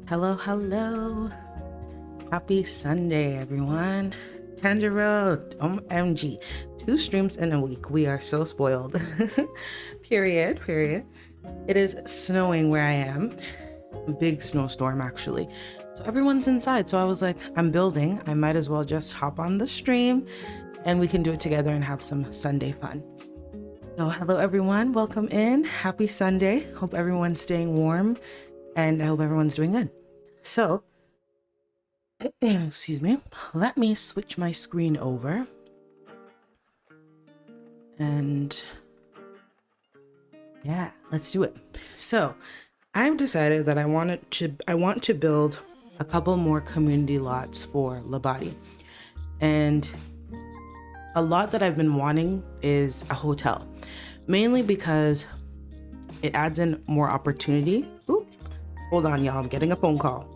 Hello, hello. Happy Sunday, everyone. Tanjiro, OMG. 2 streams in a week. We are so spoiled. Period. It is snowing where I am. A big snowstorm, actually. So everyone's inside. So I was like, I'm building. I might as well just hop on the stream and we can do it together and have some Sunday fun. So hello, everyone. Welcome in. Happy Sunday. Hope everyone's staying warm and I hope everyone's doing good. So, excuse me, let me switch my screen over. And yeah, let's do it. So, I've decided that I want to build a couple more community lots for Labadi. And a lot that I've been wanting is a hotel, mainly because it adds in more opportunity. Ooh, hold on, y'all, I'm getting a phone call.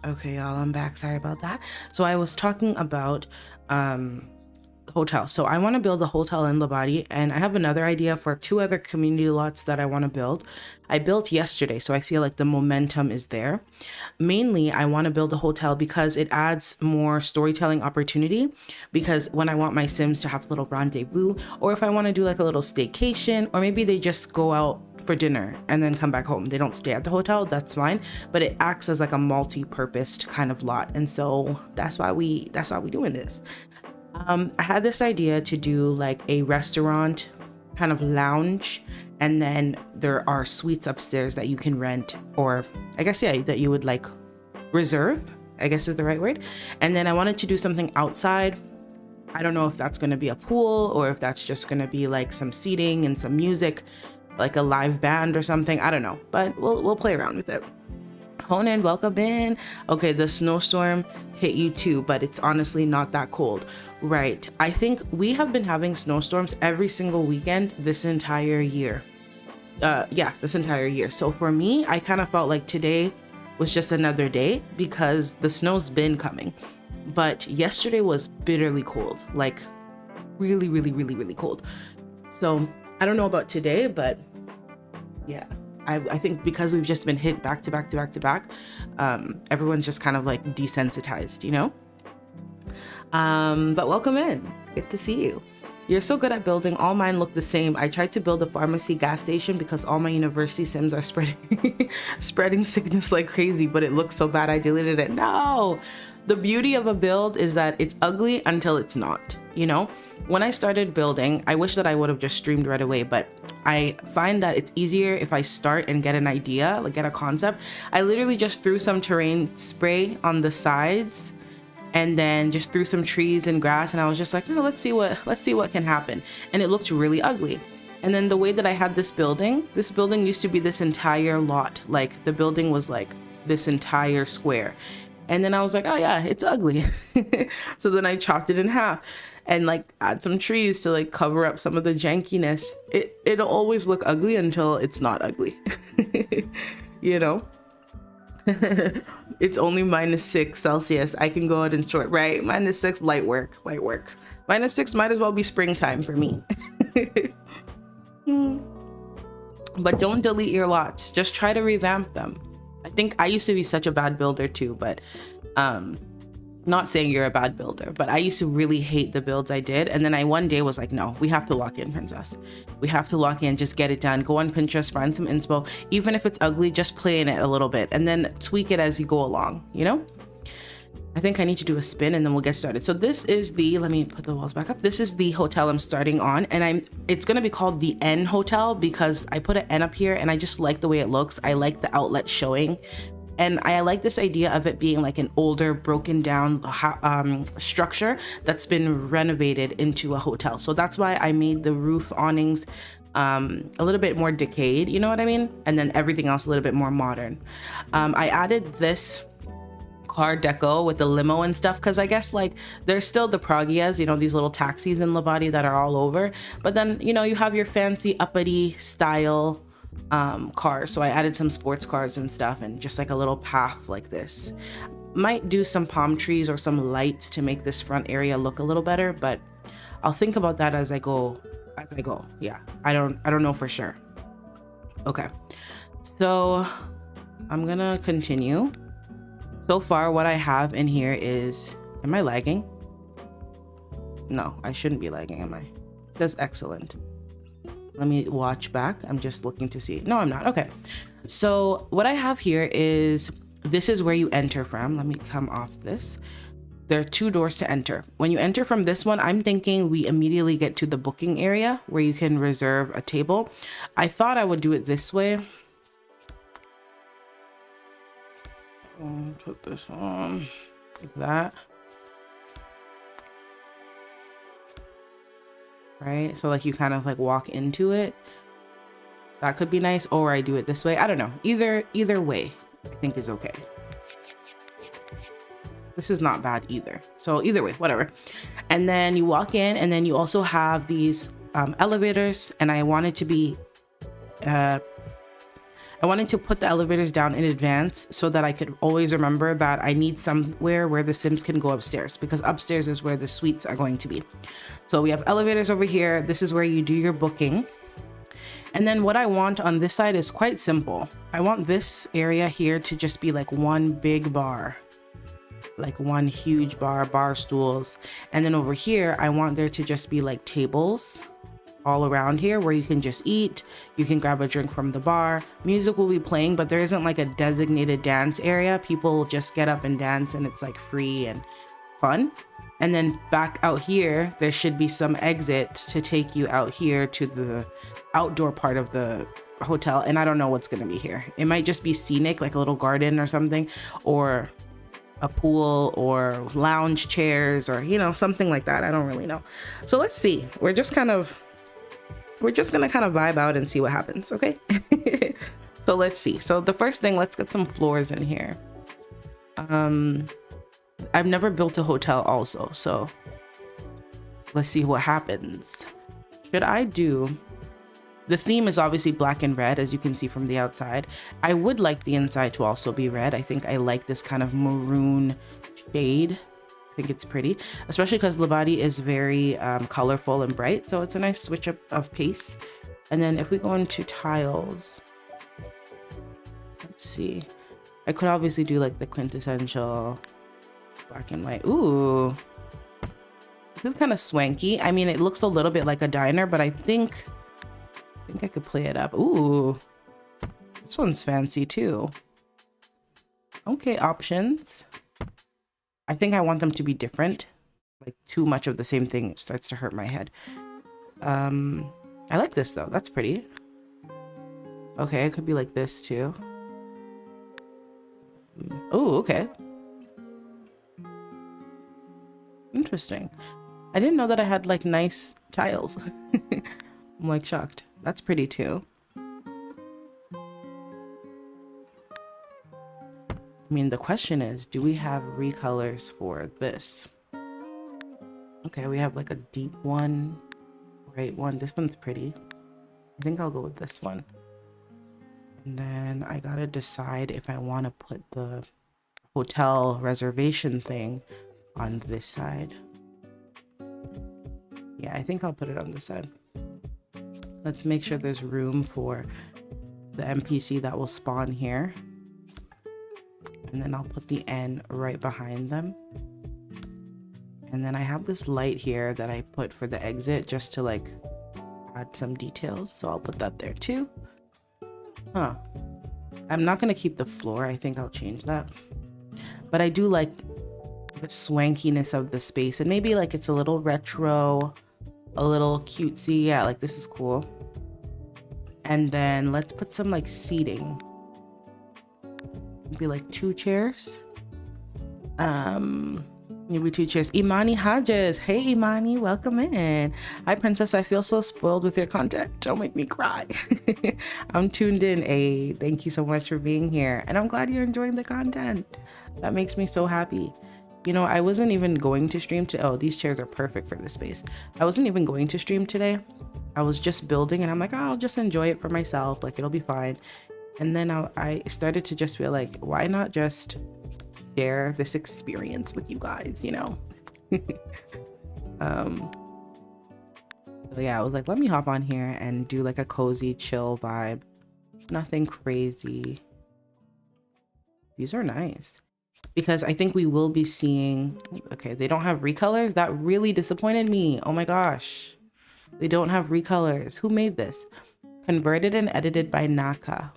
Okay, y'all, I'm back. Sorry about that. So I was talking about hotel. So I want to build a hotel in Labadi, and I have another idea for 2 other community lots that I want to build. I built yesterday, so I feel like the momentum is there. Mainly, I want to build a hotel because it adds more storytelling opportunity. Because when I want my Sims to have a little rendezvous, or if I want to do like a little staycation, or maybe they just go out for dinner and then come back home. They don't stay at the hotel, that's fine. But it acts as like a multi-purposed kind of lot. And so that's why we doing this. I had this idea to do like a restaurant kind of lounge, and then there are suites upstairs that you can rent, or I guess, yeah, that you would like reserve, I guess is the right word. And then I wanted to do something outside. I don't know if that's going to be a pool or if that's just going to be like some seating and some music, like a live band or something. I don't know, but we'll play around with it. Honan, welcome in. Okay, the snowstorm hit you too, but it's honestly not that cold. Right. I think we have been having snowstorms every single weekend this entire year. This entire year. So for me, I kind of felt like today was just another day because the snow's been coming. But yesterday was bitterly cold, like really, really, really, really cold. So I don't know about today, but yeah. I think because we've just been hit back to back to back to back, everyone's just kind of like desensitized, you know? But welcome in. Good to see you. You're so good at building. All mine look the same. I tried to build a pharmacy gas station because all my university Sims are spreading sickness like crazy, but it looks so bad I deleted it. No! The beauty of a build is that it's ugly until it's not, you know? When I started building, I wish that I would have just streamed right away, but I find that it's easier if I start and get an idea, like get a concept. I literally just threw some terrain spray on the sides and then just threw some trees and grass, and I was just like, oh, let's see what can happen. And it looked really ugly. And then the way that I had this building used to be this entire lot. Like the building was like this entire square. And then I was like, oh yeah, it's ugly. So then I chopped it in half and like add some trees to like cover up some of the jankiness. It'll always look ugly until it's not ugly. You know? It's only -6 Celsius. I can go out in short, right? -6, light work. -6 might as well be springtime for me. But don't delete your lots. Just try to revamp them. I think I used to be such a bad builder too, but Not saying you're a bad builder, but I used to really hate the builds I did. And then I one day was like, no, we have to lock in, princess. We have to lock in, just get it done. Go on Pinterest, find some inspo. Even if it's ugly, just play in it a little bit and then tweak it as you go along, you know? I think I need to do a spin and then we'll get started. So this is the, let me put the walls back up. This is the hotel I'm starting on, and it's gonna be called the N Hotel because I put an N up here and I just like the way it looks. I like the outlet showing. And I like this idea of it being like an older, broken down structure that's been renovated into a hotel. So that's why I made the roof awnings a little bit more decayed, you know what I mean? And then everything else a little bit more modern. I added this car deco with the limo and stuff because I guess like there's still the Pragias, you know, these little taxis in Labadi that are all over. But then, you know, you have your fancy uppity style cars. So I added some sports cars and stuff and just like a little path like this. Might do some palm trees or some lights to make this front area look a little better, but I'll think about that as I go. Yeah, I don't know for sure. Okay, so I'm gonna continue. So far what I have in here is, am I lagging? No, I shouldn't be lagging, am I? It says excellent. Let me watch back. I'm just looking to see. No, I'm not. Okay. So what I have here is, this is where you enter from. Let me come off this. There are 2 doors to enter. When you enter from this one, I'm thinking we immediately get to the booking area where you can reserve a table. I thought I would do it this way. Put this on like that. Right, so like you kind of like walk into it. That could be nice, or I do it this way. I don't know. Either way I think is okay. This is not bad either, so either way, whatever. And then you walk in, and then you also have these elevators, and I wanted to be I wanted to put the elevators down in advance so that I could always remember that I need somewhere where the Sims can go upstairs, because upstairs is where the suites are going to be. So we have elevators over here. This is where you do your booking. And then what I want on this side is quite simple. I want this area here to just be like one big bar, like one huge bar stools. And then over here, I want there to just be like tables all around here where you can just eat, you can grab a drink from the bar, music will be playing, but there isn't like a designated dance area. People just get up and dance and it's like free and fun. And then back out here, there should be some exit to take you out here to the outdoor part of the hotel. And I don't know what's gonna be here. It might just be scenic, like a little garden or something, or a pool or lounge chairs, or, you know, something like that. I don't really know. So let's see. We're just gonna kind of vibe out and see what happens, okay? So let's see. So the first thing, let's get some floors in here. I've never built a hotel also, so let's see what happens. Should I do, the theme is obviously black and red, as you can see from the outside. I would like the inside to also be red. I think I like this kind of maroon shade. I think it's pretty, especially because Labadi is very colorful and bright, so it's a nice switch up of pace. And then if we go into tiles, let's see, I could obviously do like the quintessential black and white. Ooh, this is kind of swanky. I mean, it looks a little bit like a diner, but I think I could play it up. Ooh, this one's fancy too. Okay, options. I think I want them to be different. Like too much of the same thing, it starts to hurt my head. I like this though, that's pretty. Okay, it could be like this too. Oh, okay. Interesting. I didn't know that I had like nice tiles. I'm like shocked. That's pretty too. I mean, the question is, do we have recolors for this? Okay, we have like a deep one, bright one. This one's pretty. I think I'll go with this one. And then I gotta decide if I want to put the hotel reservation thing on this side. Yeah, I think I'll put it on this side. Let's make sure there's room for the NPC that will spawn here. And then I'll put the N right behind them. And then I have this light here that I put for the exit just to like add some details. So I'll put that there too. Huh. I'm not gonna keep the floor. I think I'll change that. But I do like the swankiness of the space, and maybe like it's a little retro, a little cutesy. Yeah, like this is cool. And then let's put some like seating. Maybe like 2 chairs. Maybe 2 chairs. Imani Hodges. Hey Imani, welcome in. Hi Princess, I feel so spoiled with your content. Don't make me cry. I'm tuned in. Thank you so much for being here. And I'm glad you're enjoying the content. That makes me so happy. You know, I wasn't even going to stream today. Oh, these chairs are perfect for this space. I wasn't even going to stream today. I was just building and I'm like, oh, I'll just enjoy it for myself. Like it'll be fine. And then I started to just feel like, why not just share this experience with you guys, you know? So yeah, I was like, let me hop on here and do like a cozy, chill vibe. Nothing crazy. These are nice. Because I think we will be seeing, okay, they don't have recolors. That really disappointed me. Oh my gosh. They don't have recolors. Who made this? Converted and edited by Naka.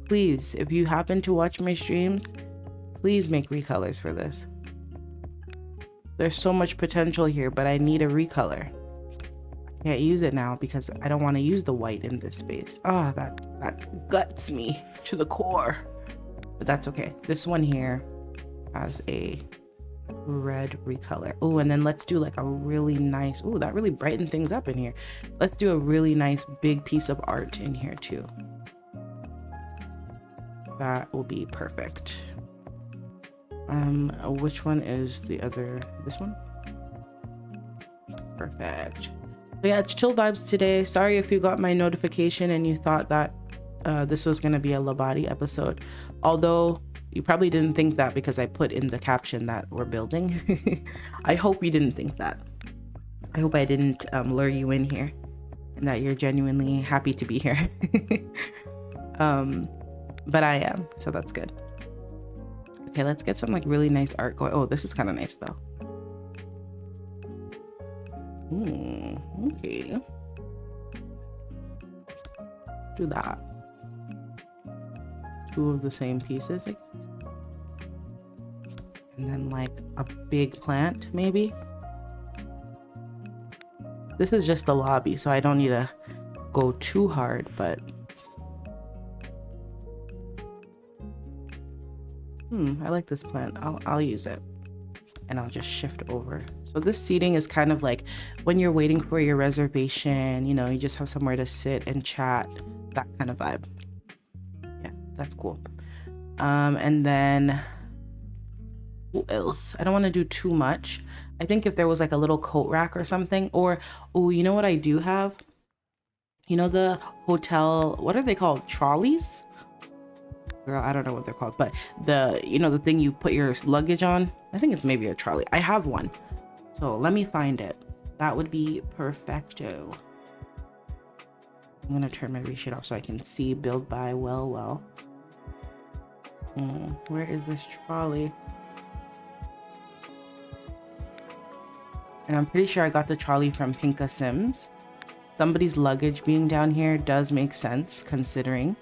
Please, if you happen to watch my streams, please make recolors for this. There's so much potential here, but I need a recolor. I can't use it now because I don't want to use the white in this space. Ah, that guts me to the core. But that's okay. This one here has a red recolor. Oh, and then let's do like a really nice, oh, that really brightened things up in here. Let's do a really nice big piece of art in here too. That will be perfect. Which one is the other? This one? Perfect. But yeah, it's chill vibes today. Sorry if you got my notification and you thought that this was gonna be a Labadi episode. Although you probably didn't think that because I put in the caption that we're building. I hope you didn't think that. I hope I didn't lure you in here and that you're genuinely happy to be here. But I am, so that's good. Okay, let's get some like really nice art going. Oh, this is kind of nice though. Okay. Do that. 2 of the same pieces, I guess. And then like a big plant, maybe. This is just the lobby, so I don't need to go too hard, but I like this plant. I'll use it. And I'll just shift over. So this seating is kind of like when you're waiting for your reservation, you know, you just have somewhere to sit and chat, that kind of vibe. Yeah, that's cool. And then who else? I don't want to do too much. I think if there was like a little coat rack or something, or, oh, you know what I do have? You know, the hotel, what are they called? Trolleys? Girl, I don't know what they're called, but the, you know, the thing you put your luggage on. I think it's maybe a trolley. I have one, so let me find it. That would be perfecto. I'm gonna turn my reshade off so I can see build by well. Where is this trolley? And I'm pretty sure I got the trolley from Pinka Sims. Somebody's luggage being down here does make sense considering.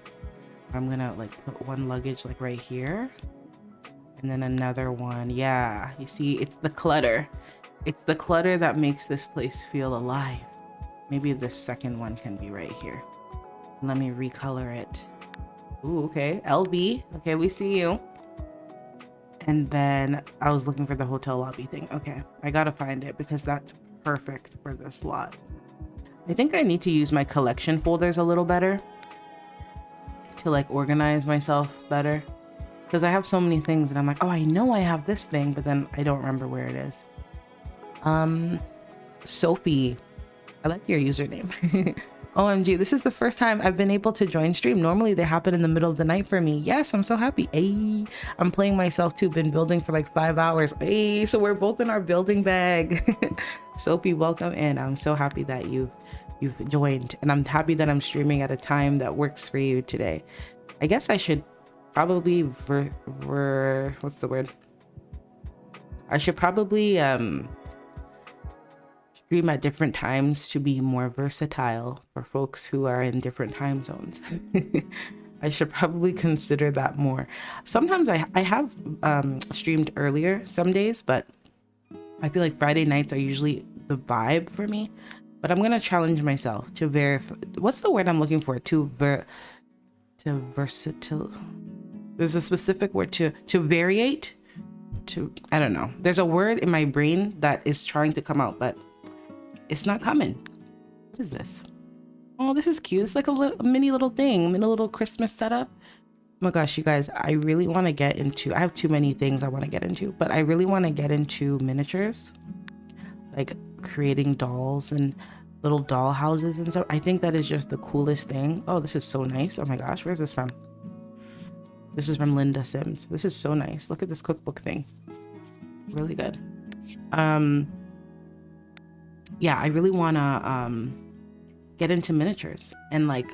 I'm gonna like put one luggage like right here and then another one. Yeah, you see, it's the clutter. It's the clutter that makes this place feel alive. Maybe the second one can be right here. Let me recolor it. Ooh, okay, LB. Okay, we see you. And then I was looking for the hotel lobby thing. Okay, I gotta find it because that's perfect for this lot. I think I need to use my collection folders a little better to like organize myself better, because I have so many things and I'm like, oh, I know I have this thing, but then I don't remember where it is. Sophie, I like your username. OMG, this is the first time I've been able to join stream. Normally they happen in the middle of the night for me. Yes, I'm so happy. Hey, I'm playing myself too. Been building for like 5 hours. Hey, so we're both in our building bag. Sophie, welcome in. I'm so happy that you've joined, and I'm happy that I'm streaming at a time that works for you today. I guess I should probably what's the word? I should probably stream at different times to be more versatile for folks who are in different time zones. I should probably consider that more. Sometimes I have streamed earlier some days, but I feel like Friday nights are usually the vibe for me. But I'm gonna challenge myself to verify. What's the word I'm looking for? To versatile. There's a specific word to variate. I don't know. There's a word in my brain that is trying to come out, but it's not coming. What is this? Oh, this is cute. It's like a mini little thing, mini little Christmas setup. Oh my gosh, you guys, I really want to get into, I have too many things I want to get into, but I really want to get into miniatures, like creating dolls and little doll houses and stuff. I think that is just the coolest thing. Oh, this is so nice. Oh my gosh, where's this from? This is from Linda Sims. This is so nice. Look at this cookbook thing. Really good. Yeah, I really want to get into miniatures and like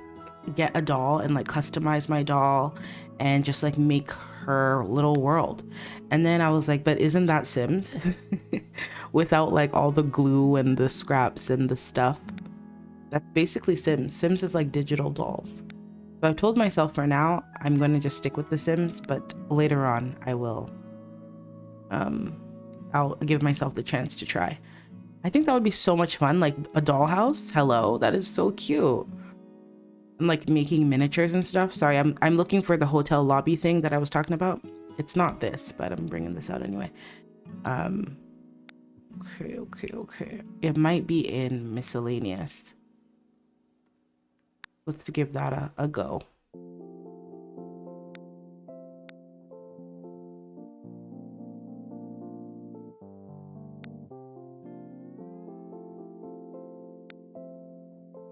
get a doll and like customize my doll and just like make her little world. And then I was like, but isn't that Sims? Without like all the glue and the scraps and the stuff. That's basically Sims. Sims is like digital dolls. So I've told myself for now, I'm going to just stick with the Sims, but later on I will, I'll give myself the chance to try. I think that would be so much fun. Like a dollhouse. Hello, that is so cute. And like making miniatures and stuff. Sorry, I'm looking for the hotel lobby thing that I was talking about. It's not this, but I'm bringing this out anyway. Okay. It might be in miscellaneous. Let's give that a go.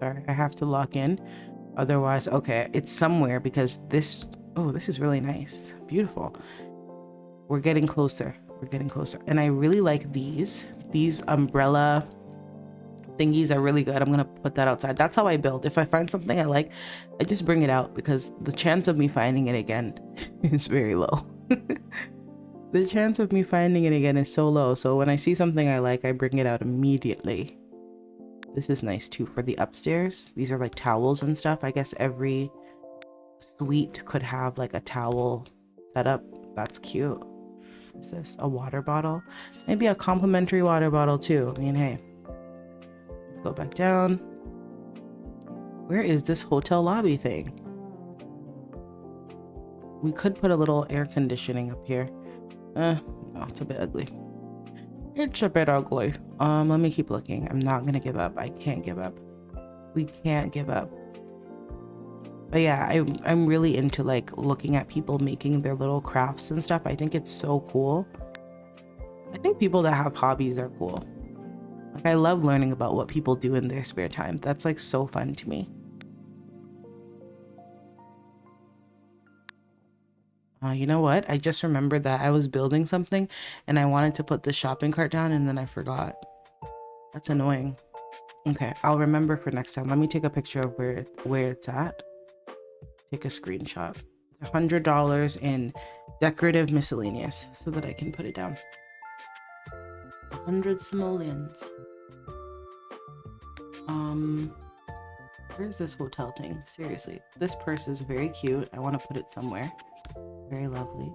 Sorry, I have to lock in. Otherwise, okay, it's somewhere because this, oh, this is really nice. Beautiful. We're getting closer. We're getting closer. And I really like these. These umbrella thingies are really good. I'm gonna put that outside. That's how I build. If I find something I like, I just bring it out because the chance of me finding it again is very low. The chance of me finding it again is so low. So when I see something I like, I bring it out immediately. This is nice too for the upstairs. These are like towels and stuff. I guess every suite could have like a towel setup. That's cute. Is this a water bottle? Maybe a complimentary water bottle too. I mean, hey. Go back down. Where is this hotel lobby thing? We could put a little air conditioning up here. No, it's a bit ugly. It's a bit ugly. Let me keep looking. I'm not gonna give up. I can't give up. We can't give up. But yeah, I'm really into like looking at people making their little crafts and stuff. I think it's so cool. I think people that have hobbies are cool. Like I love learning about what people do in their spare time. That's like so fun to me. You know what? I just remembered that I was building something and I wanted to put the shopping cart down and then I forgot. That's annoying. Okay, I'll remember for next time. Let me take a picture of where it's at. Take a screenshot. It's $100 in decorative miscellaneous so that I can put it down. 100 simoleons. Where's this hotel thing? Seriously, this purse is very cute. I want to put it somewhere. Very lovely.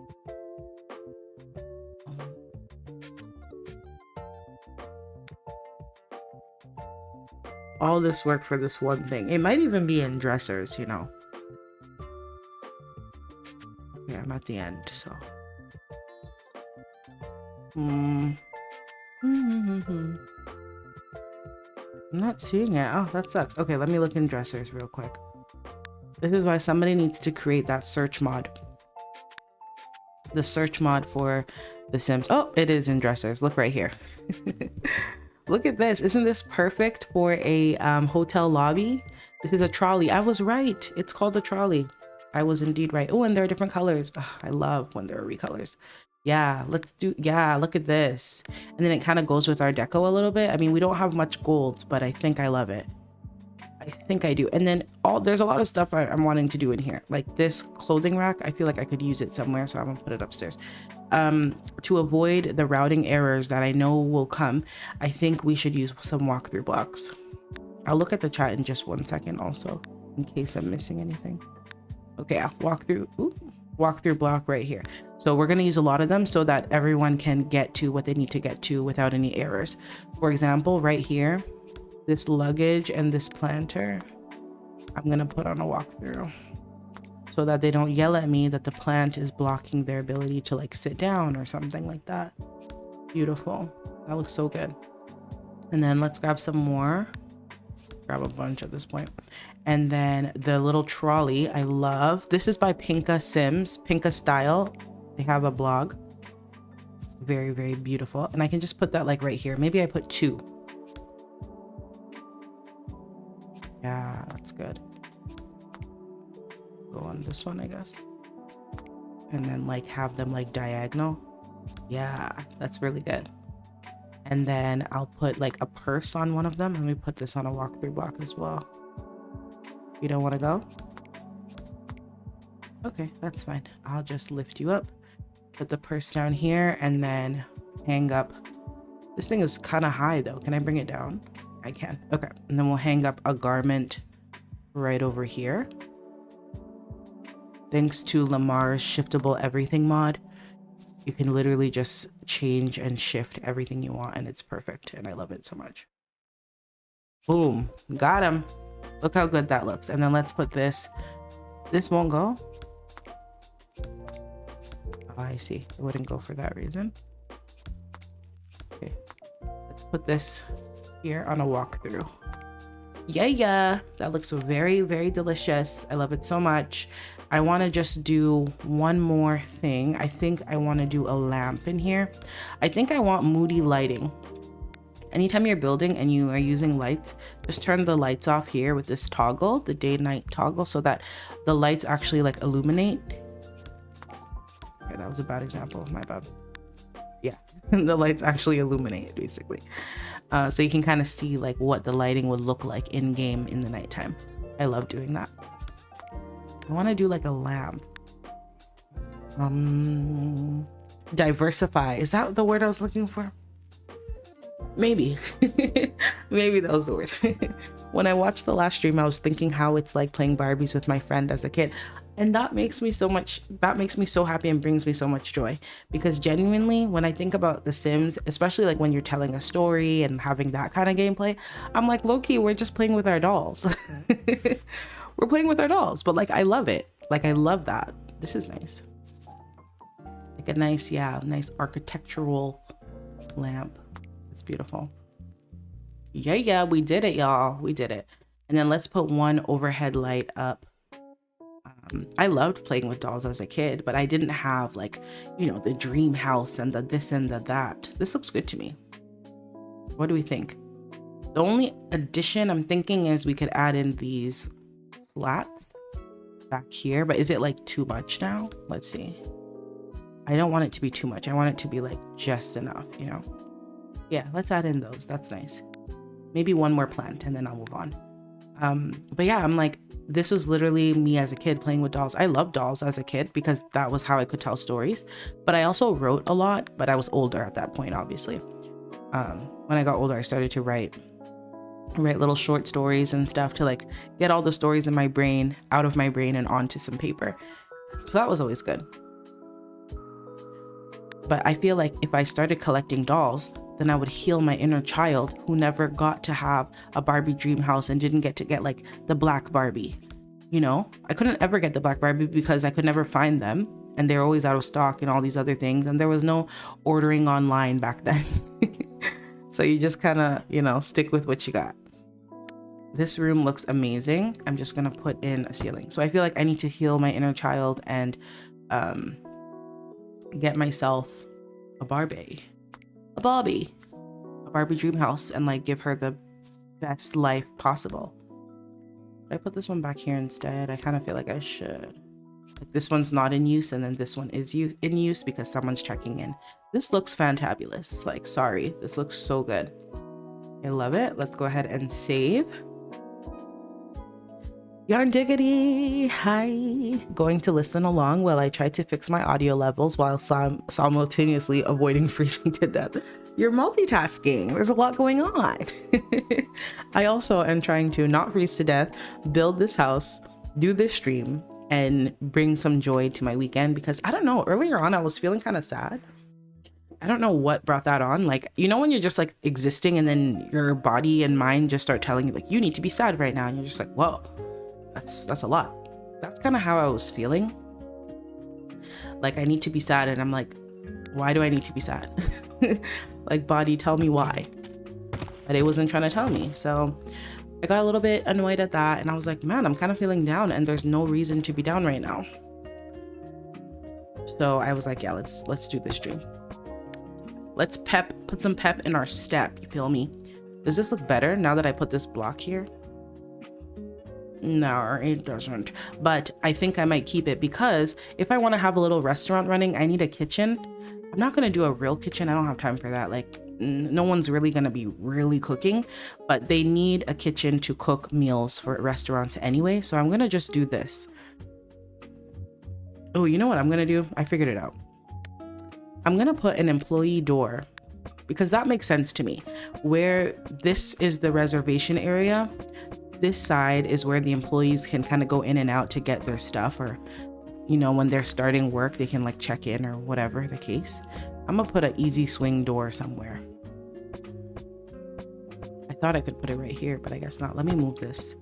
All this work for this one thing. It might even be in dressers, you know. Yeah, I'm at the end, so. I'm not seeing it. Oh, that sucks. Okay, let me look in dressers real quick. This is why somebody needs to create that search mod. The search mod for The Sims. Oh, it is in dressers. Look right here. Look at this. Isn't this perfect for a hotel lobby? This is a trolley. I was right. It's called a trolley. I was indeed right. Oh, and there are different colors. Ugh, I love when there are recolors. Yeah, yeah, look at this. And then it kind of goes with our deco a little bit. I mean, we don't have much gold, but I think I love it. I think I do. And then there's a lot of stuff I'm wanting to do in here. Like this clothing rack, I feel like I could use it somewhere, so I'm gonna put it upstairs. To avoid the routing errors that I know will come, I think we should use some walkthrough blocks. I'll look at the chat in just 1 second also, in case I'm missing anything. Okay, I'll walkthrough block right here. So we're gonna use a lot of them so that everyone can get to what they need to get to without any errors. For example, right here, this luggage and this planter, I'm gonna put on a walkthrough so that they don't yell at me that the plant is blocking their ability to like sit down or something like that. Beautiful. That looks so good. And then let's grab some more. Grab a bunch at this point. And then the little trolley, I love. This is by Pinka Sims, Pinka Style. They have a blog. Very, very beautiful. And I can just put that like right here. Maybe I put 2. Yeah, that's good. Go on this one, I guess. And then like have them like diagonal. Yeah, that's really good. And then I'll put like a purse on one of them. Let me put this on a walkthrough block as well. You don't want to go? Okay, that's fine. I'll just lift you up, put the purse down here, and then hang up. This thing is kind of high though. Can I bring it down? I can. Okay, and then we'll hang up a garment right over here. Thanks to Lamar's shiftable everything mod, you can literally just change and shift everything you want, and it's perfect, and I love it so much. Boom, got him. Look how good that looks. And then let's put this. This won't go. Oh, I see. It wouldn't go for that reason. Okay, let's put this here on a walkthrough. Yeah, that looks very, very delicious. I love it so much. I want to just do one more thing. I think I want to do a lamp in here. I think I want moody lighting. Anytime you're building and you are using lights, just turn the lights off here with this toggle, the day-night toggle, so that the lights actually like illuminate. Okay, that was a bad example, my bad. Yeah, the lights actually illuminate basically. So you can kind of see like what the lighting would look like in game in the nighttime. I love doing that. I want to do like a lamp. Diversify, is that the word I was looking for? Maybe. Maybe that was the word. When I watched the last stream, I was thinking how it's like playing Barbies with my friend as a kid, and that makes me so happy and brings me so much joy, because genuinely when I think about The Sims, especially like when you're telling a story and having that kind of gameplay, I'm like, low-key, we're just playing with our dolls. We're playing with our dolls, but like I love it. Like I love that. This is nice. Like a nice, yeah, nice architectural lamp. It's beautiful. Yeah, we did it, y'all. We did it. And then let's put one overhead light up. I loved playing with dolls as a kid, but I didn't have like, you know, the dream house and the this and the that. This looks good to me. What do we think? The only addition I'm thinking is we could add in these slats back here, but is it like too much now? Let's see. I don't want it to be too much. I want it to be like just enough, you know? Yeah, let's add in those. That's nice. Maybe one more plant and then I'll move on. But yeah, I'm like, this was literally me as a kid playing with dolls. I loved dolls as a kid because that was how I could tell stories. But I also wrote a lot, but I was older at that point, obviously. When I got older, I started to write little short stories and stuff to like get all the stories in my brain out of my brain and onto some paper. So that was always good. But I feel like if I started collecting dolls, then I would heal my inner child who never got to have a Barbie dream house and didn't get to get like the black Barbie. You know, I couldn't ever get the black Barbie because I could never find them, and they're always out of stock and all these other things, and there was no ordering online back then. So you just kind of, you know, stick with what you got. This room looks amazing. I'm just gonna put in a ceiling. So I feel like I need to heal my inner child and get myself a Barbie dream house, and like give her the best life possible. Should I put this one back here instead? I kind of feel like I should. Like this one's not in use, and then this one is in use because someone's checking in. This looks fantabulous. Like, sorry, this looks so good. I love it. Let's go ahead and save. Yarn Diggity, hi. Going to listen along while I try to fix my audio levels while simultaneously avoiding freezing to death. You're multitasking. There's a lot going on. I also am trying to not freeze to death, build this house, do this stream, and bring some joy to my weekend because I don't know, earlier on I was feeling kind of sad. I don't know what brought that on. Like, you know, when you're just like existing and then your body and mind just start telling you like, you need to be sad right now. And you're just like, whoa. That's a lot. That's kind of how I was feeling. Like I need to be sad, and I'm like, why do I need to be sad? Like, body, tell me why. But it wasn't trying to tell me. So I got a little bit annoyed at that, and I was like, man, I'm kind of feeling down, and there's no reason to be down right now. So I was like, yeah, let's do this stream. Let's put some pep in our step. You feel me? Does this look better now that I put this block here? No, it doesn't. But I think I might keep it because if I want to have a little restaurant running, I need a kitchen. I'm not going to do a real kitchen. I don't have time for that. Like, no one's really going to be really cooking, but they need a kitchen to cook meals for restaurants anyway. So I'm going to just do this. Oh, you know what I'm going to do? I figured it out. I'm going to put an employee door because that makes sense to me. Where this is the reservation area, this side is where the employees can kind of go in and out to get their stuff, or, you know, when they're starting work, they can like check in or whatever the case. I'm gonna put an easy swing door somewhere. I thought I could put it right here, but I guess not. Let me move this.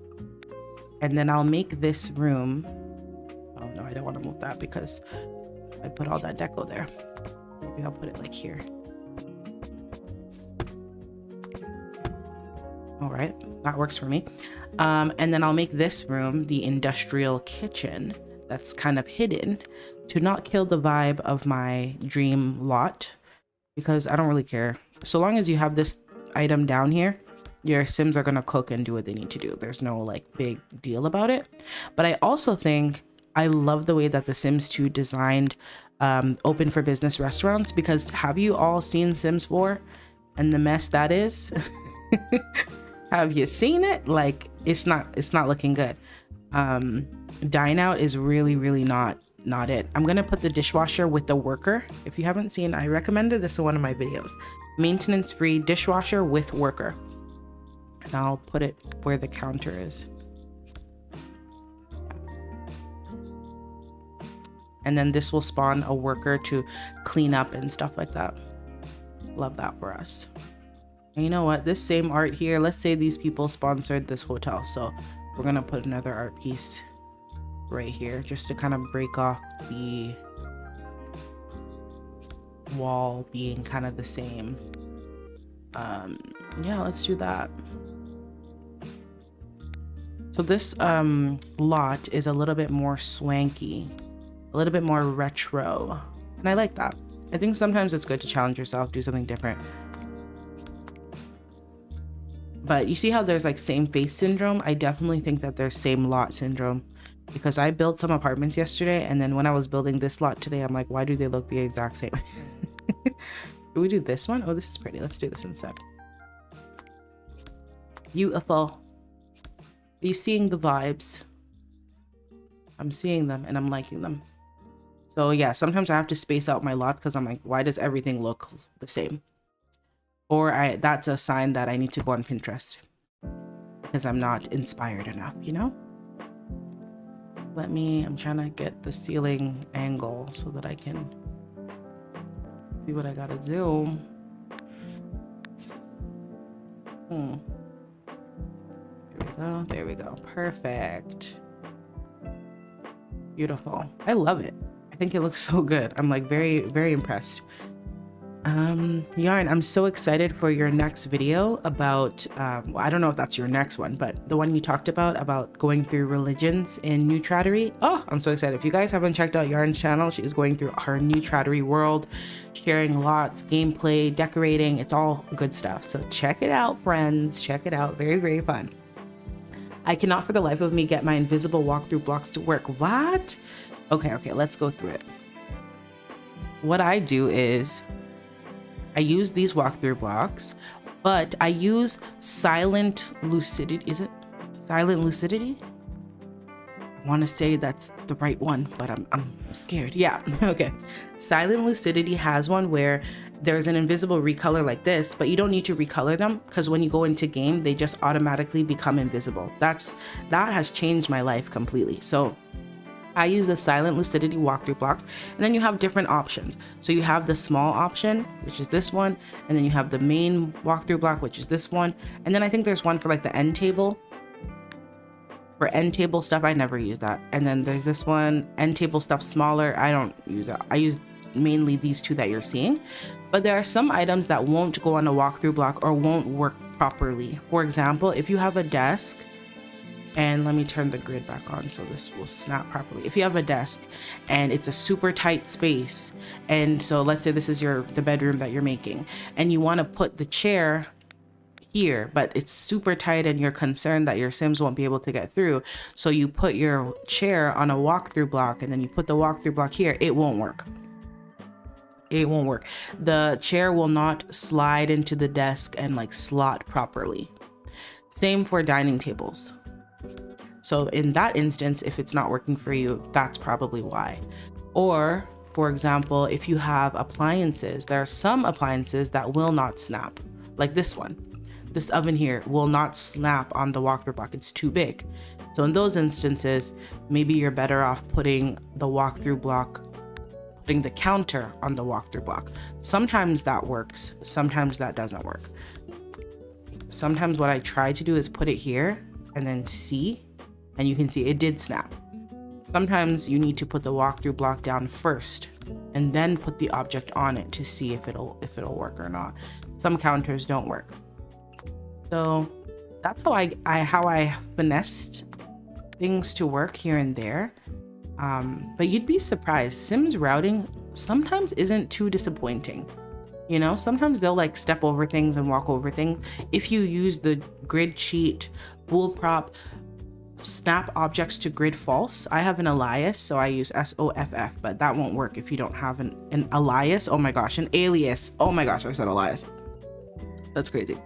And then I'll make this room. Oh no, I don't want to move that because I put all that deco there. Maybe I'll put it like here. All right, that works for me. And then I'll make this room the industrial kitchen that's kind of hidden to not kill the vibe of my dream lot, because I don't really care. So long as you have this item down here, your Sims are gonna cook and do what they need to do. There's no like big deal about it. But I also think I love the way that The Sims 2 designed open for business restaurants, because have you all seen Sims 4 and the mess that is? Have you seen it? Like, it's not looking good. Dine out is really not it. I'm gonna put the dishwasher with the worker. If you haven't seen, I recommended this in one of my videos. Maintenance free dishwasher with worker. And I'll put it where the counter is. And then this will spawn a worker to clean up and stuff like that. Love that for us. And you know what, this same art here, let's say these people sponsored this hotel, so we're gonna put another art piece right here just to kind of break off the wall being kind of the same. Yeah, let's do that. So this lot is a little bit more swanky, a little bit more retro, and I like that. I think sometimes it's good to challenge yourself, do something different. But you see how there's like same face syndrome? I definitely think that there's same lot syndrome, because I built some apartments yesterday, and then when I was building this lot today, I'm like, why do they look the exact same? Do we do this one? Oh, this is pretty. Let's do this instead. Beautiful. Are you seeing the vibes? I'm seeing them and I'm liking them. So yeah, sometimes I have to space out my lots because I'm like, why does everything look the same? Or that's a sign that I need to go on Pinterest because I'm not inspired enough, you know? I'm trying to get the ceiling angle so that I can see what I gotta do. There we go. Perfect. Beautiful. I love it. I think it looks so good. I'm like very impressed. Yarn, I'm so excited for your next video about well, I don't know if that's your next one, but the one you talked about going through religions in New Trattory. Oh, I'm so excited. If you guys haven't checked out Yarn's channel, she is going through her New Trattory world, sharing lots, gameplay, decorating. It's all good stuff. So check it out, friends. Check it out. Very fun. I cannot for the life of me get my invisible walkthrough blocks to work. What? Okay, let's go through it. What I do is I use these walkthrough blocks, but I use silent lucidity. Is it silent lucidity? want to say that's the right one, but I'm scared. Yeah. Okay. Silent Lucidity has one where there's an invisible recolor like this, but you don't need to recolor them because when you go into game, they just automatically become invisible. That has changed my life completely. So I use the Silent Lucidity walkthrough blocks, and then you have different options. So you have the small option, which is this one, and then you have the main walkthrough block, which is this one. And then I think there's one for like the end table. For end table stuff, I never use that. And then there's this one, end table stuff smaller. I don't use it. I use mainly these two that you're seeing. But there are some items that won't go on a walkthrough block or won't work properly. For example, if you have a desk, and let me turn the grid back on so this will snap properly. If you have a desk and it's a super tight space, and so let's say this is the bedroom that you're making, and you want to put the chair here, but it's super tight and you're concerned that your Sims won't be able to get through, so you put your chair on a walkthrough block and then you put the walkthrough block here, it won't work. It won't work. The chair will not slide into the desk and like slot properly. Same for dining tables. So in that instance, if it's not working for you, that's probably why. Or for example, if you have appliances, there are some appliances that will not snap, like this one. This oven here will not snap on the walkthrough block. It's too big. So in those instances, maybe you're better off putting the walkthrough block, putting the counter on the walkthrough block. Sometimes that works. Sometimes that doesn't work. Sometimes what I try to do is put it here and then see, and you can see it did snap. Sometimes you need to put the walkthrough block down first and then put the object on it to see if it'll work or not. Some counters don't work. So that's how I finessed things to work here and there. But you'd be surprised. Sims routing sometimes isn't too disappointing. You know, sometimes they'll like step over things and walk over things. If you use the grid cheat, bool prop, snap objects to grid false. I have an alias, so I use SOFF, but that won't work if you don't have an alias. Oh my gosh, an alias. Oh my gosh, I said alias. That's crazy.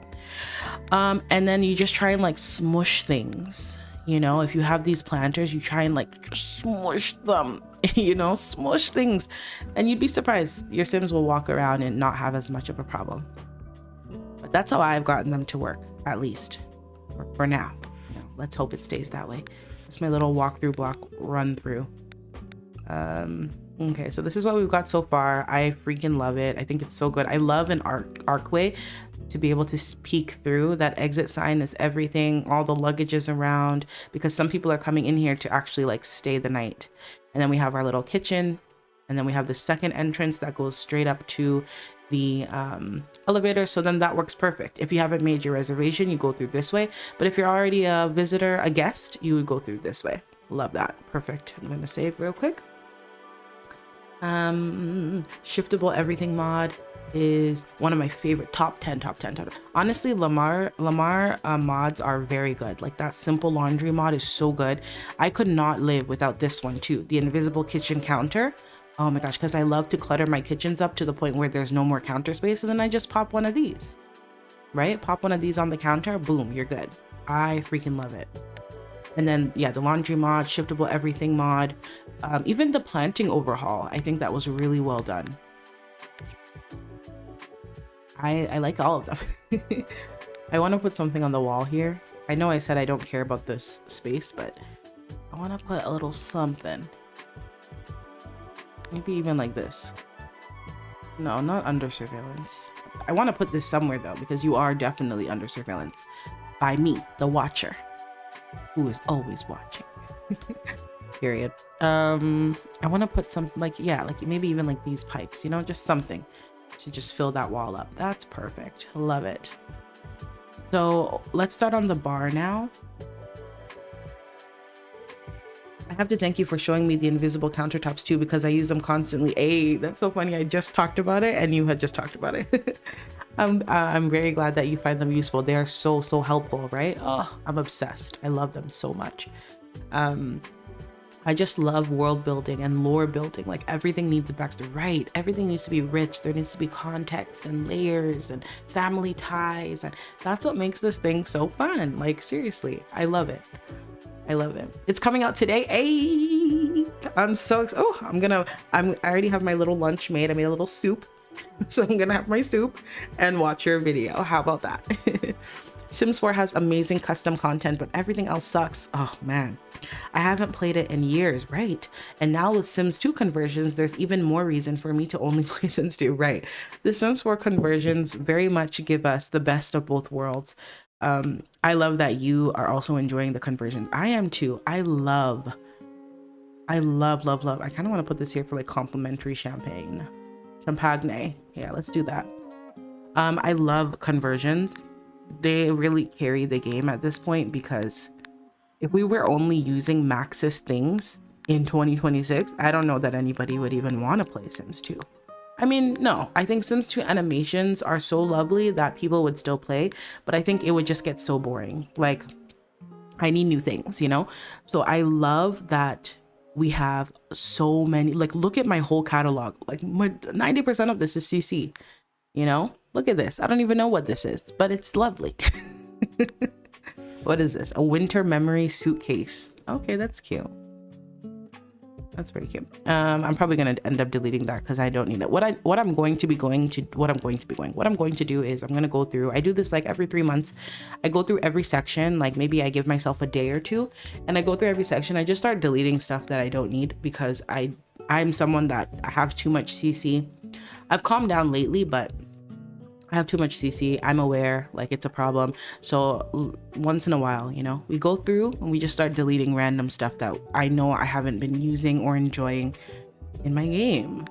And then you just try and like smush things. You know, if you have these planters, you try and like just smush them, you know, smush things. And you'd be surprised. Your Sims will walk around and not have as much of a problem. But that's how I've gotten them to work, at least for now. You know, let's hope it stays that way. That's my little walkthrough block run through. Okay, so this is what we've got so far. I freaking love it. I think it's so good. I love an archway to be able to peek through. That exit sign is everything. All the luggage is around because some people are coming in here to actually like stay the night. And then we have our little kitchen, and then we have the second entrance that goes straight up to the elevator. So then that works perfect. If you haven't made your reservation, you go through this way. But if you're already a visitor, a guest, you would go through this way. Love that. Perfect. I'm gonna save real quick. Shiftable everything mod is one of my favorite top 10. Honestly, Lamar mods are very good. Like that simple laundry mod is so good. I could not live without this one too. The invisible kitchen counter. Oh my gosh, because I love to clutter my kitchens up to the point where there's no more counter space, and then I just pop one of these, right? Pop one of these on the counter, boom, you're good. I freaking love it. And then yeah, the laundry mod, shiftable everything mod, even the planting overhaul, I think that was really well done. I like all of them. I want to put something on the wall here. I know I said I don't care about this space, but I want to put a little something. Maybe even like this. No, not under surveillance. I want to put this somewhere though, because you are definitely under surveillance by me, the watcher, who is always watching. Period. I want to put something like, yeah, like maybe even like these pipes, you know, just something to just fill that wall up. That's perfect. Love it. So let's start on the bar now. I have to thank you for showing me the invisible countertops too, because I use them constantly. Hey, that's so funny. I just talked about it and you had just talked about it. I'm very glad that you find them useful. They are so helpful, right? Oh, I'm obsessed. I love them so much. I just love world building and lore building. Like everything needs a backstory, right? Everything needs to be rich. There needs to be context and layers and family ties. And that's what makes this thing so fun. Like seriously, I love it. I love it. It's coming out today. Hey, I'm so excited. Oh, I already have my little lunch made. I made a little soup. So I'm gonna have my soup and watch your video. How about that? Sims 4 has amazing custom content, but everything else sucks. Oh man, I haven't played it in years, right? And now with Sims 2 conversions, there's even more reason for me to only play Sims 2, right? The Sims 4 conversions very much give us the best of both worlds. I love that you are also enjoying the conversions. I am too. I love. I kind of want to put this here for like complimentary champagne. Champagne. Yeah, let's do that. I love conversions. They really carry the game at this point, because if we were only using Maxis things in 2026, I don't know that anybody would even want to play Sims 2. I mean, no, I think Sims 2 animations are so lovely that people would still play, but I think it would just get so boring. Like, I need new things, you know? So I love that we have so many, like, look at my whole catalog. Like 90% of this is CC, you know? Look at this. I don't even know what this is, but it's lovely. What is this? A winter memory suitcase. Okay, that's cute. That's very cute. I'm probably gonna end up deleting that because I don't need it. What I'm going to do is I'm gonna go through. I do this like every 3 months. I go through every section. Like maybe I give myself a day or two, and I go through every section. I just start deleting stuff that I don't need, because I'm someone that I have too much CC. I've calmed down lately, but I have too much CC. I'm aware, like, it's a problem. So once in a while, you know, we go through and we just start deleting random stuff that I know I haven't been using or enjoying in my game.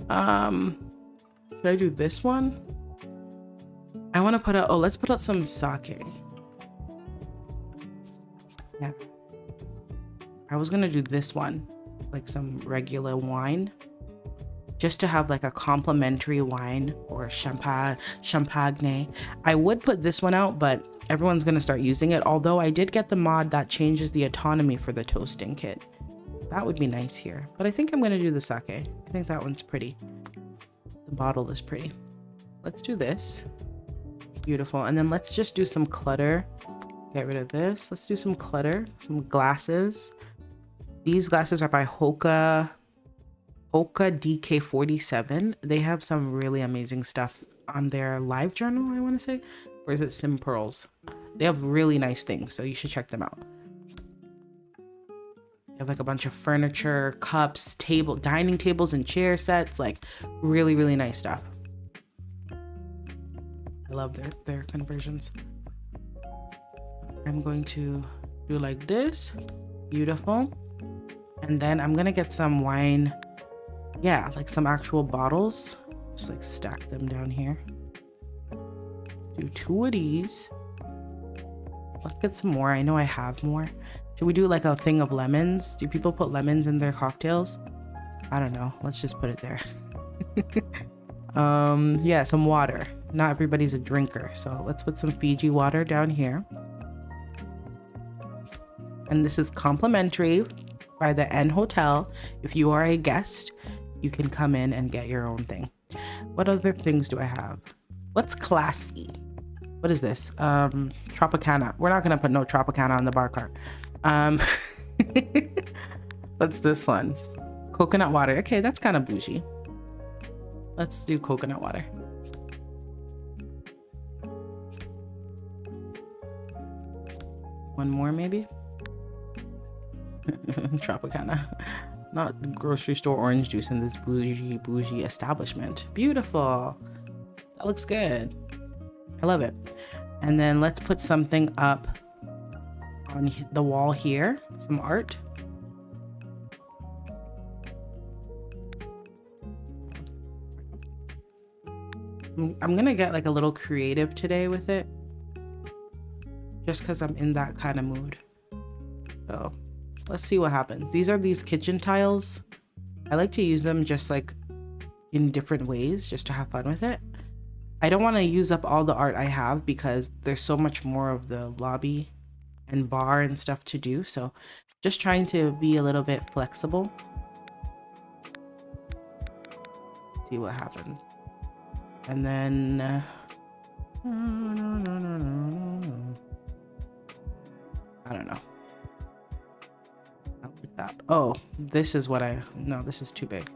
Should I do this one? I want to put out, let's put out some sake. Yeah. I was gonna do this one, like some regular wine, just to have like a complimentary wine or champagne. I would put this one out, but everyone's gonna start using it. Although I did get the mod that changes the autonomy for the toasting kit. That would be nice here. But I think I'm gonna do the sake. I think that one's pretty. The bottle is pretty. Let's do this. Beautiful. And then let's just do some clutter. Get rid of this. Let's do some clutter. Some glasses. These glasses are by Hoka DK47. They have some really amazing stuff on their live journal, I want to say. Or is it Sim Pearls? They have really nice things, so you should check them out. They have like a bunch of furniture, cups, dining tables and chair sets, like really, really nice stuff. I love their conversions. I'm going to do like this. Beautiful. And then I'm gonna get some wine. Yeah, like some actual bottles. Just like stack them down here. Let's do 2 of these. Let's get some more. I know I have more. Should we do like a thing of lemons? Do people put lemons in their cocktails? I don't know. Let's just put it there. Yeah, some water. Not everybody's a drinker, so let's put some Fiji water down here. And this is complimentary by the N Hotel. If you are a guest, you can come in and get your own thing. What other things do I have? What's classy? What is this? Tropicana. We're not gonna put no Tropicana on the bar cart. What's this one? Coconut water. Okay, that's kind of bougie. Let's do coconut water. One more maybe? Tropicana. Not grocery store orange juice in this bougie establishment. Beautiful. That looks good. I love it. And then let's put something up on the wall here. Some art. I'm gonna get like a little creative today with it, just because I'm in that kind of mood. So let's see what happens. These kitchen tiles. I like to use them just like in different ways, just to have fun with it. I don't want to use up all the art I have because there's so much more of the lobby and bar and stuff to do. So just trying to be a little bit flexible. See what happens. And then I don't know. I don't like that. Oh, this is what no, this is too big.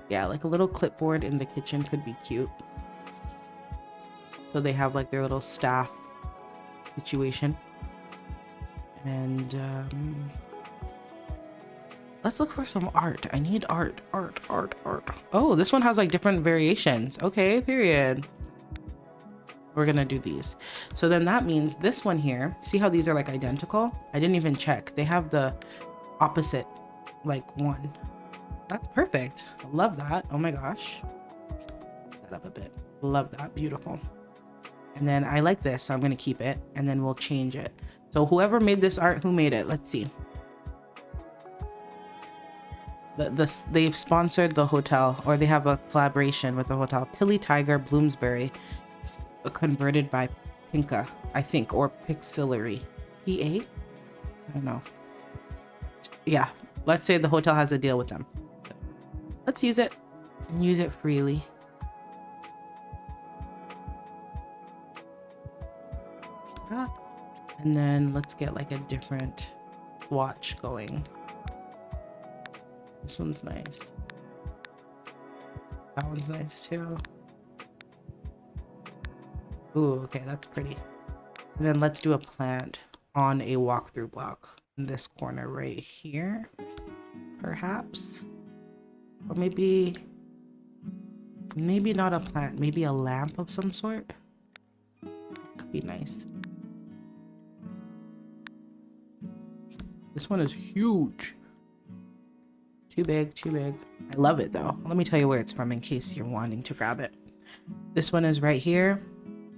Yeah, like a little clipboard in the kitchen could be cute. So they have like their little staff situation. And let's look for some art. I need art. Oh, this one has like different variations. Okay, period. We're gonna do these. So then that means this one here, see how these are like identical? I didn't even check. They have the opposite like one. That's perfect. I love that. Oh my gosh. That up a bit. Love that. Beautiful. And then I like this, so I'm gonna keep it, and then we'll change it. So whoever made this art, who made it? Let's see. They've sponsored the hotel, or they have a collaboration with the hotel. Tilly Tiger Bloomsbury, converted by Pinka, I think, or Pixillery. PA? I don't know. Yeah, let's say the hotel has a deal with them. So let's use it and use it freely. And then let's get like a different swatch going. This one's nice. That one's nice too. Ooh, okay, that's pretty. And then let's do a plant on a walkthrough block in this corner right here, perhaps. Or maybe not a plant, maybe a lamp of some sort. Could be nice. This one is huge. Too big, too big. I love it though. Let me tell you where it's from in case you're wanting to grab it. This one is right here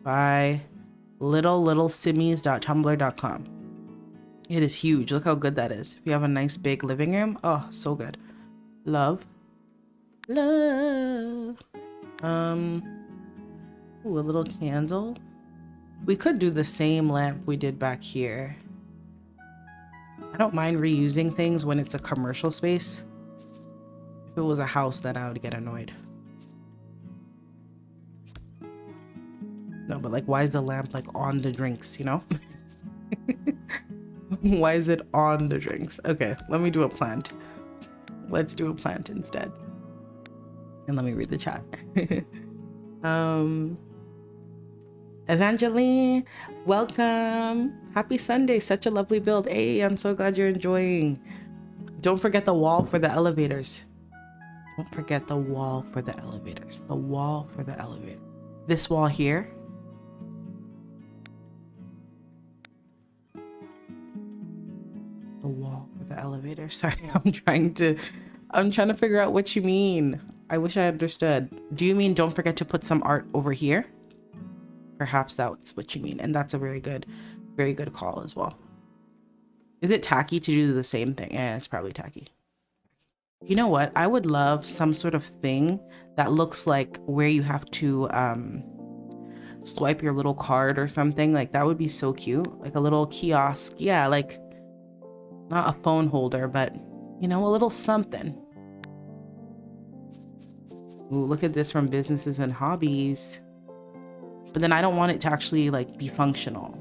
by littlesimmies.tumblr.com. It is huge. Look how good that is. If you have a nice big living room, oh, so good. Love. Ooh, a little candle. We could do the same lamp we did back here. I don't mind reusing things when it's a commercial space. If it was a house, then I would get annoyed. No, but like, why is the lamp like on the drinks, you know? Why is it on the drinks? Okay, let me do a plant. Let's do a plant instead. And let me read the chat. Evangeline, welcome. Happy Sunday. Such a lovely build. Hey, I'm so glad you're enjoying. Don't forget the wall for the elevators. Don't forget the wall for the elevators. The wall for the elevator. This wall here. The wall for the elevator. Sorry, I'm trying to figure out what you mean. I wish I understood. Do you mean don't forget to put some art over here? Perhaps that's what you mean. And that's a very good call as well. Is it tacky to do the same thing? Yeah, it's probably tacky. You know what? I would love some sort of thing that looks like where you have to swipe your little card or something. Like that would be so cute. Like a little kiosk. Yeah, like not a phone holder, but you know, a little something. Ooh, look at this from Businesses and Hobbies. But then I don't want it to actually like be functional.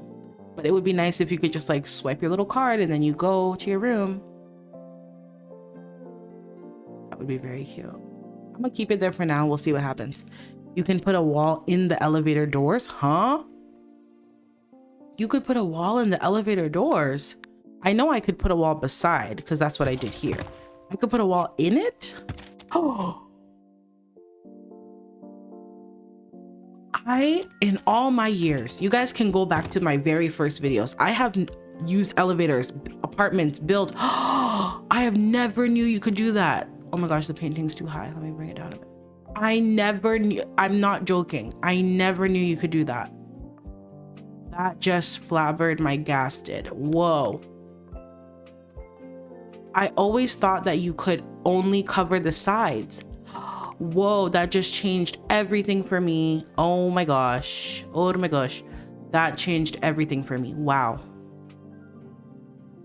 But it would be nice if you could just like swipe your little card and then you go to your room. That would be very cute. I'm gonna keep it there for now. We'll see what happens. You can put a wall in the elevator doors, huh? You could put a wall in the elevator doors. I know I could put a wall beside because that's what I did here. I could put a wall in it. Oh. In all my years, you guys can go back to my very first videos. I have used elevators, apartments, built. I have never knew you could do that. Oh my gosh, the painting's too high. Let me bring it down a bit. I never knew. I'm not joking. I never knew you could do that. That just flabbered my gasted. Whoa. I always thought that you could only cover the sides. Whoa, that just changed everything for me. Oh my gosh. Oh my gosh. That changed everything for me. Wow.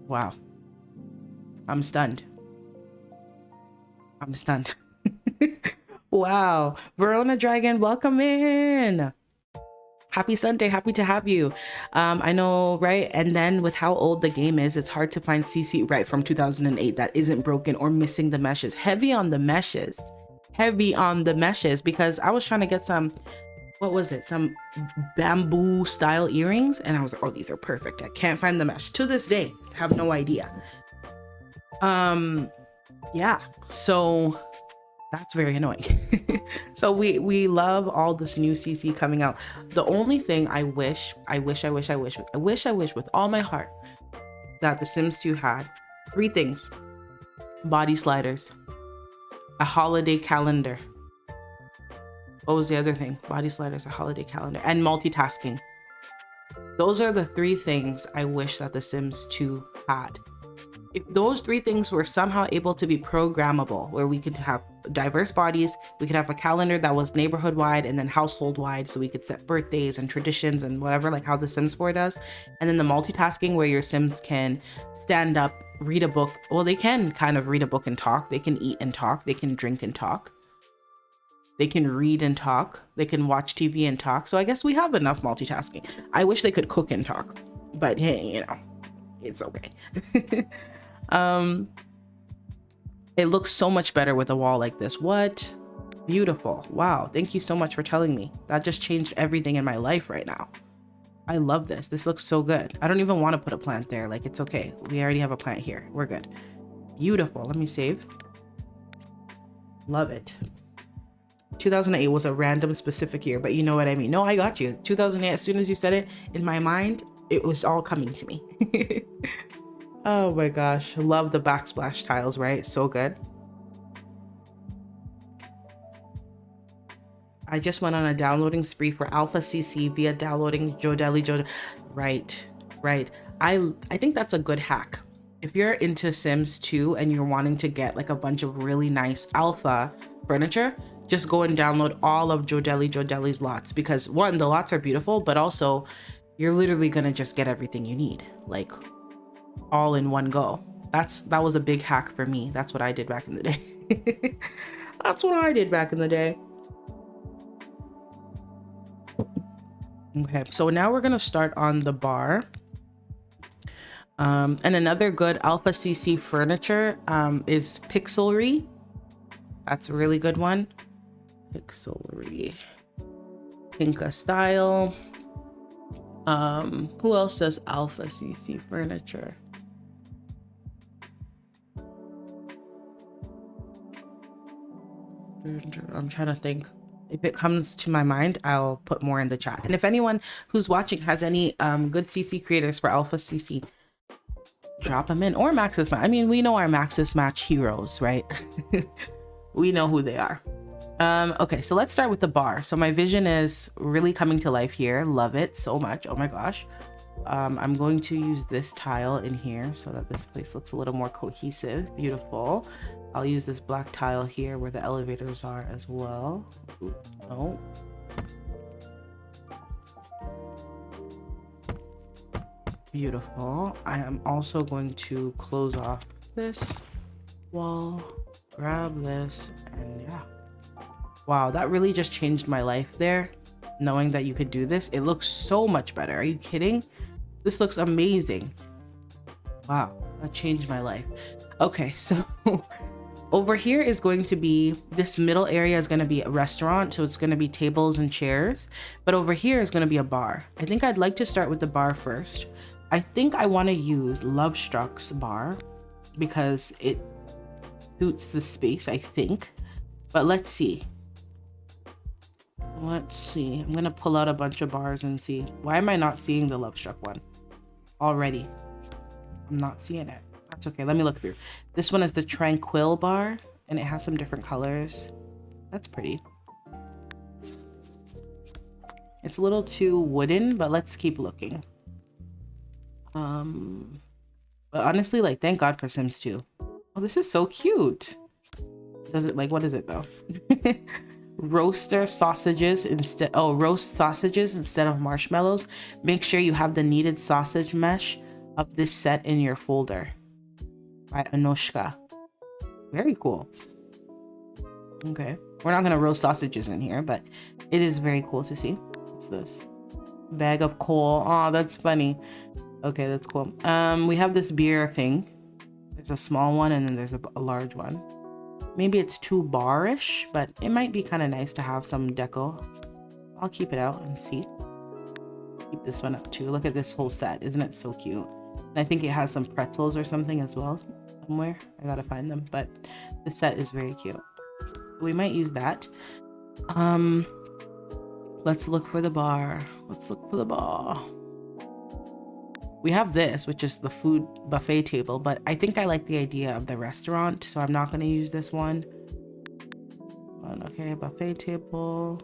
Wow. I'm stunned. I'm stunned. Wow. Verona Dragon, welcome in. Happy Sunday, happy to have you. I know, right? And then with how old the game is, it's hard to find CC right from 2008 that isn't broken or missing the meshes. Heavy on the meshes. Heavy on the meshes, because I was trying to get some, what was it? Some bamboo style earrings, and I was like, oh, these are perfect. I can't find the mesh. To this day, have no idea. Yeah, so that's very annoying. So we love all this new CC coming out. The only thing I wish with all my heart that The Sims 2 had, 3 things: body sliders, a holiday calendar. What was the other thing? Body sliders, a holiday calendar, and multitasking. Those are the 3 things I wish that The Sims 2 had. If those 3 things were somehow able to be programmable, where we could have diverse bodies, we could have a calendar that was neighborhood wide and then household wide, so we could set birthdays and traditions and whatever, like how the Sims 4 does. And then the multitasking where your Sims can stand up, read a book. Well, they can kind of read a book and talk. They can eat and talk. They can drink and talk. They can read and talk. They can watch TV and talk. So I guess we have enough multitasking. I wish they could cook and talk, but hey, you know, it's okay. It looks so much better with a wall like this. What? Beautiful. Wow. Thank you so much for telling me. That just changed everything in my life right now. I love this. This looks so good. I don't even want to put a plant there. Like, it's okay. We already have a plant here. We're good. Beautiful. Let me save. Love it. 2008 was a random specific year, but you know what I mean. No, I got you. 2008, as soon as you said it, in my mind, it was all coming to me. Oh my gosh, love the backsplash tiles, right? So good. I just went on a downloading spree for Alpha CC via downloading Jodeli. Right. I think that's a good hack. If you're into Sims 2 and you're wanting to get like a bunch of really nice alpha furniture, just go and download all of Jodeli's lots, because 1, the lots are beautiful, but also you're literally gonna just get everything you need, like all in one go. That was a big hack for me. That's what I did back in the day. That's what I did back in the day. Okay, so now we're gonna start on the bar. And another good Alpha CC furniture is Pixelry. That's a really good one. Pixelry. Pinka style. Who else does Alpha CC furniture? I'm trying to think. If it comes to my mind, I'll put more in the chat. And if anyone who's watching has any good CC creators for Alpha CC, drop them in. Or Maxis Match. I mean, we know our Maxis Match heroes, right? We know who they are. Okay, so let's start with the bar. So my vision is really coming to life here. Love it so much. Oh my gosh. I'm going to use this tile in here so that this place looks a little more cohesive. Beautiful. I'll use this black tile here where the elevators are as well. Ooh, no. Beautiful. I am also going to close off this wall, grab this, and yeah. Wow, that really just changed my life there, knowing that you could do this. It looks so much better. Are you kidding? This looks amazing. Wow, that changed my life. Okay, so over here is going to be, this middle area is going to be a restaurant, so it's going to be tables and chairs, but over here is going to be a bar. I think I'd like to start with the bar first. I think I want to use Lovestruck's bar because it suits the space, I think, but let's see. I'm gonna pull out a bunch of bars and see. Why am I not seeing the Lovestruck one already? I'm not seeing it. That's okay. Let me look through. This one is the Tranquil bar, and it has some different colors. That's pretty. It's a little too wooden, but let's keep looking. But honestly, like, thank God for Sims 2. Oh, this is so cute. Does it, like, what is it though? Roast sausages instead of marshmallows. Make sure you have the needed sausage mesh of this set in your folder. By Anoshka. Very cool. Okay, we're not gonna roast sausages in here, but it is very cool to see. What's this? Bag of coal. Oh, that's funny. Okay, that's cool. We have this beer thing. There's a small one and then there's a large one. Maybe it's too bar-ish, but it might be kind of nice to have some deco. I'll keep it out and see. Keep this one up too. Look at this whole set. Isn't it so cute? And I think it has some pretzels or something as well somewhere. I gotta find them, but the set is very cute. We might use that. Let's look for the bar. Let's look for the bar. We have this, which is the food buffet table, but I think I like the idea of the restaurant, so I'm not going to use this one. Okay, buffet table.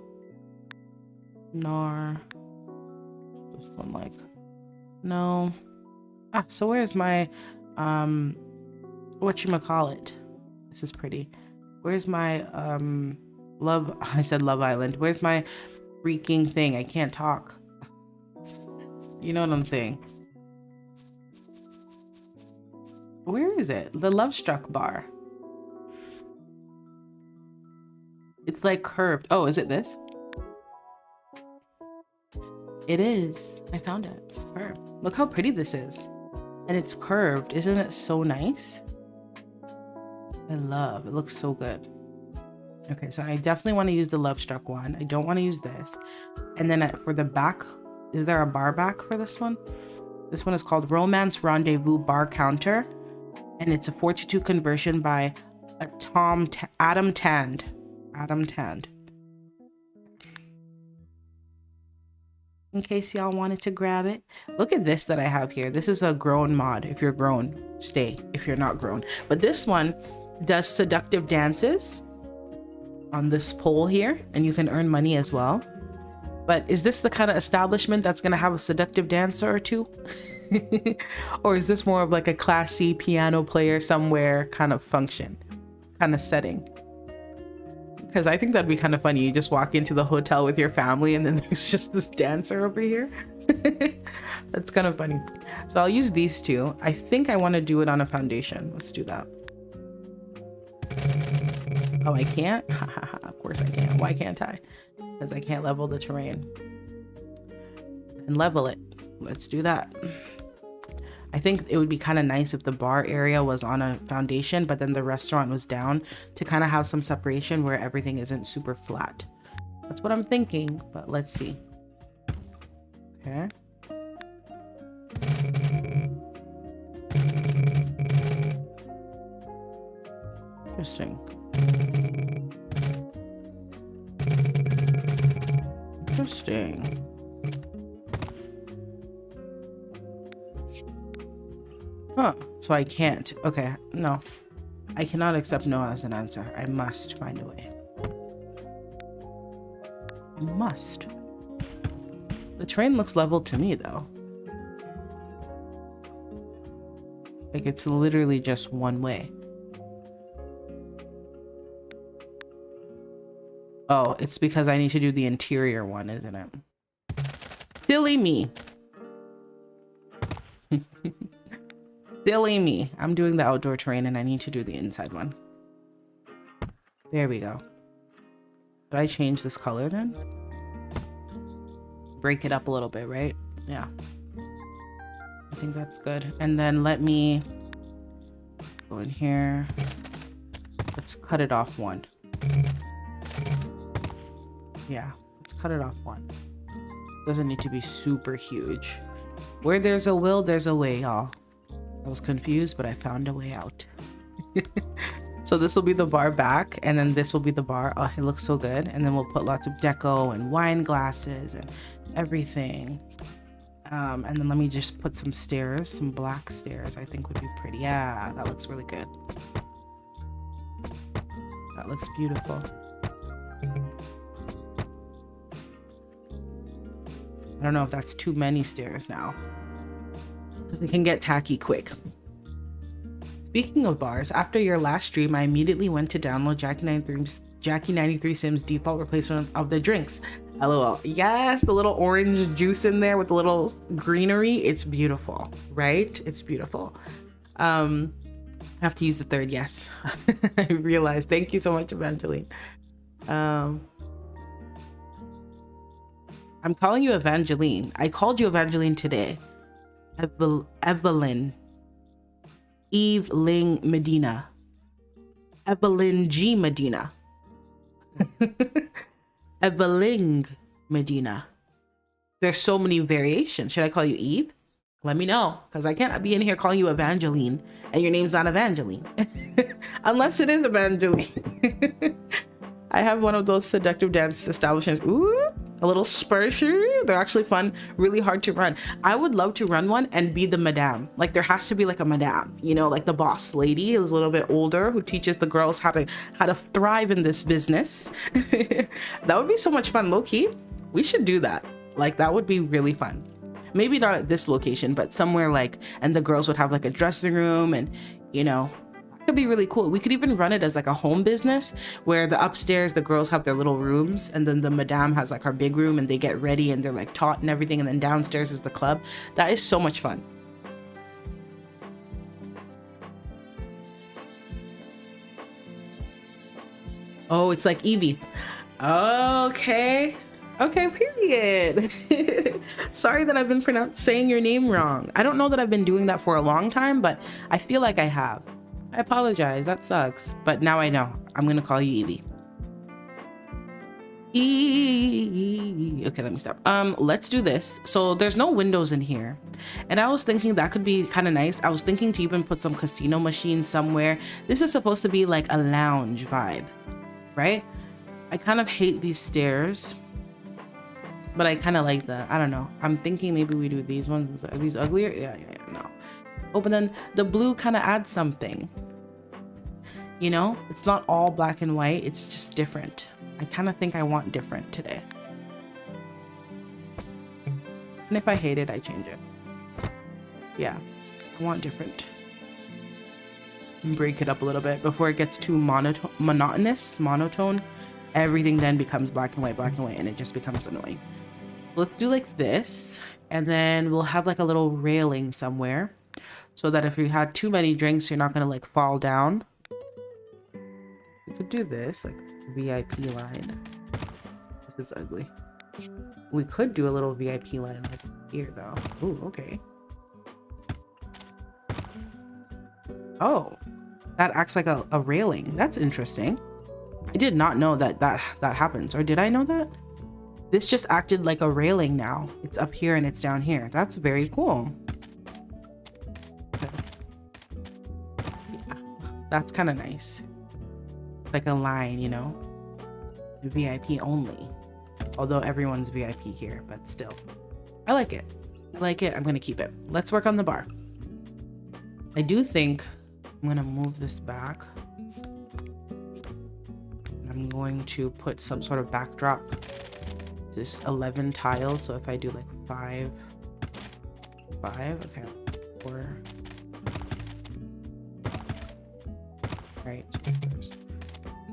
Nar. This one, like, no. Ah, so where's my, whatchamacallit? This is pretty. Where's my, I said Love Island. Where's my freaking thing? I can't talk. You know what I'm saying? Where is it? The Love Struck bar. It's like curved. Oh, is it this? It is. I found it. Curved. Look how pretty this is. And it's curved. Isn't it so nice? I love. It looks so good. Okay, so I definitely want to use the Love Struck one. I don't want to use this. And then for the back, is there a bar back for this one? This one is called Romance Rendezvous Bar Counter. And it's a 42 conversion by Adam Tand. Adam Tand. In case y'all wanted to grab it. Look at this that I have here. This is a grown mod. If you're grown, stay. If you're not grown. But this one does seductive dances on this pole here. And you can earn money as well. But is this the kind of establishment that's going to have a seductive dancer or two? Or is this more of like a classy piano player somewhere kind of function, kind of setting? Because I think that'd be kind of funny. You just walk into the hotel with your family and then there's just this dancer over here. That's kind of funny. So I'll use these two. I think I want to do it on a foundation. Let's do that. Oh, I can't? Of course I can. Why can't I? Because I can't level the terrain. And level it. Let's do that. I think it would be kind of nice if the bar area was on a foundation, but then the restaurant was down to kind of have some separation where everything isn't super flat. That's what I'm thinking, but let's see. Okay. Interesting. Interesting. Huh, so I can't. Okay, no. I cannot accept no as an answer. I must find a way. I must. The train looks level to me, though. Like, it's literally just one way. Oh, it's because I need to do the interior one, isn't it? Silly me. Silly me. I'm doing the outdoor terrain and I need to do the inside one. There we go. Should I change this color then? Break it up a little bit, right? Yeah. I think that's good. And then let me go in here. Let's cut it off one. Yeah, let's cut it off one. Doesn't need to be super huge. Where there's a will, there's a way, y'all. I was confused, but I found a way out. So this will be the bar back, and then this will be the bar. Oh, it looks so good. And then we'll put lots of deco and wine glasses and everything. And then let me just put some stairs, some black stairs I think would be pretty. Yeah, that looks really good. That looks beautiful. I don't know if that's too many stairs now, because it can get tacky quick. Speaking of bars, after your last stream, I immediately went to download Jackie93 Sims default replacement of the drinks. LOL. Yes, the little orange juice in there with the little greenery. It's beautiful, right? It's beautiful. I have to use the third. Yes, I realized. Thank you so much, Evangeline. I'm calling you Evangeline. I called you Evangeline today. Evelyn. Eve Ling Medina. Evelyn G. Medina. Evelyn Medina. There's so many variations. Should I call you Eve? Let me know, because I can't be in here calling you Evangeline and your name's not Evangeline. Unless it is Evangeline. I have one of those seductive dance establishments. Ooh, a little Spursher. They're actually fun, really hard to run. I would love to run one and be the madame. Like there has to be like a madame, you know, like the boss lady who's a little bit older who teaches the girls how to thrive in this business. That would be so much fun, low-key. We should do that. Like that would be really fun. Maybe not at this location, but somewhere like, and the girls would have like a dressing room and, you know, could be really cool. We could even run it as like a home business where the upstairs the girls have their little rooms and then the madame has like her big room and they get ready and they're like taught and everything, and then downstairs is the club. That is so much fun. Oh, it's like Evie. Okay. Okay, period. Sorry that I've been saying your name wrong. I don't know that I've been doing that for a long time, but I feel like I have. I apologize, that sucks. But now I know. I'm gonna call you Evie. Okay, let me stop. Let's do this. So there's no windows in here. And I was thinking that could be kind of nice. I was thinking to even put some casino machines somewhere. This is supposed to be like a lounge vibe, right? I kind of hate these stairs, but I kind of like that. I don't know. I'm thinking maybe we do these ones. Are these uglier? Yeah, no. Oh, but then the blue kind of adds something. You know, it's not all black and white. It's just different. I kind of think I want different today. And if I hate it, I change it. Yeah, I want different. And break it up a little bit before it gets too monotone. Everything then becomes black and white, and it just becomes annoying. Let's do like this, and then we'll have like a little railing somewhere so that if you had too many drinks, you're not gonna like fall down. We could do this, like VIP line. This is ugly. We could do a little VIP line like here though. Ooh, okay. Oh, that acts like a railing. That's interesting. I did not know that happens, or did I know that? This just acted like a railing now. It's up here and it's down here. That's very cool. Okay. Yeah, that's kind of nice. Like a line, you know, VIP only, although everyone's VIP here, but still I like it. I'm gonna keep it. Let's work on the bar. I do think I'm gonna move this back. I'm going to put some sort of backdrop. This 11 tiles, so if I do like 5, okay, 4, right, so there's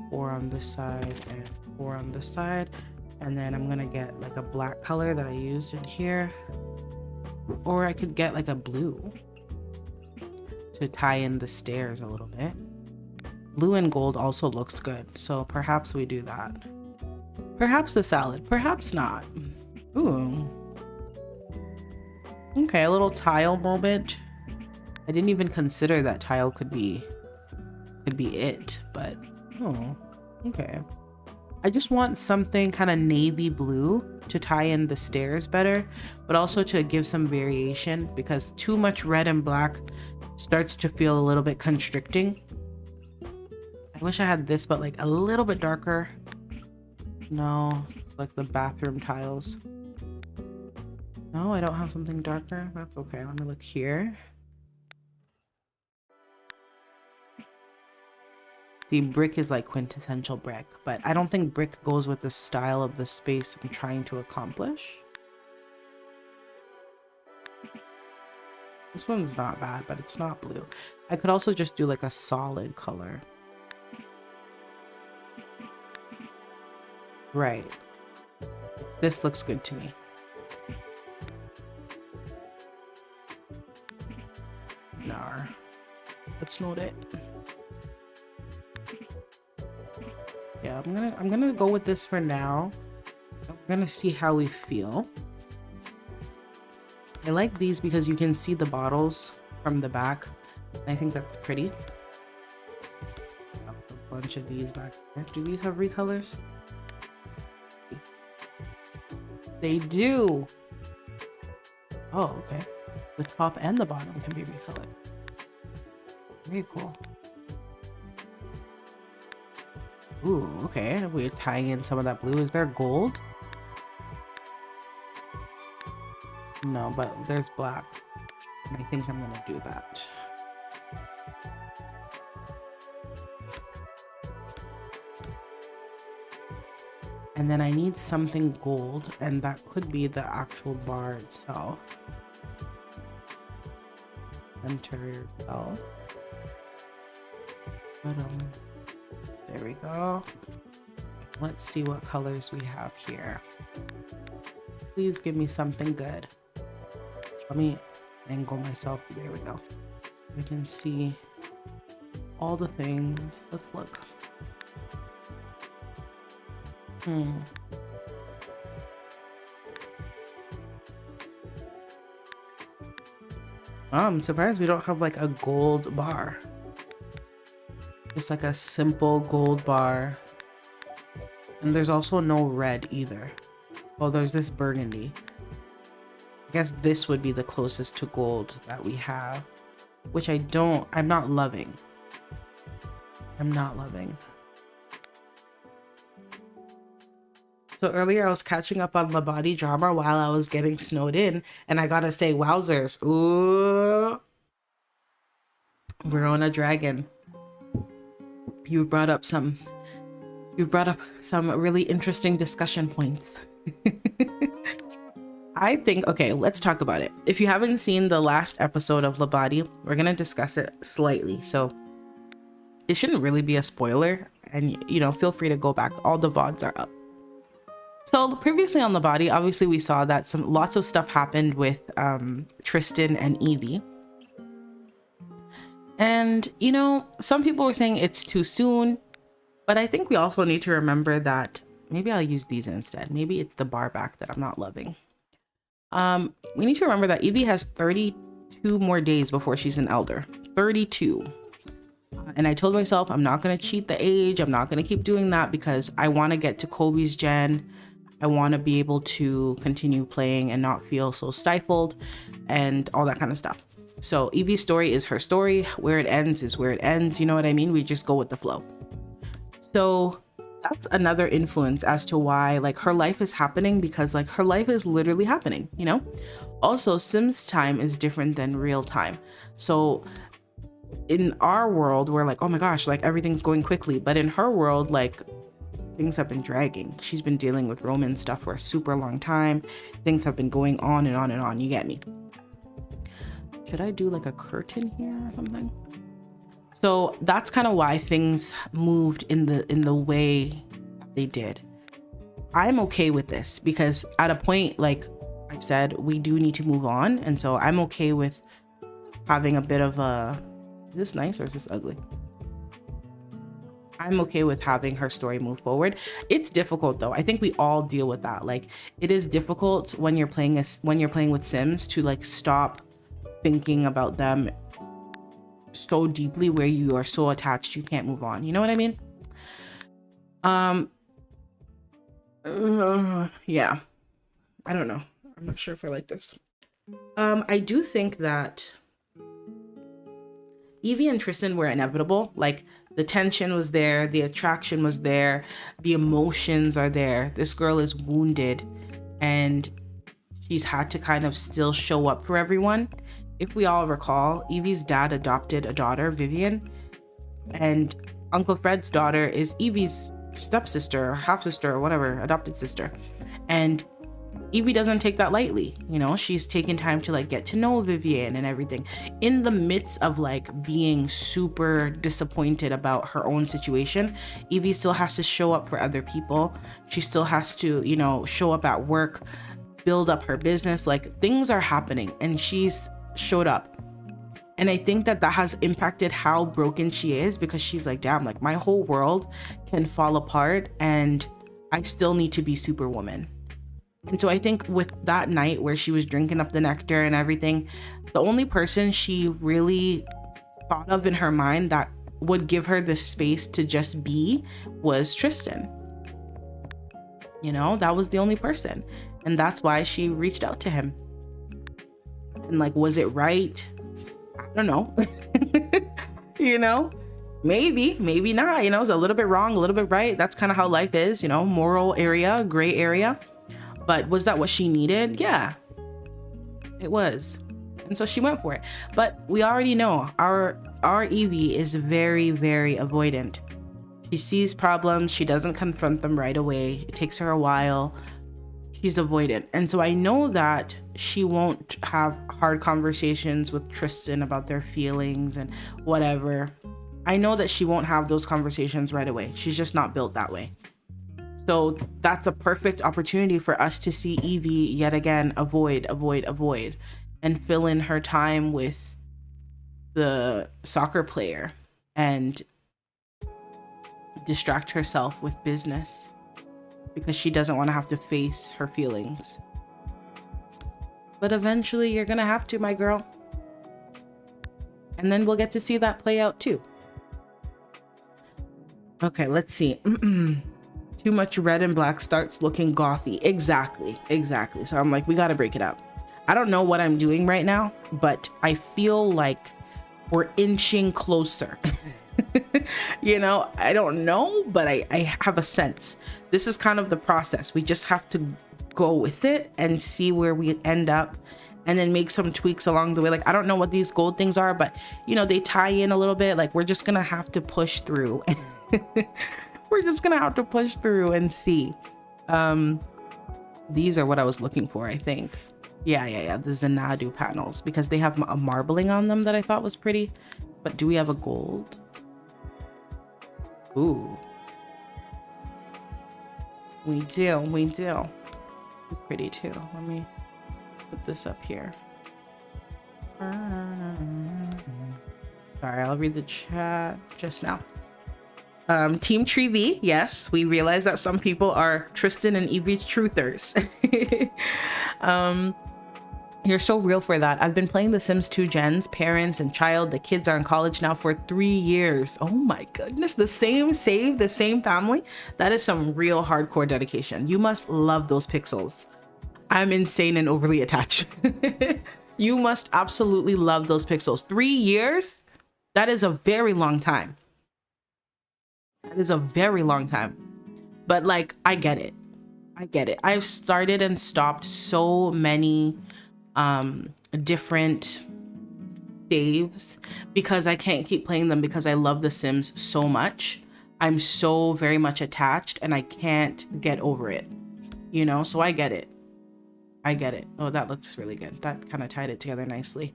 4 on this side and 4 on this side, and then I'm gonna get like a black color that I used in here, or I could get like a blue to tie in the stairs a little bit. Blue and gold also looks good, so perhaps we do that. Perhaps the salad, perhaps not. Ooh. Okay, a little tile moment. I didn't even consider that tile could be it, but oh, okay. I just want something kind of navy blue to tie in the stairs better, but also to give some variation, because too much red and black starts to feel a little bit constricting. I wish I had this, but like a little bit darker. No, like the bathroom tiles. No, I don't have something darker. That's okay. Let me look here. The brick is like quintessential brick, but I don't think brick goes with the style of the space I'm trying to accomplish. This one's not bad, but it's not blue. I could also just do like a solid color. Right. This looks good to me. Nar. That's not it. Yeah, I'm gonna go with this for now. I'm gonna see how we feel. I like these because you can see the bottles from the back. I think that's pretty. I'll put a bunch of these back here. Do these have recolors? They do. Oh, okay. The top and the bottom can be recolored. Very cool. Ooh, okay. We're tying in some of that blue. Is there gold? No, but there's black. And I think I'm gonna do that. And then I need something gold, and that could be the actual bar itself. Enter yourself. There we go. Let's see what colors we have here. Please give me something good. Let me angle myself. There we go. We can see all the things. Let's look. I'm surprised we don't have like a gold bar. Just like a simple gold bar. And there's also no red either. Oh, there's this burgundy. I guess this would be the closest to gold that we have, which I'm not loving. I'm not loving. So earlier I was catching up on Labadi drama while I was getting snowed in, and I gotta say, wowzers. Ooh. Verona Dragon. You've brought up some really interesting discussion points. I think, okay, let's talk about it. If you haven't seen the last episode of Labadi, we're gonna discuss it slightly. So it shouldn't really be a spoiler, and you know, feel free to go back. All the VODs are up. So previously on Labadi, obviously we saw that lots of stuff happened with Tristan and Evie. And, you know, some people were saying it's too soon, but I think we also need to remember that maybe I'll use these instead. Maybe it's the bar back that I'm not loving. We need to remember that Evie has 32 more days before she's an elder. 32. And I told myself I'm not going to cheat the age. I'm not going to keep doing that because I want to get to Kobe's gen. I want to be able to continue playing and not feel so stifled and all that kind of stuff. So Evie's story is her story. Where it ends is where it ends. You know what I mean? We just go with the flow. So that's another influence as to why like her life is happening, because like her life is literally happening, you know? Also, Sims time is different than real time. So in our world, we're like, oh my gosh, like everything's going quickly. But in her world, like things have been dragging. She's been dealing with Roman stuff for a super long time. Things have been going on and on and on. You get me? Should I do like a curtain here or something? So that's kind of why things moved in the way they did. I'm okay with this because at a point, like I said, we do need to move on. And so I'm okay with having a bit of a, is this nice or is this ugly? I'm okay with having her story move forward. It's difficult though. I think we all deal with that. Like it is difficult when you're playing with Sims to like stop thinking about them so deeply where you are so attached you can't move on. You know what I mean? Yeah. I don't know. I'm not sure if I like this. I do think that Evie and Tristan were inevitable. Like the tension was there, the attraction was there, the emotions are there. This girl is wounded and she's had to kind of still show up for everyone. If we all recall, Evie's dad adopted a daughter, Vivian, and Uncle Fred's daughter is Evie's stepsister or half sister or whatever, adopted sister. And Evie doesn't take that lightly, you know? She's taken time to like get to know Vivian and everything. In the midst of like being super disappointed about her own situation, Evie still has to show up for other people. She still has to, you know, show up at work, build up her business. Like things are happening and she's showed up. And I think that has impacted how broken she is, because she's like, damn, like my whole world can fall apart and I still need to be Superwoman. And so I think with that night where she was drinking up the nectar and everything, the only person she really thought of in her mind that would give her the space to just be was Tristan. You know, that was the only person. And that's why she reached out to him. And like, was it right? I don't know. You know, maybe not. You know, it's a little bit wrong, a little bit right. That's kind of how life is, you know, moral area, gray area. But was that what she needed? Yeah, it was. And so she went for it. But we already know our Evie is very, very avoidant. She sees problems. She doesn't confront them right away. It takes her a while. She's avoidant. And so I know that she won't have hard conversations with Tristan about their feelings and whatever. I know that she won't have those conversations right away. She's just not built that way. So that's a perfect opportunity for us to see Evie yet again avoid, and fill in her time with the soccer player and distract herself with business because she doesn't want to have to face her feelings. But eventually you're gonna have to, my girl. And then we'll get to see that play out too. Okay, let's see. Too much red and black starts looking gothy. Exactly. So I'm like, we got to break it up. I don't know what I'm doing right now, but I feel like we're inching closer. You know, I don't know, but I have a sense. This is kind of the process. We just have to go with it and see where we end up and then make some tweaks along the way. Like, I don't know what these gold things are, but you know, they tie in a little bit. Like, we're just going to have to push through. We're just gonna have to push through and see. These are what I was looking for, I think. Yeah, the Xanadu panels, because they have a marbling on them that I thought was pretty. But do we have a gold? Ooh. We do. It's pretty too. Let me put this up here. Sorry, I'll read the chat just now. Team Tree V, yes, we realize that some people are Tristan and Evie truthers. You're so real for that. I've been playing The Sims 2 gens, parents and child. The kids are in college now for 3 years. Oh my goodness, the same family. That is some real hardcore dedication. You must love those pixels. I'm insane and overly attached. You must absolutely love those pixels. 3 years? That is a very long time. That is a very long time. But like, I get it. I've started and stopped so many different saves because I can't keep playing them because I love The Sims so much. I'm so very much attached and I can't get over it, you know? So I get it. Oh, that looks really good. That kind of tied it together nicely.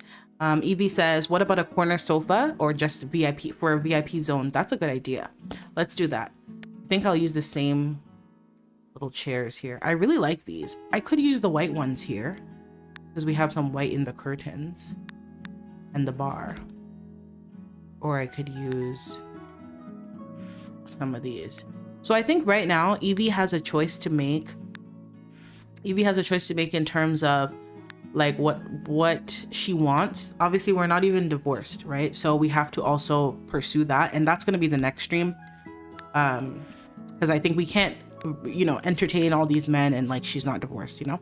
Evie says, what about a corner sofa or just VIP for a VIP zone? That's a good idea. Let's do that. I think I'll use the same little chairs here. I really like these. I could use the white ones here because we have some white in the curtains and the bar. Or I could use some of these. So I think right now Evie has a choice to make. Evie has a choice to make in terms of like what she wants. Obviously we're not even divorced, right? So we have to also pursue that, and that's going to be the next stream, because I think we can't, you know, entertain all these men and like she's not divorced, you know.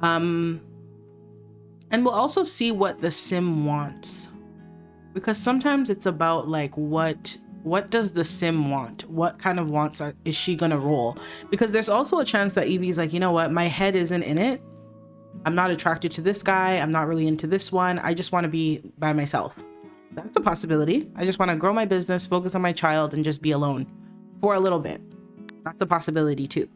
And we'll also see what the sim wants, because sometimes it's about like what does the sim want? What kind of wants is she gonna roll? Because there's also a chance that Evie's like, you know what, my head isn't in it. I'm not attracted to this guy. I'm not really into this one. I just want to be by myself. That's a possibility. I just want to grow my business, focus on my child, and just be alone for a little bit. That's a possibility too.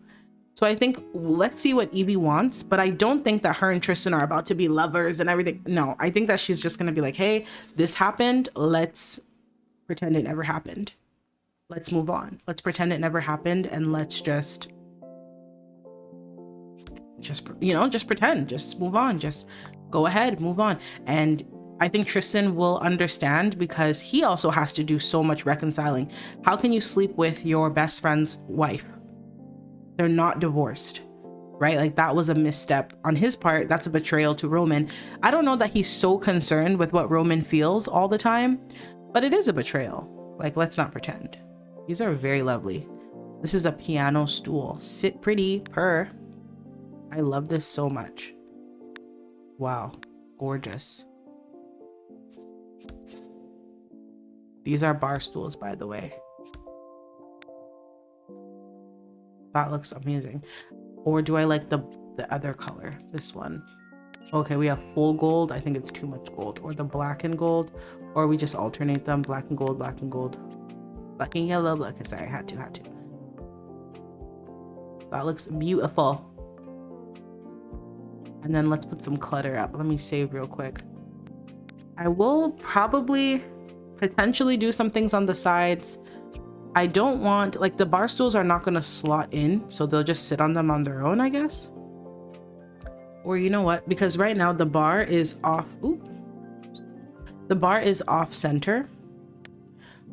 So I think let's see what Evie wants, but I don't think that her and Tristan are about to be lovers and everything. No, I think that she's just going to be like, hey, this happened. Let's pretend it never happened. Let's move on. Let's pretend it never happened, and let's just you know, just pretend, just move on, just go ahead, move on. And I think Tristan will understand because he also has to do so much reconciling. How can you sleep with your best friend's wife? They're not divorced. right? Like that was a misstep on his part. That's a betrayal to Roman. I don't know that he's so concerned with what Roman feels all the time, but it is a betrayal. Like, let's not pretend. These are very lovely. This is a piano stool. Sit pretty, purr. I love this so much. Wow, gorgeous. These are bar stools, by the way. That looks amazing. Or do I like the other color? This one. Okay, we have full gold. I think it's too much gold. Or the black and gold. Or we just alternate them. Black and gold, black and gold. Black and yellow, black. Sorry, I had to. That looks beautiful. And then let's put some clutter up. Let me save real quick. I will probably potentially do some things on the sides. I don't want, like, the bar stools are not going to slot in, so they'll just sit on them on their own, I guess. Or you know what? Because right now the bar is off. Ooh. The bar is off center.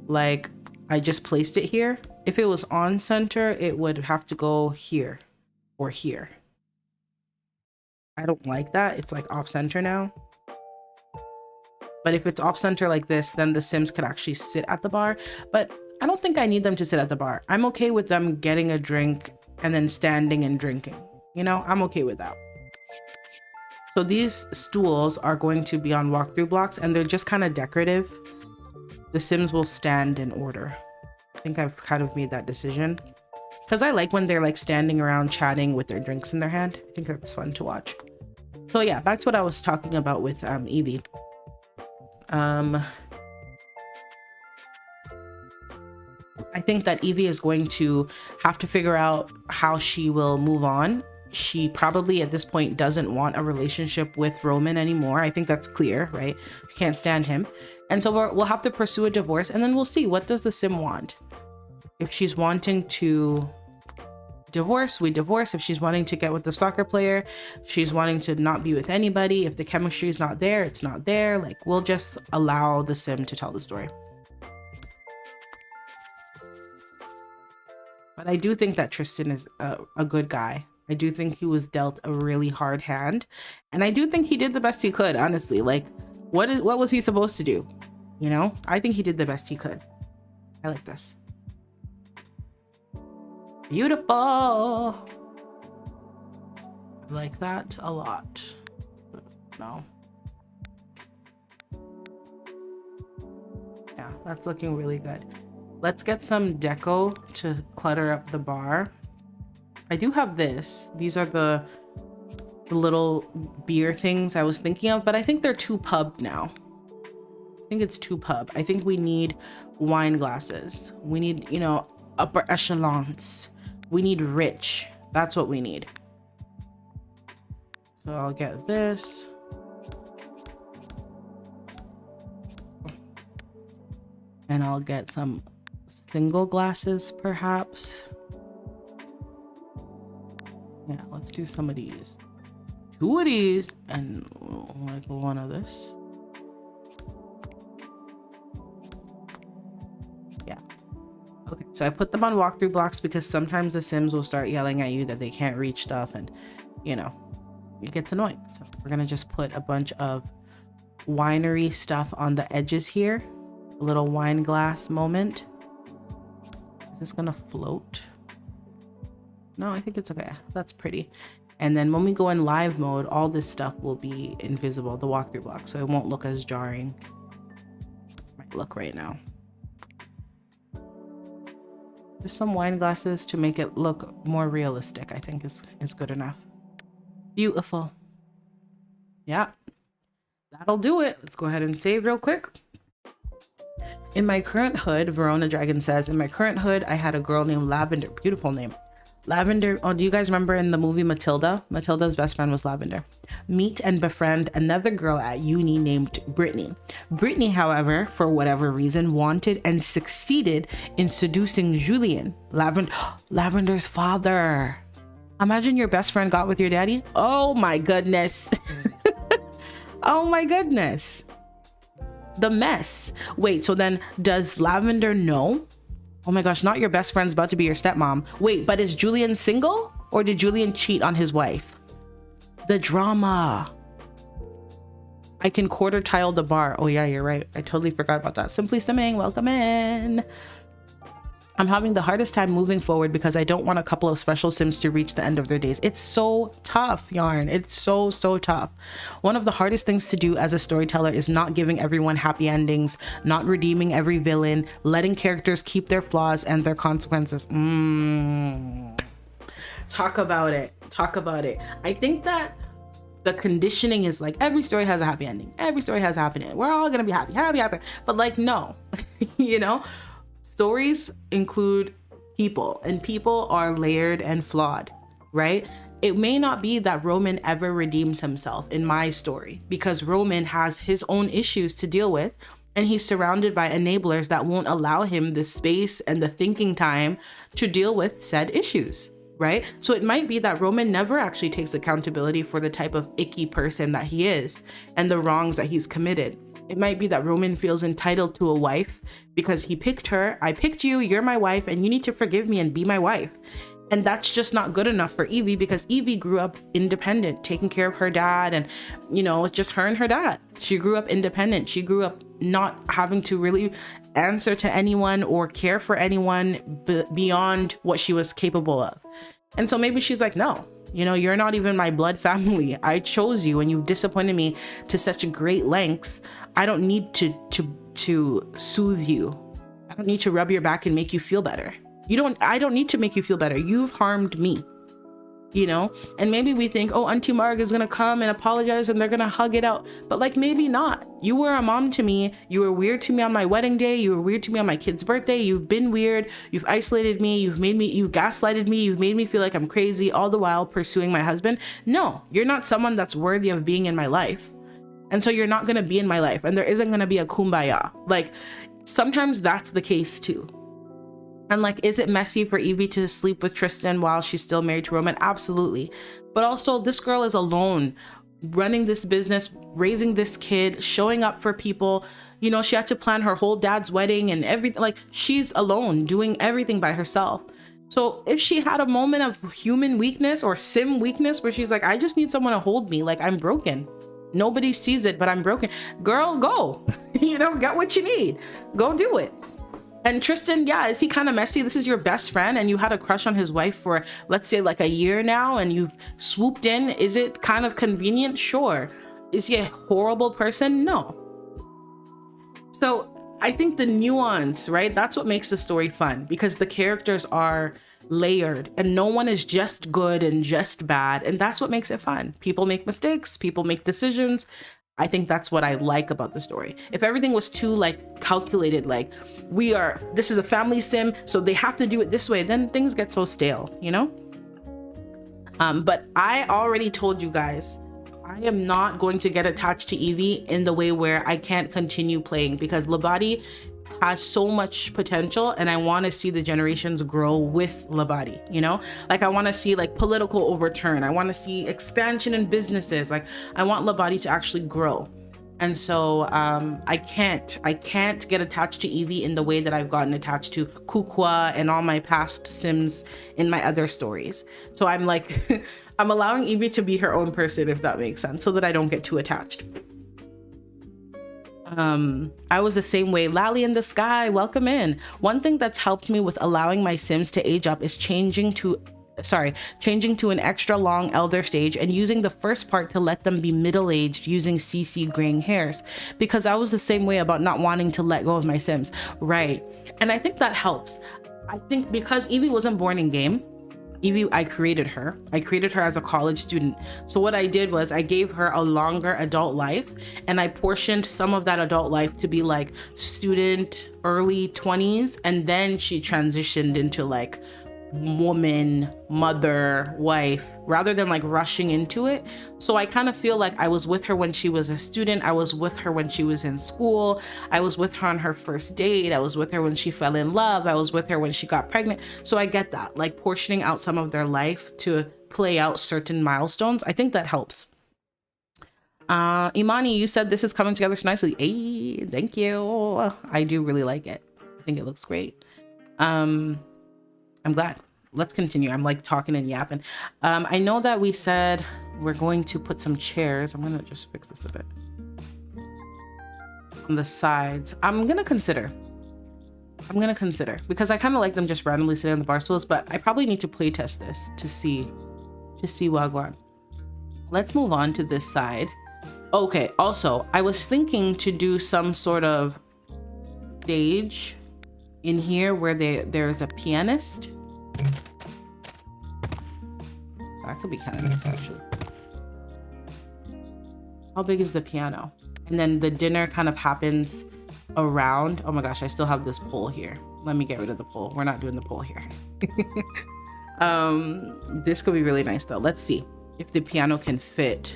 Like, I just placed it here. If it was on center, it would have to go here or here. I don't like that. It's like off center now. But if it's off center like this, then the Sims could actually sit at the bar. But I don't think I need them to sit at the bar. I'm okay with them getting a drink and then standing and drinking. You know, I'm okay with that. So these stools are going to be on walkthrough blocks and they're just kind of decorative. The Sims will stand in order. I think I've kind of made that decision. Because I like when they're like standing around chatting with their drinks in their hand. I think that's fun to watch. So yeah, back to what I was talking about with Evie. I think that Evie is going to have to figure out how she will move on. She probably at this point doesn't want a relationship with Roman anymore. I think that's clear, right? She can't stand him. And so we'll have to pursue a divorce, and then we'll see, what does the Sim want? If she's wanting to divorce, we divorce. If she's wanting to get with the soccer player, she's wanting to not be with anybody. If the chemistry is not there, it's not there. Like, we'll just allow the Sim to tell the story. But I do think that Tristan is a good guy. I do think he was dealt a really hard hand. And I do think he did the best he could, honestly. Like, what was he supposed to do? You know? I think he did the best he could. I like this. Beautiful. I like that a lot. No. Yeah, that's looking really good. Let's get some deco to clutter up the bar. I do have this. These are the little beer things I was thinking of, but I think they're too pub now. I think it's too pub. I think we need wine glasses. We need, you know, upper echelons. We need rich. That's what we need. So I'll get this. And I'll get some single glasses, perhaps. Yeah, let's do some of these. 2 of these and like 1 of this. Yeah. Okay, so I put them on walkthrough blocks because sometimes the Sims will start yelling at you that they can't reach stuff, and you know, it gets annoying. So we're gonna just put a bunch of winery stuff on the edges here. A little wine glass moment. Is this gonna float? No, I think it's okay. That's pretty. And then when we go in live mode, all this stuff will be invisible, the walkthrough block, so it won't look as jarring. Might look right now. Just some wine glasses to make it look more realistic, I think is good enough. Beautiful. Yeah, that'll do it. Let's go ahead and save real quick. In my current hood, Verona Dragon says, in my current hood, I had a girl named Lavender. Beautiful name. Lavender. Oh, do you guys remember in the movie Matilda? Matilda's best friend was Lavender. Meet and befriend another girl at uni named Brittany. Brittany, however, for whatever reason, wanted and succeeded in seducing Julien, Lavender's father. Imagine your best friend got with your daddy. Oh my goodness. Oh my goodness. The mess. Wait, so then does Lavender know? Oh my gosh, not your best friend's about to be your stepmom. Wait, but is Julien single? Or did Julian cheat on his wife? The drama. I can quartile the bar. Oh yeah, you're right. I totally forgot about that. Simply Simming, welcome in. I'm having the hardest time moving forward because I don't want a couple of special Sims to reach the end of their days. It's so tough, Yarn. It's so tough. One of the hardest things to do as a storyteller is not giving everyone happy endings, not redeeming every villain, letting characters keep their flaws and their consequences. Talk about it. Talk about it. I think that the conditioning is like every story has a happy ending. Every story has a happy ending. We're all gonna be happy. But like, no, you know? Stories include people, and people are layered and flawed, right? It may not be that Roman ever redeems himself in my story because Roman has his own issues to deal with, and he's surrounded by enablers that won't allow him the space and the thinking time to deal with said issues, right? So it might be that Roman never actually takes accountability for the type of icky person that he is and the wrongs that he's committed. It might be that Roman feels entitled to a wife because he picked her. I picked you, you're my wife, and you need to forgive me and be my wife. And that's just not good enough for Evie because Evie grew up independent, taking care of her dad and, you know, just her and her dad. She grew up independent. She grew up not having to really answer to anyone or care for anyone beyond what she was capable of. And so maybe she's like, no, you know, you're not even my blood family. I chose you and you disappointed me to such great lengths. I don't need to soothe you. I don't need to rub your back and make you feel better. I don't need to make you feel better. You've harmed me, you know? And maybe we think, oh, Auntie Marg is gonna come and apologize and they're gonna hug it out. But like, maybe not. You were a mom to me. You were weird to me on my wedding day. You were weird to me on my kid's birthday. You've been weird. You've isolated me. You gaslighted me. You've made me feel like I'm crazy, all the while pursuing my husband. No, you're not someone that's worthy of being in my life. And so you're not gonna be in my life. And there isn't gonna be a kumbaya. Like, sometimes that's the case too. And like, is it messy for Evie to sleep with Tristan while she's still married to Roman? Absolutely. But also, this girl is alone, running this business, raising this kid, showing up for people. You know, she had to plan her whole dad's wedding and everything. Like, she's alone, doing everything by herself. So if she had a moment of human weakness or sim weakness where she's like, I just need someone to hold me, like I'm broken. Nobody sees it, but I'm broken. Girl, go. You know, get what you need. Go do it. And Tristan, yeah, is he kind of messy? This is your best friend and you had a crush on his wife for, let's say, like a year now and you've swooped in. Is it kind of convenient? Sure. Is he a horrible person? No. So I think the nuance, right? That's what makes the story fun because the characters are layered and no one is just good and just bad. And that's what makes it fun. People make mistakes, people make decisions. I think that's what I like about the story. If everything was too like calculated, like this is a family sim, so they have to do it this way, then things get so stale, you know? But I already told you guys, I am not going to get attached to Evie in the way where I can't continue playing because Labadi has so much potential and I want to see the generations grow with Labadi, you know? Like I want to see like political overturn. I want to see expansion in businesses. Like I want Labadi to actually grow. And so I can't get attached to Evie in the way that I've gotten attached to Kukwa and all my past Sims in my other stories. So I'm like, I'm allowing Evie to be her own person, if that makes sense, so that I don't get too attached. I was the same way. Lally in the Sky, welcome in. One thing that's helped me with allowing my Sims to age up is changing to an extra long elder stage and using the first part to let them be middle-aged using CC graying hairs, because I was the same way about not wanting to let go of my Sims. Right. And I think that helps. I think because Evie wasn't born in game, Evie, I created her as a college student. So what I did was I gave her a longer adult life and I portioned some of that adult life to be like student, early 20s. And then she transitioned into like woman, mother, wife, rather than like rushing into it. So I kind of feel like I was with her when she was a student. I was with her when she was in school. I was with her on her first date. I was with her when she fell in love. I was with her when she got pregnant. So I get that, like portioning out some of their life to play out certain milestones. I think that helps. Imani, you said this is coming together so nicely. Hey, thank you. I do really like it. I think it looks great. I'm glad. let's continue. I'm like talking and yapping. I know that we said we're going to put some chairs. I'm gonna just fix this a bit on the sides. I'm gonna consider because I kind of like them just randomly sitting on the bar stools, but I probably need to play test this to see Wagwan. Let's move on to this side. Okay, also, I was thinking to do some sort of stage in here where there's a pianist. That could be kind of nice, actually. How big is the piano? And then the dinner kind of happens around. Oh my gosh, I still have this pole here. Let me get rid of the pole. We're not doing the pole here. This could be really nice though. Let's see if the piano can fit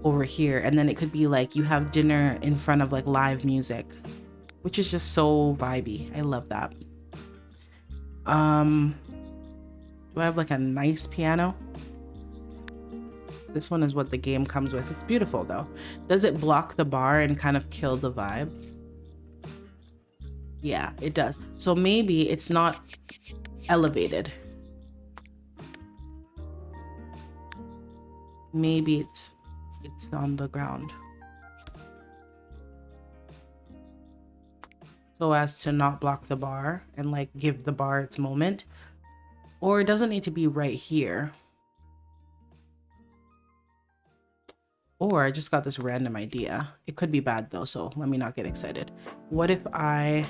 over here, and then it could be like you have dinner in front of like live music, which is just so vibey. I love that. Do I have like a nice piano? This one is what the game comes with. It's beautiful though. Does it block the bar and kind of kill the vibe? Yeah, it does. So maybe it's not elevated. Maybe it's on the ground, so as to not block the bar and like give the bar its moment. Or it doesn't need to be right here. Or I just got this random idea. It could be bad though, so let me not get excited. What if I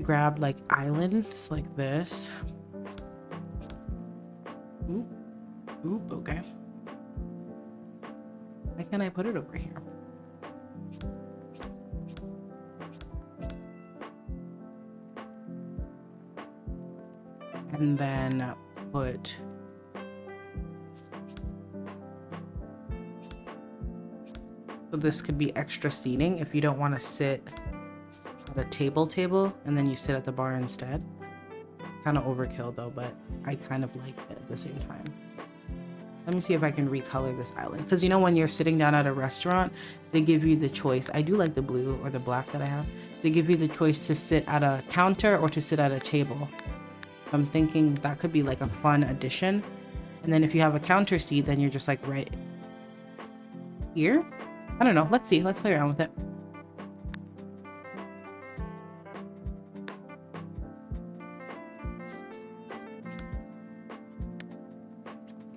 grab like islands like this? Oop, okay. Why can't I put it over here? And then put so this could be extra seating if you don't want to sit at a table and then you sit at the bar instead. Kind of overkill though, but I kind of like it at the same time. Let me see if I can recolor this island, because you know when you're sitting down at a restaurant, they give you the choice. I do like the blue or the black that I have. They give you the choice to sit at a counter or to sit at a table. I'm thinking that could be like a fun addition. And then if you have a counter seat, then you're just like right here. I don't know. Let's see. Let's play around with it.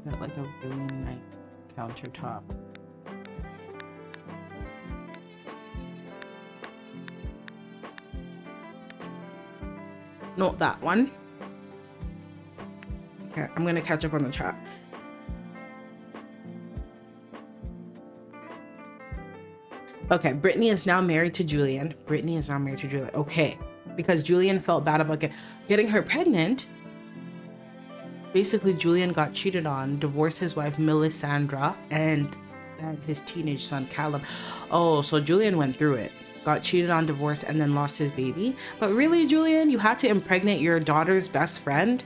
Got like a really nice countertop. Not that one. Okay, I'm gonna catch up on the chat. Okay, Brittany is now married to Julian. Okay, because Julian felt bad about getting her pregnant. Basically, Julian got cheated on, divorced his wife Melisandra, and his teenage son Callum. Oh, so Julian went through it. Got cheated on, divorced, and then lost his baby. But really, Julian, you had to impregnate your daughter's best friend?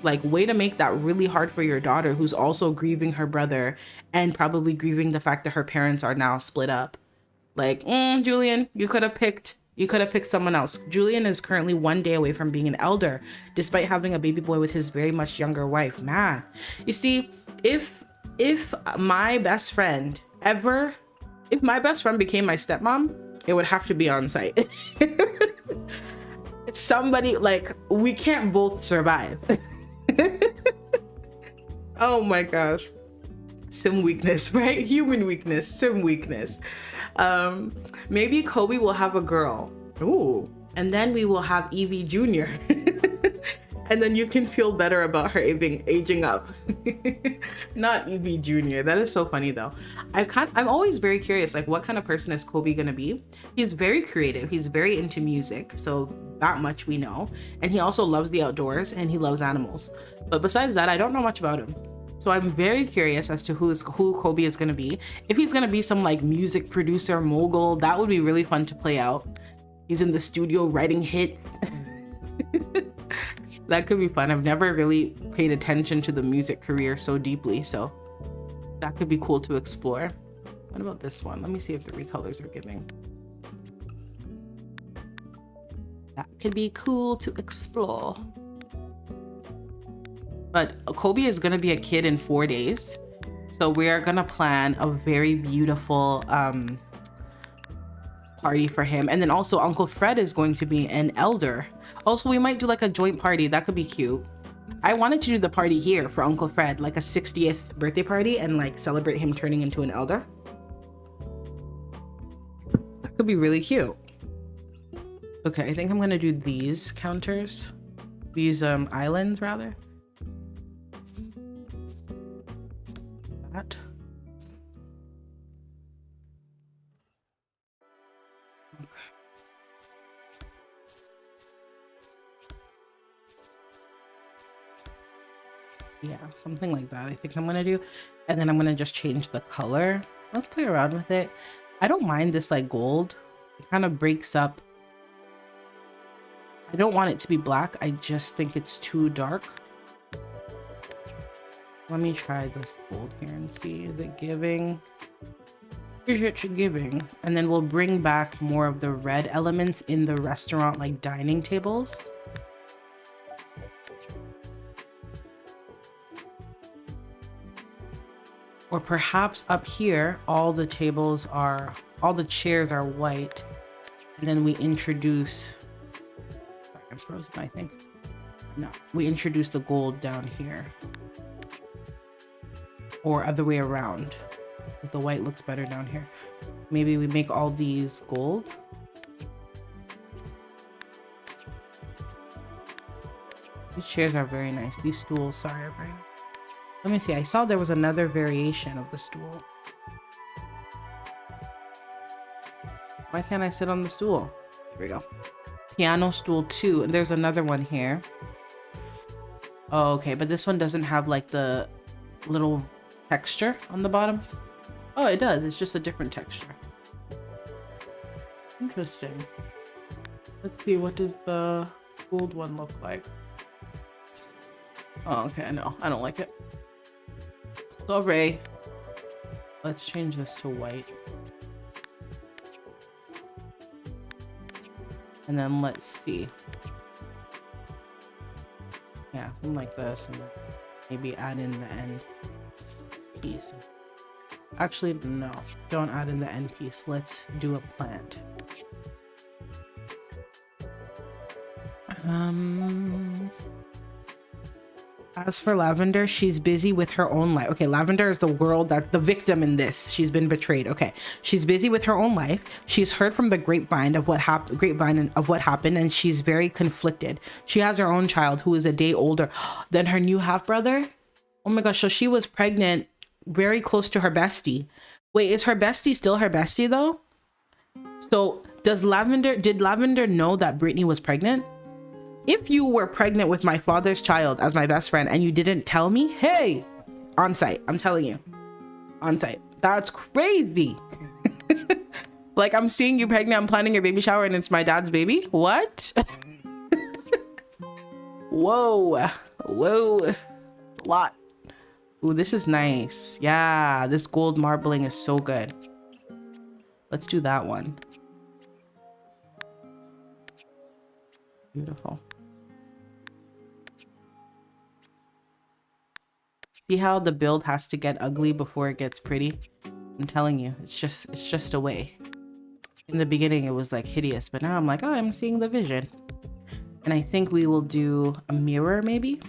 Like, way to make that really hard for your daughter, who's also grieving her brother and probably grieving the fact that her parents are now split up. Like, Julian, you could have picked someone else. Julian is currently 1 day away from being an elder, despite having a baby boy with his very much younger wife. Man, you see, if my best friend became my stepmom, it would have to be on site. Somebody, like, we can't both survive. Oh my gosh. Sim weakness, right? Human weakness, sim weakness. Maybe Kobe will have a girl. Ooh. And then we will have Evie Jr. And then you can feel better about her aging up. Not Evie Jr. That is so funny though. I'm always very curious, like, what kind of person is Kobe gonna be? He's very creative. He's very into music, so that much we know. And he also loves the outdoors and he loves animals. But besides that, I don't know much about him. So I'm very curious as to who Kobe is gonna be. If he's gonna be some like music producer mogul, that would be really fun to play out. He's in the studio writing hits. That could be fun. I've never really paid attention to the music career so deeply, so that could be cool to explore. What about this one? Let me see if the recolors are giving. That could be cool to explore. But Kobe is gonna be a kid in 4 days. So we are gonna plan a very beautiful party for him. And then also Uncle Fred is going to be an elder. Also, we might do like a joint party. That could be cute. I wanted to do the party here for Uncle Fred, like a 60th birthday party, and like celebrate him turning into an elder. That could be really cute. Okay, I think I'm gonna do these counters. These islands rather. That. Okay. Yeah, something like that I think I'm gonna do. And then I'm gonna just change the color. Let's play around with it. I don't mind this like gold. It kind of breaks up. I don't want it to be black. I just think it's too dark. Let me try this gold here and see. Is it giving? Is it giving? And then we'll bring back more of the red elements in the restaurant, like dining tables. Or perhaps up here, all the chairs are white. And then we introduce, sorry, I'm frozen, I think. No, we introduce the gold down here. Or other way around, because the white looks better down here. Maybe we make all these gold. These chairs are very nice. These stools, sorry, are very nice. Let me see. I saw there was another variation of the stool. Why can't I sit on the stool? Here we go. Piano stool 2. And there's another one here. Oh, okay. But this one doesn't have like the little texture on the bottom. Oh, it does. It's just a different texture. Interesting. Let's see. What does the gold one look like? Oh, okay. No, I don't like it. Sorry. Let's change this to white. And then let's see. Yeah, something like this, and maybe add in the end piece. Actually, no, don't add in the end piece. Let's do a plant. As for Lavender, she's busy with her own life. Okay, Lavender is the girl that's the victim in this. She's been betrayed. Okay, she's busy with her own life. She's heard from the grapevine of what happened, and she's very conflicted. She has her own child who is a day older than her new half brother. Oh my gosh! So she was pregnant, very close to her bestie. Wait, is her bestie still her bestie though? So did Lavender know that Brittany was pregnant? If you were pregnant with my father's child as my best friend and you didn't tell me, hey, on site, I'm telling you, on site. That's crazy. Like, I'm seeing you pregnant, I'm planning your baby shower and it's my dad's baby. What? Whoa, whoa, a lot. Ooh, this is nice. Yeah, this gold marbling is so good. Let's do that one. Beautiful. See how the build has to get ugly before it gets pretty? I'm telling you, it's just a way. In the beginning, it was like hideous, but now I'm like, oh, I'm seeing the vision. And I think we will do a mirror, maybe?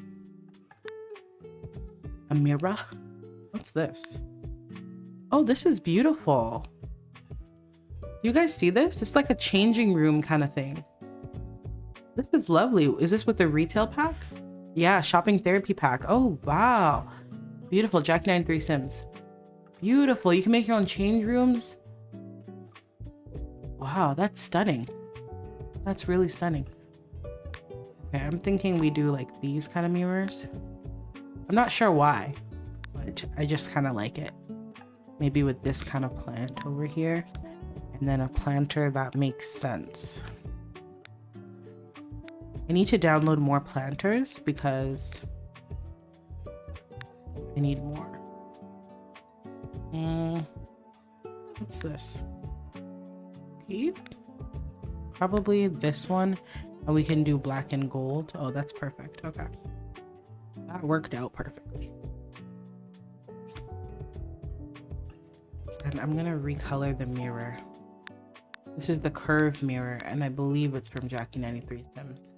A mirror? What's this? Oh, this is beautiful. Do you guys see this? It's like a changing room kind of thing. This is lovely. Is this with the retail pack? Yeah, shopping therapy pack. Oh, wow. Beautiful. Jack93 Sims. Beautiful. You can make your own change rooms. Wow, that's stunning. That's really stunning. Okay, I'm thinking we do like these kind of mirrors. I'm not sure why, but I just kind of like it. Maybe with this kind of plant over here. And then a planter that makes sense. I need to download more planters because I need more. What's this? Keep? Probably this one. And we can do black and gold. Oh, that's perfect. Okay. That worked out perfectly. And I'm gonna recolor the mirror. This is the curved mirror, and I believe it's from Jackie 93 Sims.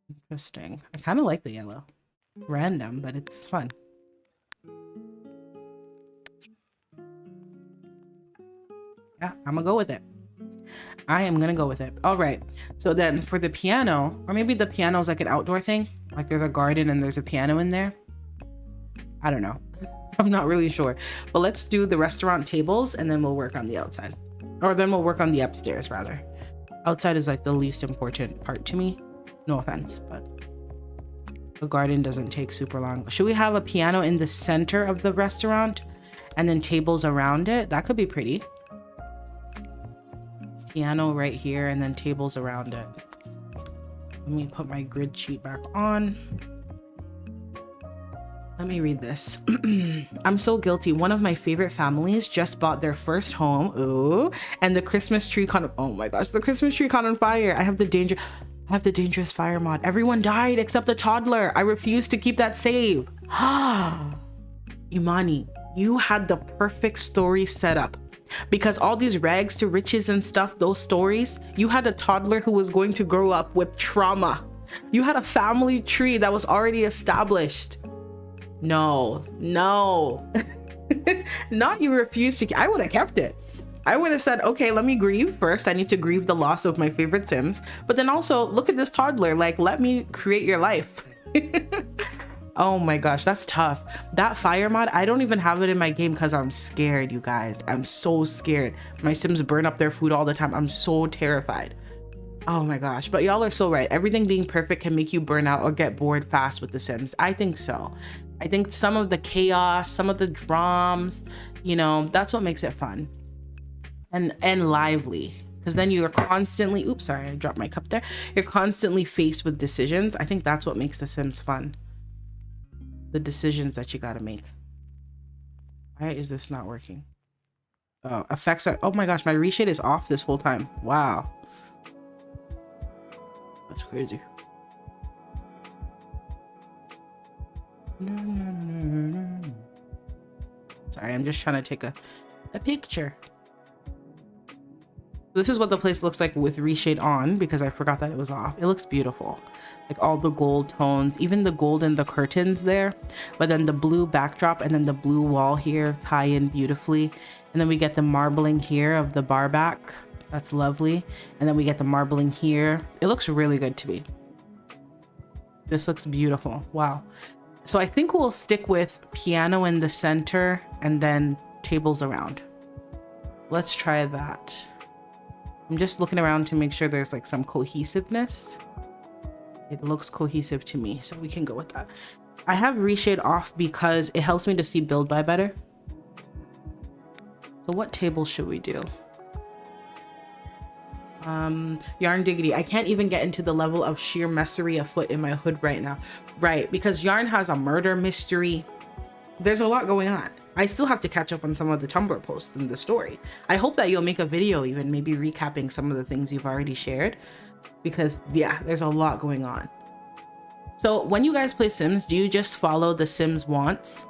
Interesting. I kind of like the yellow. It's random, but it's fun. Yeah, I'm gonna go with it. I am gonna go with it. All right. So then for the piano, or maybe the piano is like an outdoor thing. Like there's a garden and there's a piano in there. I don't know. I'm not really sure. But let's do the restaurant tables and then we'll work on the outside. Or then we'll work on the upstairs rather. Outside is like the least important part to me. No offense, but the garden doesn't take super long. Should we have a piano in the center of the restaurant and then tables around it? That could be pretty. Piano right here and then tables around it. Let me put my grid sheet back on. Let me read this. I'm so guilty. One of my favorite families just bought their first home. Ooh, and the Christmas tree caught. Oh my gosh, the Christmas tree caught on fire. I have the dangerous fire mod. Everyone died except the toddler. I refuse to keep that save. Imani, you had the perfect story set up. Because all these rags to riches and stuff, those stories, you had a toddler who was going to grow up with trauma. You had a family tree that was already established. No. Not you refused to. I would have kept it. I would have said, okay, let me grieve first. I need to grieve the loss of my favorite Sims. But then also look at this toddler. Like, let me create your life. Oh my gosh, that's tough. That fire mod, I don't even have it in my game because I'm scared, you guys. I'm so scared. My Sims burn up their food all the time. I'm so terrified. Oh my gosh, but y'all are so right. Everything being perfect can make you burn out or get bored fast with The Sims. I think so. I think some of the chaos, some of the drums, you know, that's what makes it fun and lively. Because then you're constantly, oops, sorry, I dropped my cup there. You're constantly faced with decisions. I think that's what makes The Sims fun. The decisions that you gotta make. Why is this not working? Oh, effects are, oh my gosh, my reshade is off this whole time. Wow. That's crazy. Sorry, I'm just trying to take a picture. This is what the place looks like with reshade on because I forgot that it was off. It looks beautiful. Like all the gold tones, even the gold in the curtains there, but then the blue backdrop and then the blue wall here tie in beautifully. And then we get the marbling here of the bar back. That's lovely. And then we get the marbling here. It looks really good to me. This looks beautiful. Wow. So I think we'll stick with piano in the center and then tables around. Let's try that. I'm just looking around to make sure there's like some cohesiveness. It looks cohesive to me, so we can go with that. I have reshade off because it helps me to see build by better. So what table should we do? Yarn Diggity. I can't even get into the level of sheer messery afoot in my hood right now. Right, because Yarn has a murder mystery. There's a lot going on. I still have to catch up on some of the Tumblr posts in the story. I hope that you'll make a video even maybe recapping some of the things you've already shared. Because yeah, there's a lot going on. So when you guys play Sims, do you just follow the Sims wants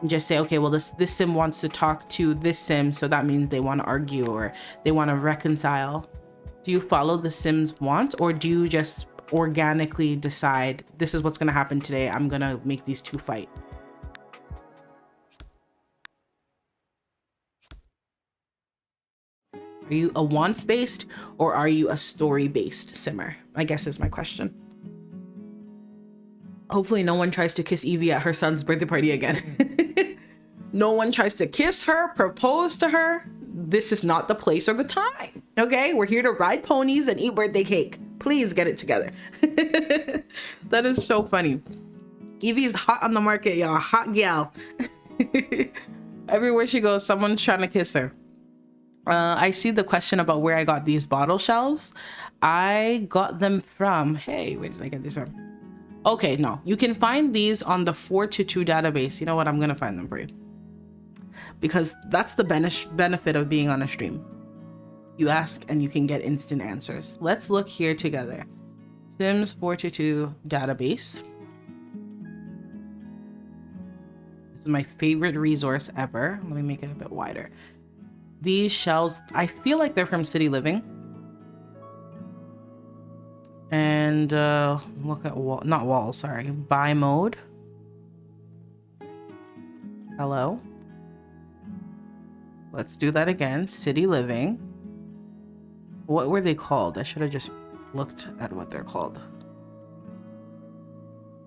and just say, okay, well, this Sim wants to talk to this Sim, so that means they want to argue or they want to reconcile? Do you follow the Sims wants, or do you just organically decide this is what's going to happen today? I'm going to make these two fight. Are you a wants-based or are you a story-based simmer? I guess is my question. Hopefully no one tries to kiss Evie at her son's birthday party again. No one tries to kiss her, propose to her. This is not the place or the time. Okay, we're here to ride ponies and eat birthday cake. Please get it together. That is so funny. Evie is hot on the market, y'all. Hot gal. Everywhere she goes, someone's trying to kiss her. I see the question about where I got these bottle shelves. I got them from, hey, where did I get these from? Okay, no, you can find these on the 422 database. You know what? I'm going to find them for you. Because that's the benefit of being on a stream. You ask and you can get instant answers. Let's look here together. Sims 422 database. This is my favorite resource ever. Let me make it a bit wider. These shells, I feel like they're from City Living. And look at wall, not walls, sorry. Buy mode. Hello. Let's do that again. City Living. What were they called? I should have just looked at what they're called.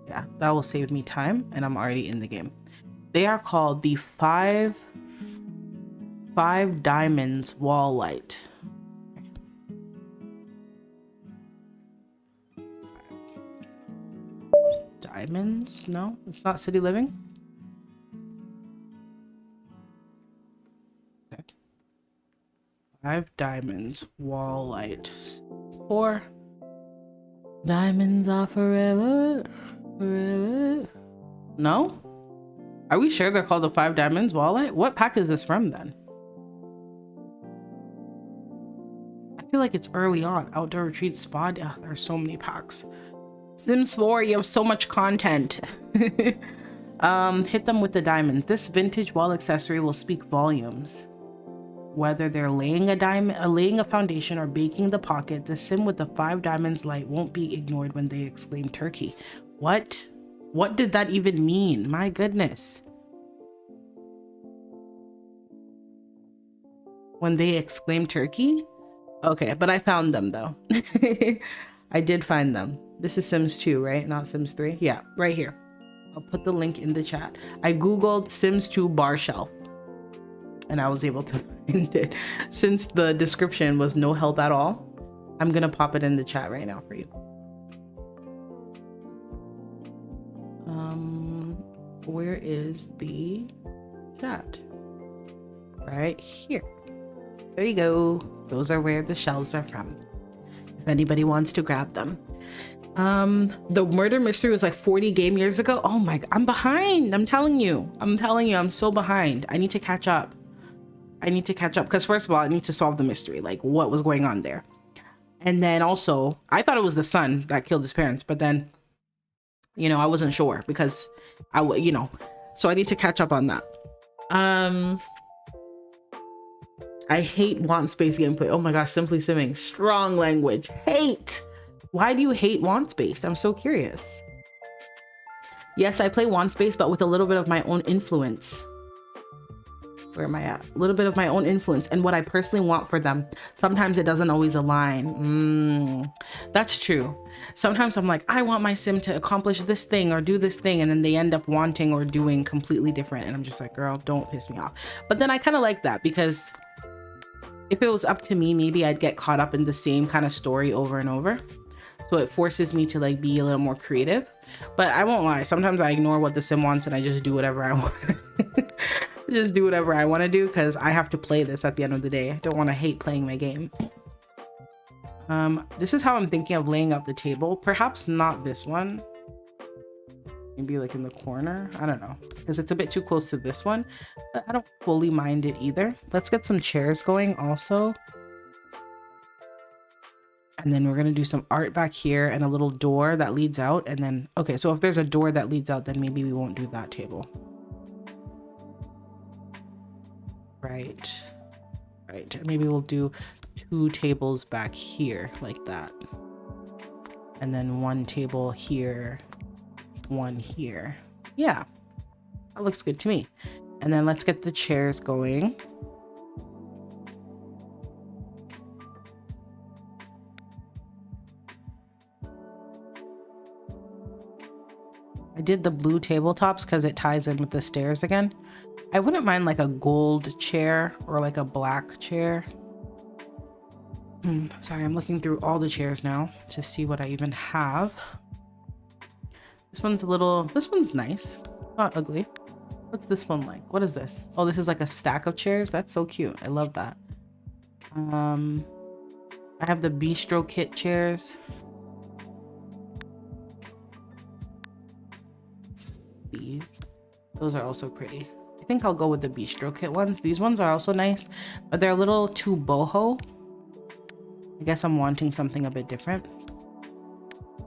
Yeah, that will save me time and I'm already in the game. They are called the five diamonds wall light. Diamonds? No, it's not City Living. Okay. 5 diamonds wall light. 4 diamonds are forever. No? Are we sure they're called the 5 diamonds wall light? What pack is this from then? I feel like it's early on. Outdoor retreat spa. Yeah, there are so many packs. Sims 4, you have so much content. Hit them with the diamonds. This vintage wall accessory will speak volumes. Whether they're laying a foundation or baking the pocket, the sim with the 5 diamonds light won't be ignored when they exclaim turkey. What? What did that even mean? My goodness. When they exclaim turkey? Okay, but I found them though. I did find them. This is Sims 2, right? Not Sims 3? Yeah, right here. I'll put the link in the chat. I googled Sims 2 bar shelf and I was able to find it. Since the description was no help at all, I'm gonna pop it in the chat right now for you. Where is the chat? Right here. There you go. Those are where the shelves are from, if anybody wants to grab them. The murder mystery was like 40 game years ago. Oh my god, I'm behind. I'm telling you, I'm so behind. I need to catch up. Because first of all, I need to solve the mystery, like what was going on there. And then also, I thought it was the son that killed his parents, but then, you know, I wasn't sure because so I need to catch up on that. I hate want space gameplay. Oh my gosh, Simply Simming, strong language. Hate. Why do you hate want space? I'm so curious. Yes, I play want space, but with a little bit of my own influence. Where am I at? A little bit of my own influence and what I personally want for them. Sometimes it doesn't always align. That's true. Sometimes I'm like, I want my sim to accomplish this thing or do this thing, and then they end up wanting or doing completely different. And I'm just like, girl, don't piss me off. But then I kind of like that because if it was up to me, maybe I'd get caught up in the same kind of story over and over. So it forces me to like be a little more creative. But I won't lie, sometimes I ignore what the sim wants and I just do whatever I want. Just do whatever I want to do because I have to play this at the end of the day. I don't want to hate playing my game. This is how I'm thinking of laying out the table. Perhaps not this one. Maybe like in the corner. I don't know, because it's a bit too close to this one, but I don't fully mind it either. Let's get some chairs going also. And then we're going to do some art back here and a little door that leads out. And then, okay, so if there's a door that leads out, then maybe we won't do that table. Right. Maybe we'll do 2 tables back here like that. And then 1 table here, 1 here. Yeah, that looks good to me. And then let's get the chairs going. I did the blue tabletops because it ties in with the stairs again. I wouldn't mind like a gold chair or like a black chair. Sorry, I'm looking through all the chairs now to see what I even have. This one's nice, not ugly. What's this one like? What is this? Oh, this is like a stack of chairs. That's so cute. I love that. I have the bistro kit chairs. Those are also pretty. I think I'll go with the bistro kit ones. These ones are also nice, but they're a little too boho. I guess I'm wanting something a bit different.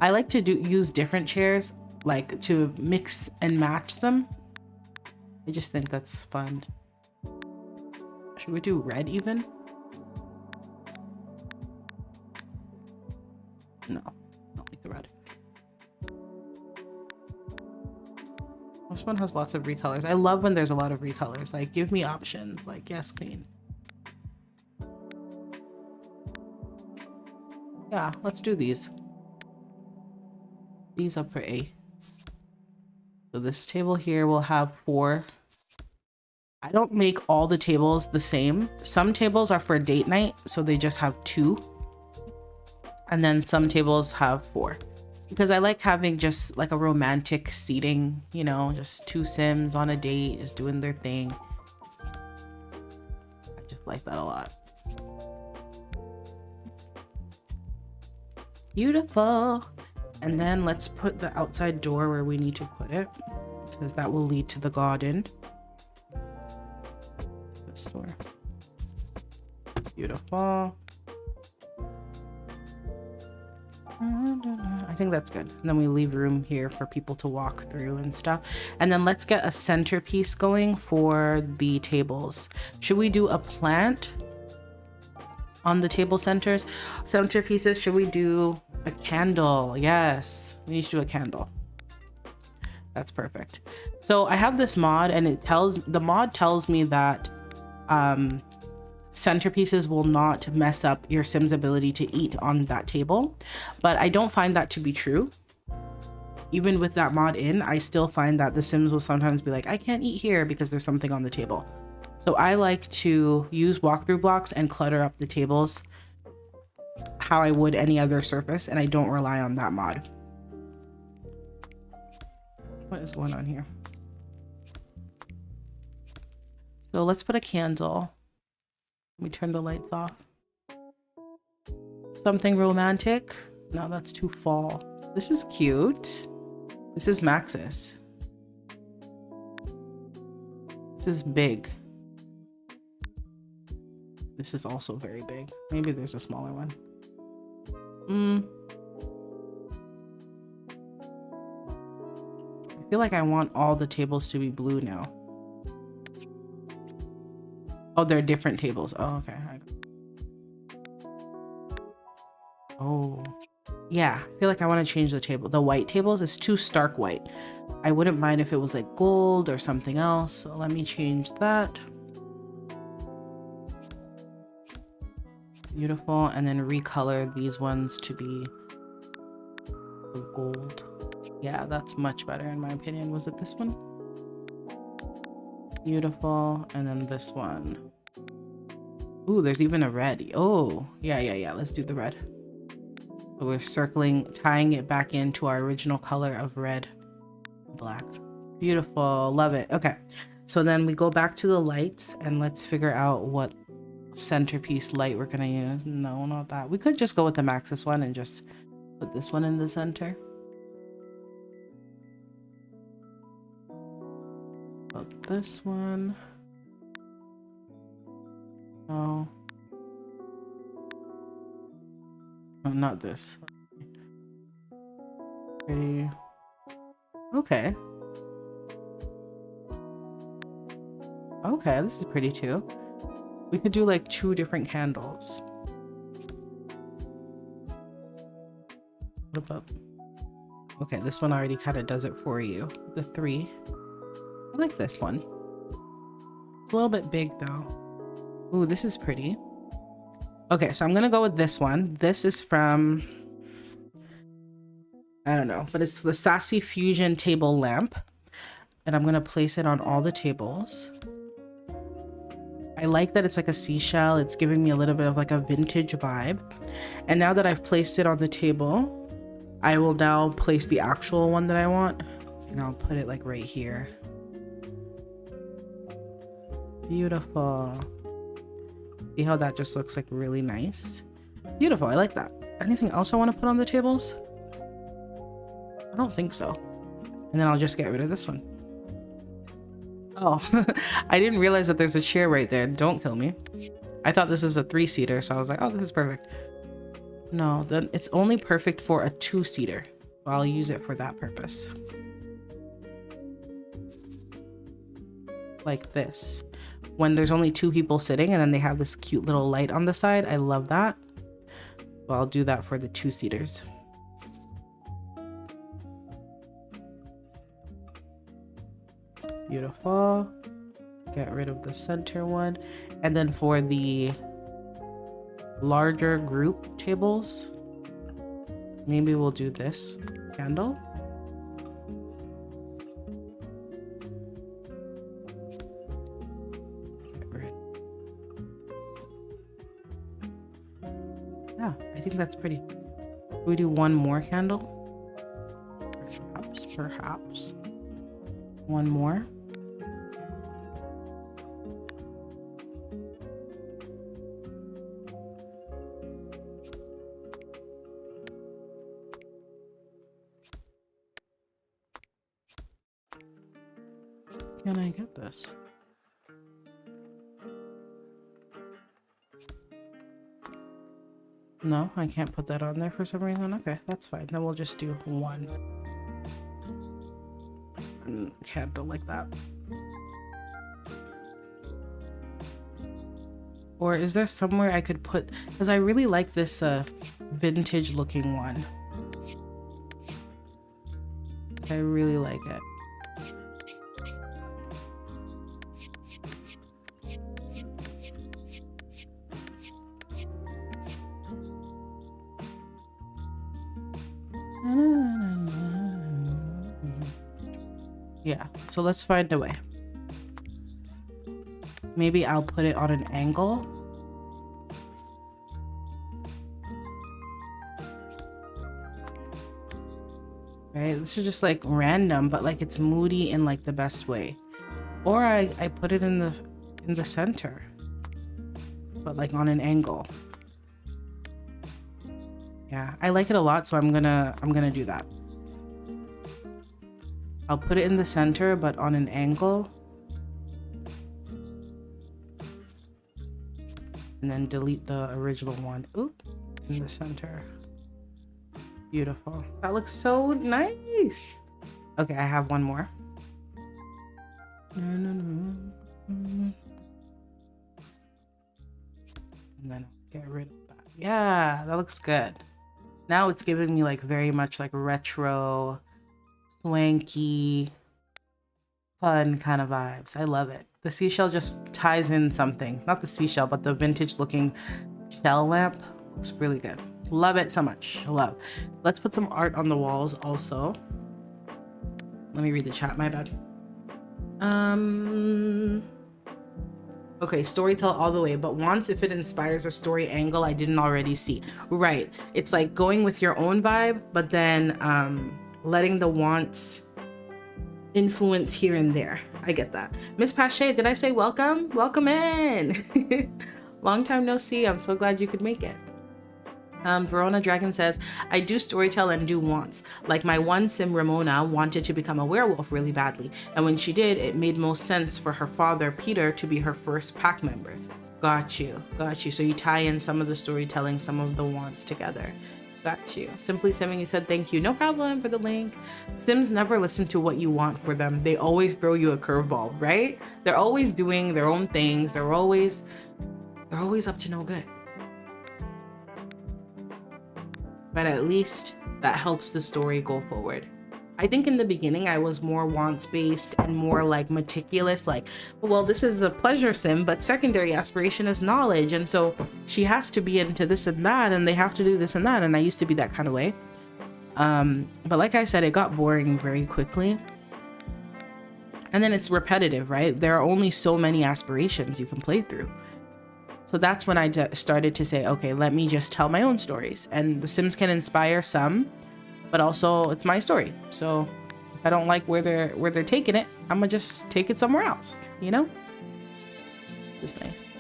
I like to use different chairs, like to mix and match them. I just think that's fun. Should we do red even? No, I don't like the red. This one has lots of recolors. I love when there's a lot of recolors. Like, give me options. Like, yes, queen. Yeah, let's do these. These up for A. So this table here will have 4. I don't make all the tables the same. Some tables are for date night, so they just have 2. And then some tables have 4. Because I like having just like a romantic seating, you know, just 2 Sims on a date, just doing their thing. I just like that a lot. Beautiful. And then let's put the outside door where we need to put it, because that will lead to the garden. This door. Beautiful. I think that's good. And then we leave room here for people to walk through and stuff. And then let's get a centerpiece going for the tables. Should we do a plant on the table centerpieces? Should we do a candle? Yes, we need to do a candle. That's perfect. So I have this mod, and the mod tells me that centerpieces will not mess up your Sim's ability to eat on that table, but I don't find that to be true. Even with that mod in, I still find that the Sims will sometimes be like, I can't eat here because there's something on the table. So I like to use walkthrough blocks and clutter up the tables how I would any other surface, and I don't rely on that mod. What is going on here? So let's put a candle. Let me turn the lights off. Something romantic. No, that's too fall. This is cute. This is Maxis. This is big. This is also very big. Maybe there's a smaller one. I feel like I want all the tables to be blue now. Oh, they're different tables. Oh, okay. Oh, yeah. I feel like I want to change the table. The white tables is too stark white. I wouldn't mind if it was like gold or something else. So let me change that. Beautiful. And then recolor these ones to be gold. Yeah, that's much better in my opinion. Was it this one? Beautiful. And then this one. Ooh, there's even a red. Oh, yeah. Let's do the red. So we're circling, tying it back into our original color of red, black. Beautiful. Love it. Okay. So then we go back to the lights and let's figure out what centerpiece light we're going to use. No, not that. We could just go with the Maxis one and just put this one in the center. Put this one. Oh. Oh, not this. Pretty. Okay. Okay, this is pretty too. We could do like 2 different candles. What about... Okay, this one already kind of does it for you. The 3. I like this one. It's a little bit big though. Ooh, this is pretty. Okay, so I'm gonna go with this one. This is from... I don't know, but it's the Sassy Fusion table lamp. And I'm gonna place it on all the tables. I like that it's like a seashell. It's giving me a little bit of like a vintage vibe. And now that I've placed it on the table, I will now place the actual one that I want. And I'll put it like right here. Beautiful. See how that just looks like really nice? Beautiful, I like that. Anything else I want to put on the tables? I don't think so. And then I'll just get rid of this one. Oh, I didn't realize that there's a chair right there. Don't kill me. I thought this was a 3-seater, so I was like, oh, this is perfect. No, then it's only perfect for a 2-seater. I'll use it for that purpose. Like this. When there's only 2 people sitting and then they have this cute little light on the side. I love that. So I'll do that for the 2-seaters. Beautiful. Get rid of the center one. And then for the larger group tables, maybe we'll do this candle. Get rid. Yeah, I think that's pretty. We do one more candle. Perhaps. One more. Can I get this? No, I can't put that on there for some reason. Okay, that's fine. Then we'll just do one candle like that. Or is there somewhere I could put, because I really like this vintage looking one. I really like it. Yeah, so let's find a way. Maybe I'll put it on an angle. Right, this is just like random, but like it's moody in like the best way. Or I put it in the center, but like on an angle. Yeah, I like it a lot, so I'm gonna do that. I'll put it in the center, but on an angle. And then delete the original one. Oop, in the center. Beautiful. That looks so nice. Okay, I have one more. And then get rid of that. Yeah, that looks good. Now it's giving me like very much like retro, swanky, fun kind of vibes. I love it. The seashell just ties in something. Not the seashell, but the vintage looking shell lamp. Looks really good. Love it so much. Love. Let's put some art on the walls also. Let me read the chat, my bad. Okay, storytell all the way, but wants if it inspires a story angle I didn't already see. Right. It's like going with your own vibe, but then letting the wants influence here and there. I get that. Miss Pache, did I say welcome? Welcome in. Long time no see. I'm so glad you could make it. Verona Dragon says, I do storytell and do wants. Like my one sim Ramona wanted to become a werewolf really badly. And when she did, it made most sense for her father, Peter, to be her first pack member. Got you. Got you. So you tie in some of the storytelling, some of the wants together. Got you. Simply Simming, you said thank you. No problem for the link. Sims never listen to what you want for them. They always throw you a curveball, right? They're always doing their own things. They're always up to no good. But at least that helps the story go forward. I think in the beginning I was more wants based and more like meticulous, like, well, this is a pleasure sim, but secondary aspiration is knowledge. And so she has to be into this and that, and they have to do this and that. And I used to be that kind of way. But like I said, it got boring very quickly. And then it's repetitive, right? There are only so many aspirations you can play through. So that's when I started to say, okay, let me just tell my own stories. And The Sims can inspire some, but also it's my story. So if I don't like where they're taking it, I'm gonna just take it somewhere else, you know? It's nice.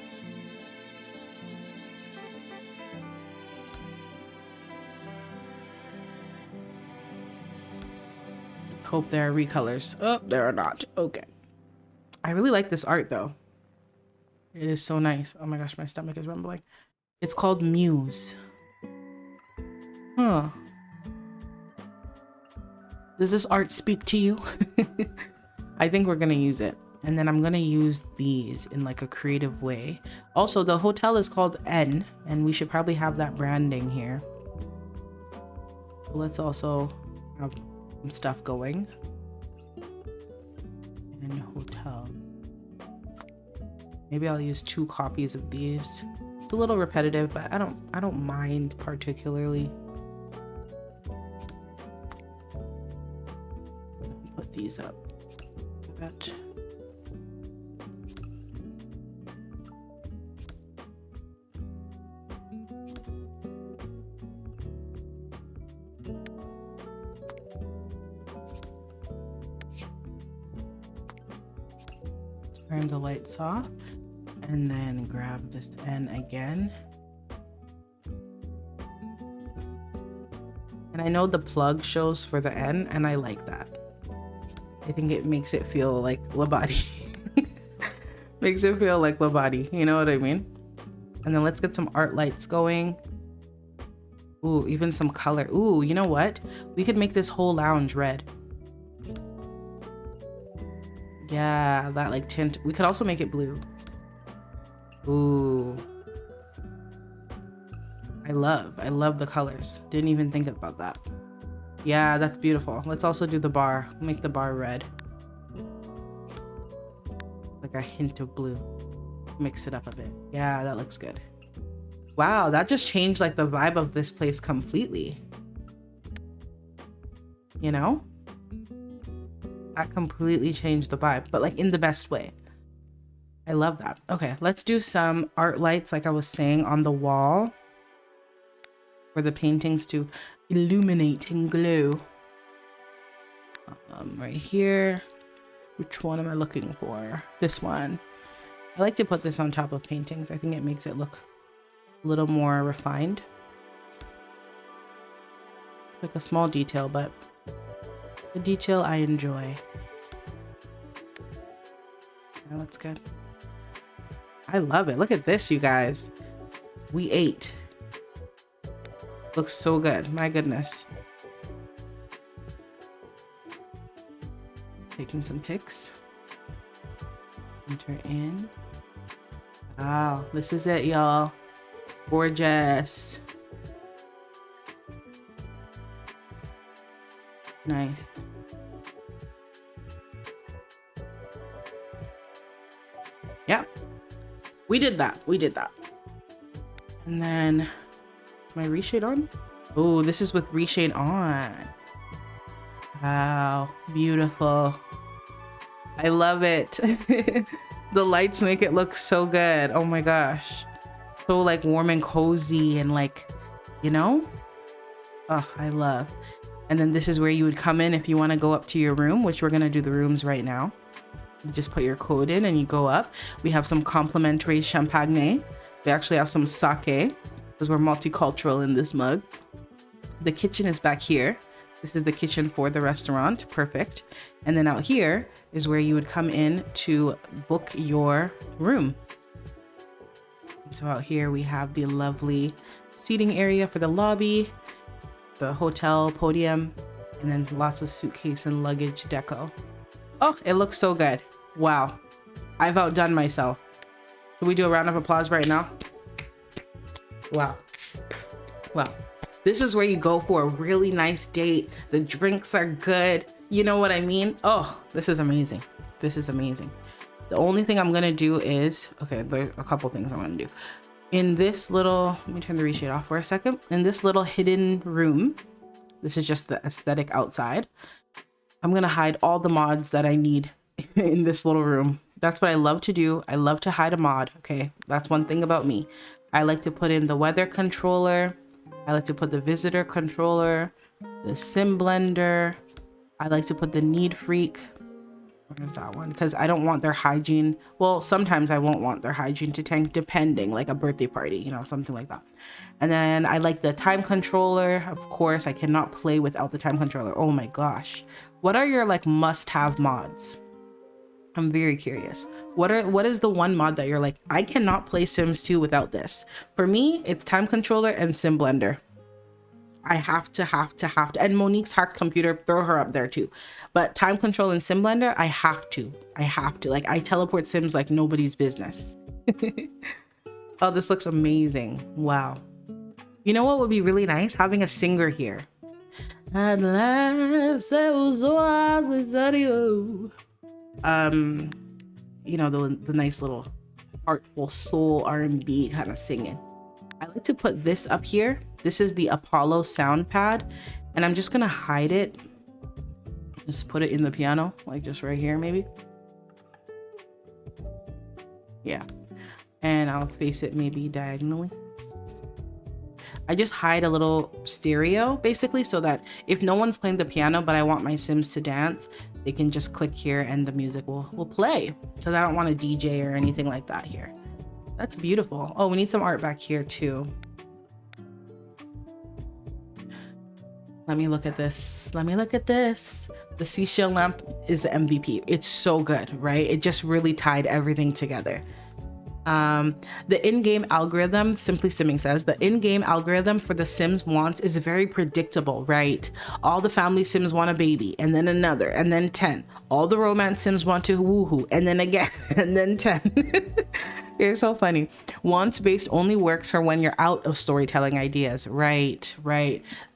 Hope there are recolors. Oh, there are not. Okay. I really like this art though. It is so nice. Oh my gosh, my stomach is rumbling. It's called Muse. Huh. Does this art speak to you? I think we're gonna use it. And then I'm gonna use these in like a creative way. Also, the hotel is called N, and we should probably have that branding here. So let's also have some stuff going. And hotel. Maybe I'll use 2 copies of these. It's a little repetitive, but I don't mind particularly. Put these up. That. Turn the lights off and then grab this N again. And I know the plug shows for the N, and I like that. I think it makes it feel like Labadi. Makes it feel like Labadi, you know what I mean? And then let's get some art lights going. Ooh, even some color. Ooh, you know what? We could make this whole lounge red. Yeah, that like tint. We could also make it blue. Ooh. I love the colors. Didn't even think about that. Yeah, that's beautiful. Let's also do the bar. Make the bar red. Like a hint of blue. Mix it up a bit. Yeah, that looks good. Wow, that just changed like the vibe of this place completely. You know? That completely changed the vibe, but like in the best way. I love that. Okay, let's do some art lights like I was saying on the wall for the paintings to illuminate and glow. Right here. Which one am I looking for? This one. I like to put this on top of paintings. I think it makes it look a little more refined. It's like a small detail, but a detail I enjoy. Yeah, that's good. I love it. Look at this, you guys. We ate. Looks so good. My goodness. Taking some pics. Enter in. Wow, this is it, y'all. Gorgeous. Nice. Yep. We did that. We did that. And then, my reshade on? Oh, this is with reshade on. Wow, beautiful. I love it. The lights make it look so good. Oh my gosh. So like warm and cozy and like, you know? Oh, I love. And then this is where you would come in if you want to go up to your room, which we're going to do the rooms right now. You just put your code in and you go up. We have some complimentary champagne. We actually have some sake because we're multicultural in this mug. The kitchen is back here. This is the kitchen for the restaurant. Perfect. And then out here is where you would come in to book your room. So out here we have the lovely seating area for the lobby, the hotel podium, and then lots of suitcase and luggage deco. Oh, it looks so good. Wow. I've outdone myself. Can we do a round of applause right now? Wow. Wow. This is where you go for a really nice date. The drinks are good. You know what I mean? Oh, this is amazing. This is amazing. The only thing I'm gonna do is, okay, there's a couple things I'm gonna do. In this little, let me turn the reshade off for a second. In this little hidden room, this is just the aesthetic outside. I'm gonna hide all the mods that I need in this little room. That's what I love to do. I love to hide a mod, okay? That's one thing about me. I like to put in the weather controller. I like to put the visitor controller, the sim blender. I like to put the need freak. Where's that one? Because I don't want their hygiene. Well, sometimes I won't want their hygiene to tank, depending, like a birthday party, you know, something like that. And then I like the time controller. Of course, I cannot play without the time controller. Oh my gosh. What are your like must-have mods? I'm very curious. What is the one mod that you're like, I cannot play Sims 2 without this? For me, it's time controller and sim blender. I have to. And Monique's hacked computer, throw her up there too. But time control in Sim Blender, I have to. Like, I teleport Sims like nobody's business. Oh, this looks amazing. Wow. You know what would be really nice? Having a singer here. You know, the nice little artful soul R&B kind of singing. I like to put this up here. This is the Apollo sound pad, and I'm just gonna hide it. Just put it in the piano, like just right here maybe. Yeah, and I'll face it maybe diagonally. I just hide a little stereo basically, so that if no one's playing the piano but I want my Sims to dance, they can just click here and the music will play, because I don't want a DJ or anything like that here. That's beautiful. Oh, we need some art back here too. Let me look at this. Let me look at this. The seashell lamp is the MVP. It's so good, right? It just really tied everything together. The in-game algorithm, Simply Simming says, the in-game algorithm for the Sims wants is very predictable, right? All the family Sims want a baby, and then another, and then 10. All the romance Sims want to woohoo, and then again, and then 10. You're so funny. Wants based only works for when you're out of storytelling ideas. Right.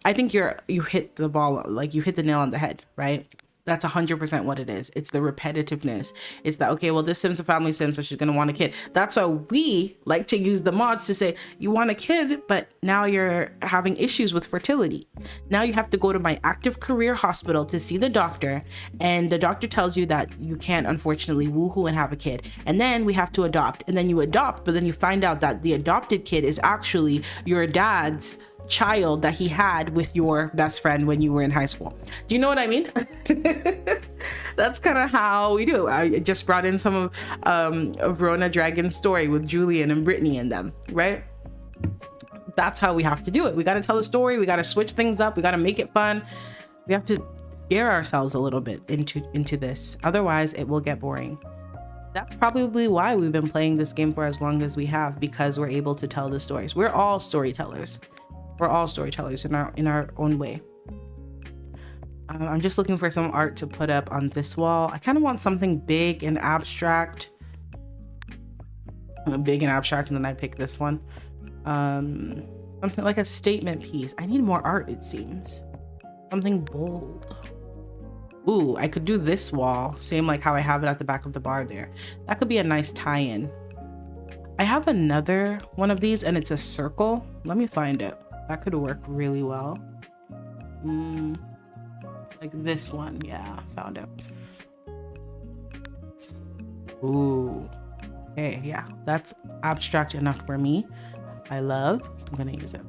I think you hit the ball, like you hit the nail on the head, right? That's 100% what it is. It's the repetitiveness. It's that, okay, well, this Sim's a family Sim, so she's going to want a kid. That's why we like to use the mods to say, you want a kid, but now you're having issues with fertility. Now you have to go to my active career hospital to see the doctor. And the doctor tells you that you can't, unfortunately, woohoo and have a kid. And then we have to adopt. And then you adopt, but then you find out that the adopted kid is actually your dad's child that he had with your best friend when you were in high school. Do you know what I mean? That's kind of how we do. I just brought in some of Rona Dragon's story with Julian and Brittany and them, right? That's how we have to do it. We got to tell a story. We got to switch things up. We got to make it fun. We have to scare ourselves a little bit into this. Otherwise, it will get boring. That's probably why we've been playing this game for as long as we have, because we're able to tell the stories. We're all storytellers. We're all storytellers in our own way. I'm just looking for some art to put up on this wall. I kind of want something big and abstract. And then I pick this one. Something like a statement piece. I need more art, it seems. Something bold. Ooh, I could do this wall. Same like how I have it at the back of the bar there. That could be a nice tie-in. I have another one of these and it's a circle. Let me find it. That could work really well. Like this one. Yeah, found it. Ooh. Okay, yeah, that's abstract enough for me. I'm gonna use it.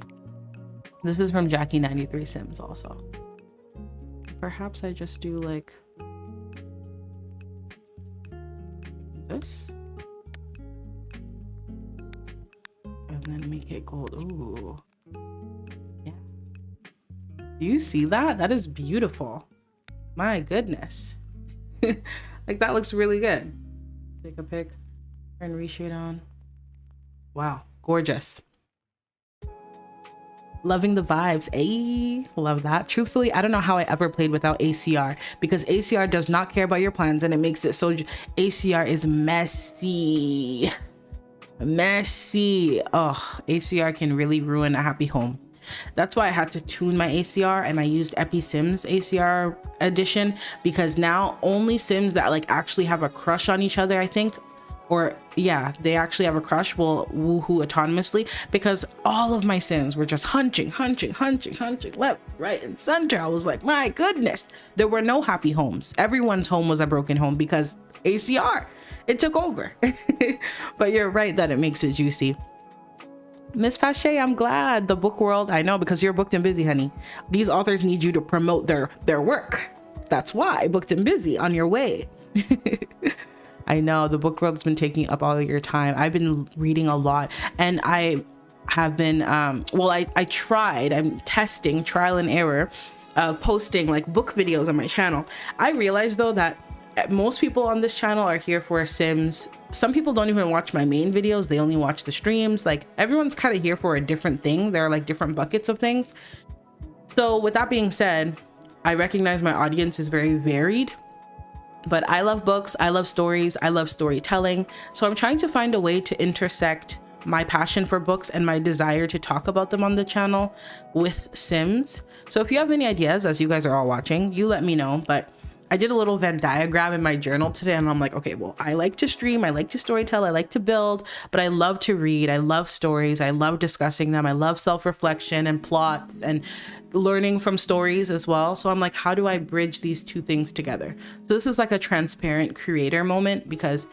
This is from Jackie 93 Sims also. Perhaps I just do like this. And then make it gold. Ooh. Yeah. Do you see that? That is beautiful. My goodness. Like that looks really good. Take a pic and reshade on. Wow, gorgeous. Loving the vibes. Ayy, love that. Truthfully, I don't know how I ever played without ACR, because ACR does not care about your plans and it makes it so ACR is messy. Oh, ACR can really ruin a happy home. That's why I had to tune my ACR, and I used Epi Sims ACR edition, because now only Sims that like actually have a crush on each other, I think, or yeah, they actually have a crush, will woohoo autonomously, because all of my Sims were just hunching left, right, and center. I was like, my goodness, there were no happy homes. Everyone's home was a broken home because ACR, it took over. But you're right that it makes it juicy. Miss Pache, I'm glad. The book world, I know, because you're booked and busy, honey. These authors need you to promote their work. That's why, booked and busy, on your way. I know the book world's been taking up all of your time. I've been reading a lot, and I have been, well, I'm testing, trial and error, posting like book videos on my channel. I realized though that most people on this channel are here for Sims. Some people don't even watch my main videos. They only watch the streams. Like everyone's kind of here for a different thing. There are like different buckets of things. So with that being said, I recognize my audience is very varied, but I love books, I love stories, I love storytelling. So I'm trying to find a way to intersect my passion for books and my desire to talk about them on the channel with Sims. So if you have any ideas, as you guys are all watching, you let me know. But I did a little Venn diagram in my journal today, and I'm like, okay, well, I like to stream, I like to storytell, I like to build, but I love to read, I love stories, I love discussing them, I love self-reflection and plots and learning from stories as well. So I'm like, how do I bridge these two things together? So this is like a transparent creator moment, because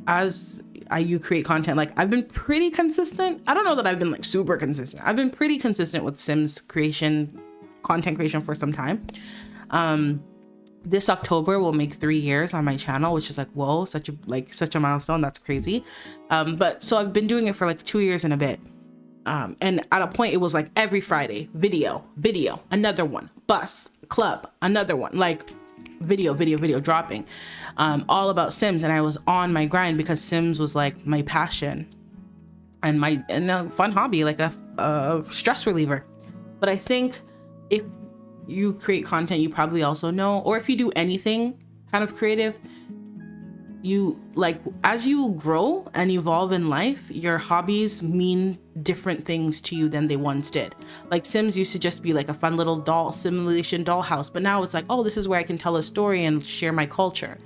as you create content, like I've been pretty consistent. I don't know that I've been like super consistent. I've been pretty consistent with Sims creation, content creation for some time. This October will make 3 years on my channel, which is like, whoa, such a milestone. That's crazy. But so I've been doing it for like 2 years and a bit. And at a point it was like every Friday, video, another one, bus, club, another one, like video dropping, all about Sims. And I was on my grind because Sims was like my passion and a fun hobby, like a stress reliever. But I think if you create content, you probably also know, or if you do anything kind of creative, you like, as you grow and evolve in life, your hobbies mean different things to you than they once did. Like Sims used to just be like a fun little doll simulation dollhouse, but now it's like, oh, this is where I can tell a story and share my culture,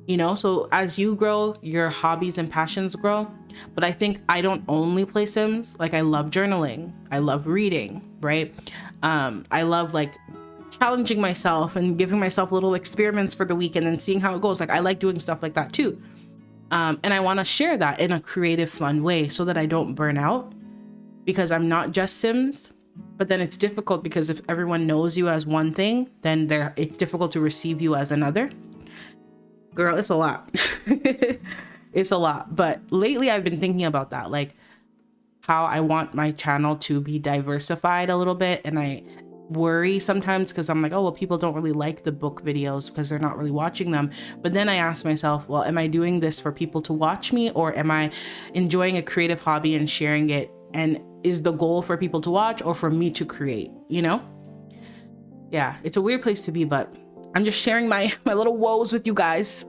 you know? So as you grow, your hobbies and passions grow. But I think I don't only play Sims. Like I love journaling, I love reading, right? I love like challenging myself and giving myself little experiments for the week and then seeing how it goes. Like I like doing stuff like that too. And I want to share that in a creative, fun way so that I don't burn out, because I'm not just Sims. But then it's difficult because if everyone knows you as one thing, then it's difficult to receive you as another. Girl, it's a lot. It's a lot. But lately I've been thinking about that, like how I want my channel to be diversified a little bit. And I worry sometimes because I'm like, oh, well, people don't really like the book videos because they're not really watching them. But then I ask myself, well, am I doing this for people to watch me, or am I enjoying a creative hobby and sharing it? And is the goal for people to watch or for me to create, you know? Yeah, it's a weird place to be, but I'm just sharing my little woes with you guys.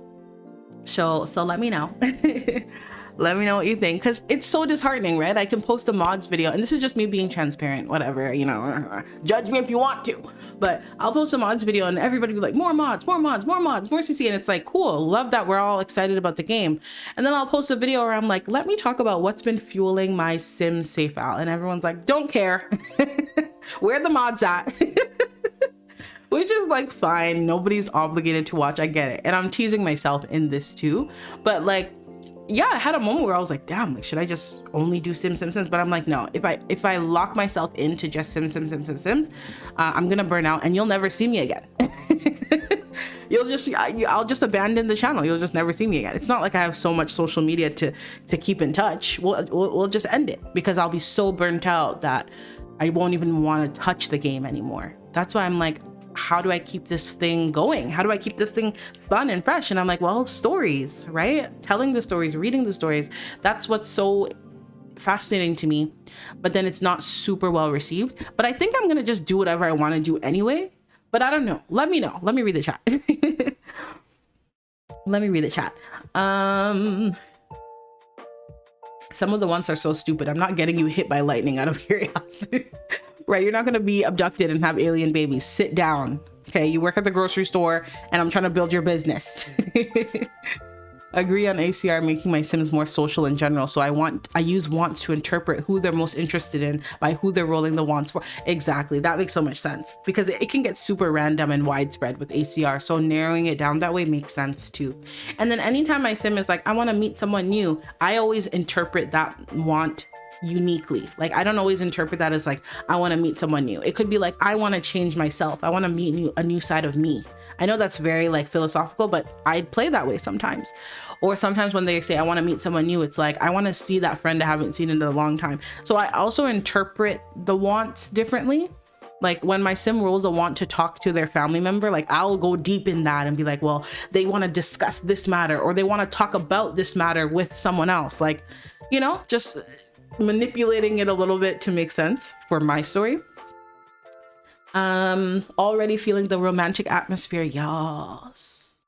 So let me know. Let me know what you think, because it's so disheartening, right? I can post a mods video, and this is just me being transparent, whatever, you know, judge me if you want to, but I'll post a mods video and everybody be like, more mods, more CC. And it's like, cool, love that we're all excited about the game. And then I'll post a video where I'm like, let me talk about what's been fueling my Sims save out. And everyone's like, don't care. Where the mods at? Which is like, fine. Nobody's obligated to watch. I get it. And I'm teasing myself in this too. But like, yeah, I had a moment where I was like, damn, like, should I just only do Sims? But I'm like, no, if I lock myself into just Sims, I'm gonna burn out and you'll never see me again. I'll just abandon the channel. You'll just never see me again. It's not like I have so much social media to keep in touch. We'll just end it because I'll be so burnt out that I won't even want to touch the game anymore. That's why I'm like, how do I keep this thing going? How do I keep this thing fun and fresh? And I'm like, well, stories, right? Telling the stories, reading the stories. That's what's so fascinating to me. But then it's not super well received. But I think I'm going to just do whatever I want to do anyway. But I don't know. Let me know. Let me read the chat. Let me read the chat. Some of the ones are so stupid. I'm not getting you hit by lightning out of curiosity. Right, you're not gonna be abducted and have alien babies. Sit down, okay? You work at the grocery store and I'm trying to build your business. Agree on ACR making my Sims more social in general. So I use wants to interpret who they're most interested in by who they're rolling the wants for. Exactly, that makes so much sense because it can get super random and widespread with ACR. So narrowing it down that way makes sense too. And then anytime my Sim is like, I wanna meet someone new, I always interpret that want uniquely. Like I don't always interpret that as like, I want to meet someone new. It could be like, I want to change myself. I want to meet a new side of me. I know that's very like philosophical, but I play that way sometimes. Or sometimes when they say I want to meet someone new, it's like, I want to see that friend I haven't seen in a long time. So I also interpret the wants differently. Like when my Sim rolls a want to talk to their family member, like I'll go deep in that and be like, well, they want to discuss this matter, or they want to talk about this matter with someone else. Like, you know, just manipulating it a little bit to make sense for my story. Already feeling the romantic atmosphere. Yes.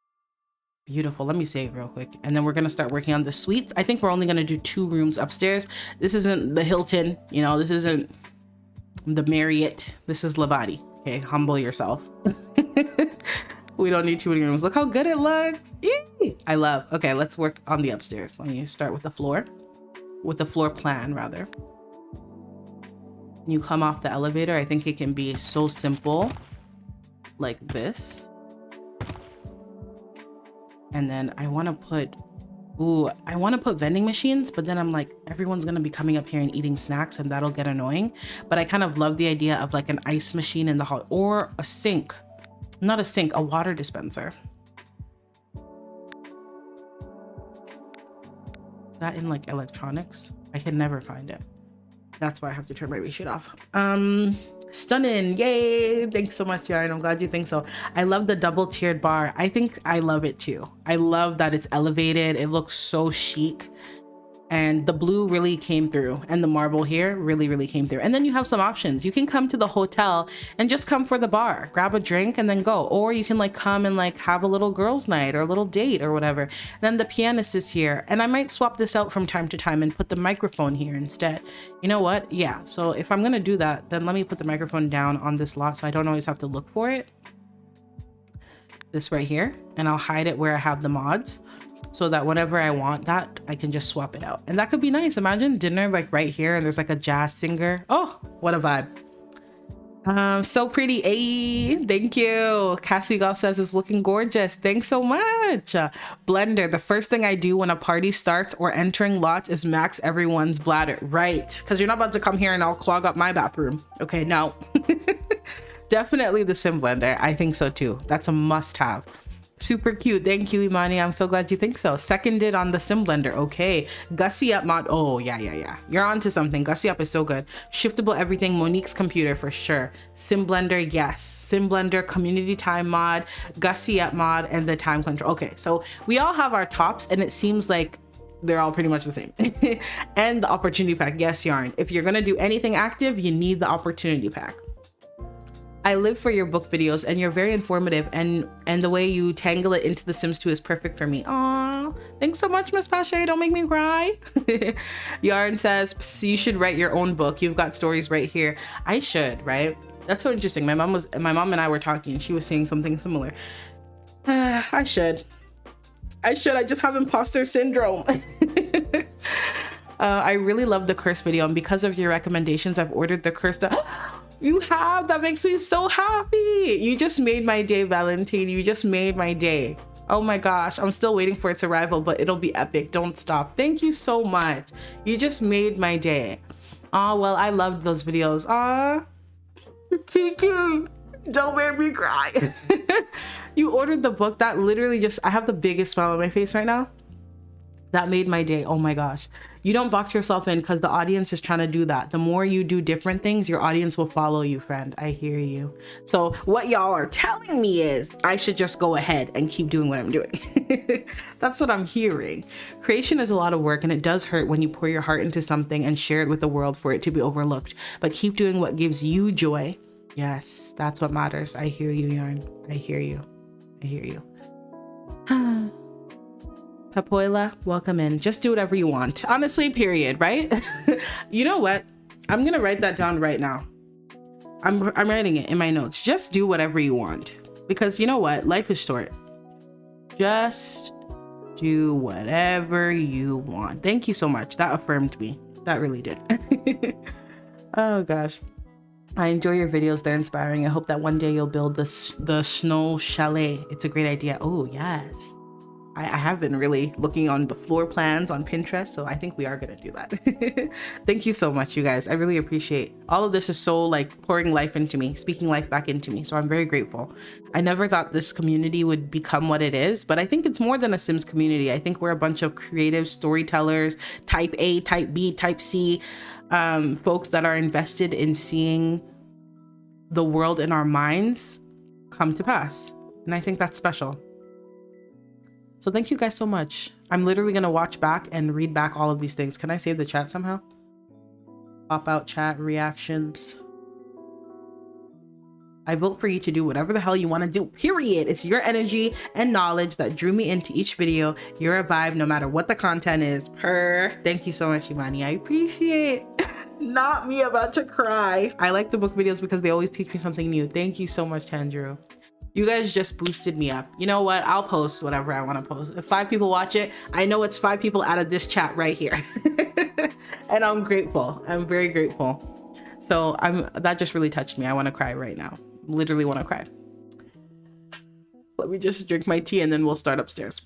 Beautiful. Let me save real quick. And then we're going to start working on the suites. I think we're only going to do 2 rooms upstairs. This isn't the Hilton, you know, this isn't the Marriott. This is Labadi. Okay, humble yourself. We don't need too many rooms. Look how good it looks. Yay! I love. Okay, let's work on the upstairs. Let me start with the floor. With the floor plan, rather. You come off the elevator. I think it can be so simple. Like this. And then I want to put... Ooh, I want to put vending machines, but then I'm like, everyone's going to be coming up here and eating snacks and that'll get annoying. But I kind of love the idea of like an ice machine in the hall or a sink. Not a sink, a water dispenser. Is that in like electronics? I can never find it. That's why I have to turn my ratio off. Stunning. Yay. Thanks so much, Yarn. I'm glad you think so. I love the double tiered bar. I think I love it too. I love that it's elevated. It looks so chic. And the blue really came through, and the marble here really came through. And then you have some options. You can come to the hotel and just come for the bar, grab a drink and then go. Or you can like come and like have a little girls' night or a little date or whatever. And then the pianist is here, and I might swap this out from time to time and put the microphone here instead. You know what? Yeah, so if I'm gonna do that, then let me put the microphone down on this lot so I don't always have to look for it. This right here, and I'll hide it where I have the mods, so that whenever I want that, I can just swap it out. And that could be nice. Imagine dinner like right here and there's like a jazz singer. Oh, what a vibe. So pretty. Hey, thank you. Cassie Goff says it's looking gorgeous. Thanks so much. Blender, the first thing I do when a party starts or entering lots is max everyone's bladder. Right, because you're not about to come here and I'll clog up my bathroom. Okay, no. Definitely the sim blender. I think so too. That's a must have. Super cute. Thank you, Imani. I'm so glad you think so. Seconded on the sim blender. Okay. Gussy Up mod. Oh, yeah. You're on to something. Gussy Up is so good. Shiftable everything. Monique's computer for sure. Sim blender. Yes. Sim blender, community time mod, Gussy Up mod, and the time control. Okay. So we all have our tops, and it seems like they're all pretty much the same. And the opportunity pack. Yes, Yarn. If you're going to do anything active, you need the opportunity pack. I live for your book videos, and you're very informative, and the way you tangle it into The Sims 2 is perfect for me. Aw, thanks so much, Miss Pache. Don't make me cry. Yarn says, you should write your own book. You've got stories right here. I should, right? That's so interesting. My mom and I were talking, and she was saying something similar. I should. I just have imposter syndrome. I really love the curse video, and because of your recommendations, I've ordered the curse. You have? That makes me so happy. You just made my day, Valentine. You just made my day. Oh my gosh. I'm still waiting for its arrival, but it'll be epic. Don't stop. Thank you so much. You just made my day. Oh, well, I loved those videos. Aw. Kiki, don't make me cry. You ordered the book. That literally just, I have the biggest smile on my face right now. That made my day. Oh my gosh. You don't box yourself in because the audience is trying to do that. The more you do different things, your audience will follow you, friend. I hear you. So what y'all are telling me is I should just go ahead and keep doing what I'm doing. That's what I'm hearing. Creation is a lot of work, and it does hurt when you pour your heart into something and share it with the world for it to be overlooked. But keep doing what gives you joy. Yes, that's what matters. I hear you, Yarn. I hear you. I hear you. Papoila, welcome in. Just do whatever you want. Honestly, period, right? You know what? I'm gonna write that down right now. I'm writing it in my notes. Just do whatever you want. Because you know what? Life is short. Just do whatever you want. Thank you so much. That affirmed me. That really did. Oh gosh. I enjoy your videos. They're inspiring. I hope that one day you'll build the snow chalet. It's a great idea. Oh, yes. I have been really looking on the floor plans on Pinterest, so I think we are going to do that. Thank you so much, you guys. I really appreciate all of this. Is so like pouring life into me, speaking life back into me. So I'm very grateful. I never thought this community would become what it is, but I think it's more than a Sims community. I think we're a bunch of creative storytellers, type A, type B, type C, folks that are invested in seeing the world in our minds come to pass. And I think that's special. So thank you guys so much. I'm literally going to watch back and read back all of these things. Can I save the chat somehow? Pop out chat reactions. I vote for you to do whatever the hell you want to do, period. It's your energy and knowledge that drew me into each video. You're a vibe no matter what the content is. Thank you so much, Imani. I appreciate. Not me about to cry. I like the book videos because they always teach me something new. Thank you so much, Tanjiro. You guys just boosted me up. You know what? I'll post whatever I want to post. If 5 people watch it, I know it's 5 people out of this chat right here. And I'm grateful. I'm very grateful. So that just really touched me. I want to cry right now. Literally want to cry. Let me just drink my tea and then we'll start upstairs.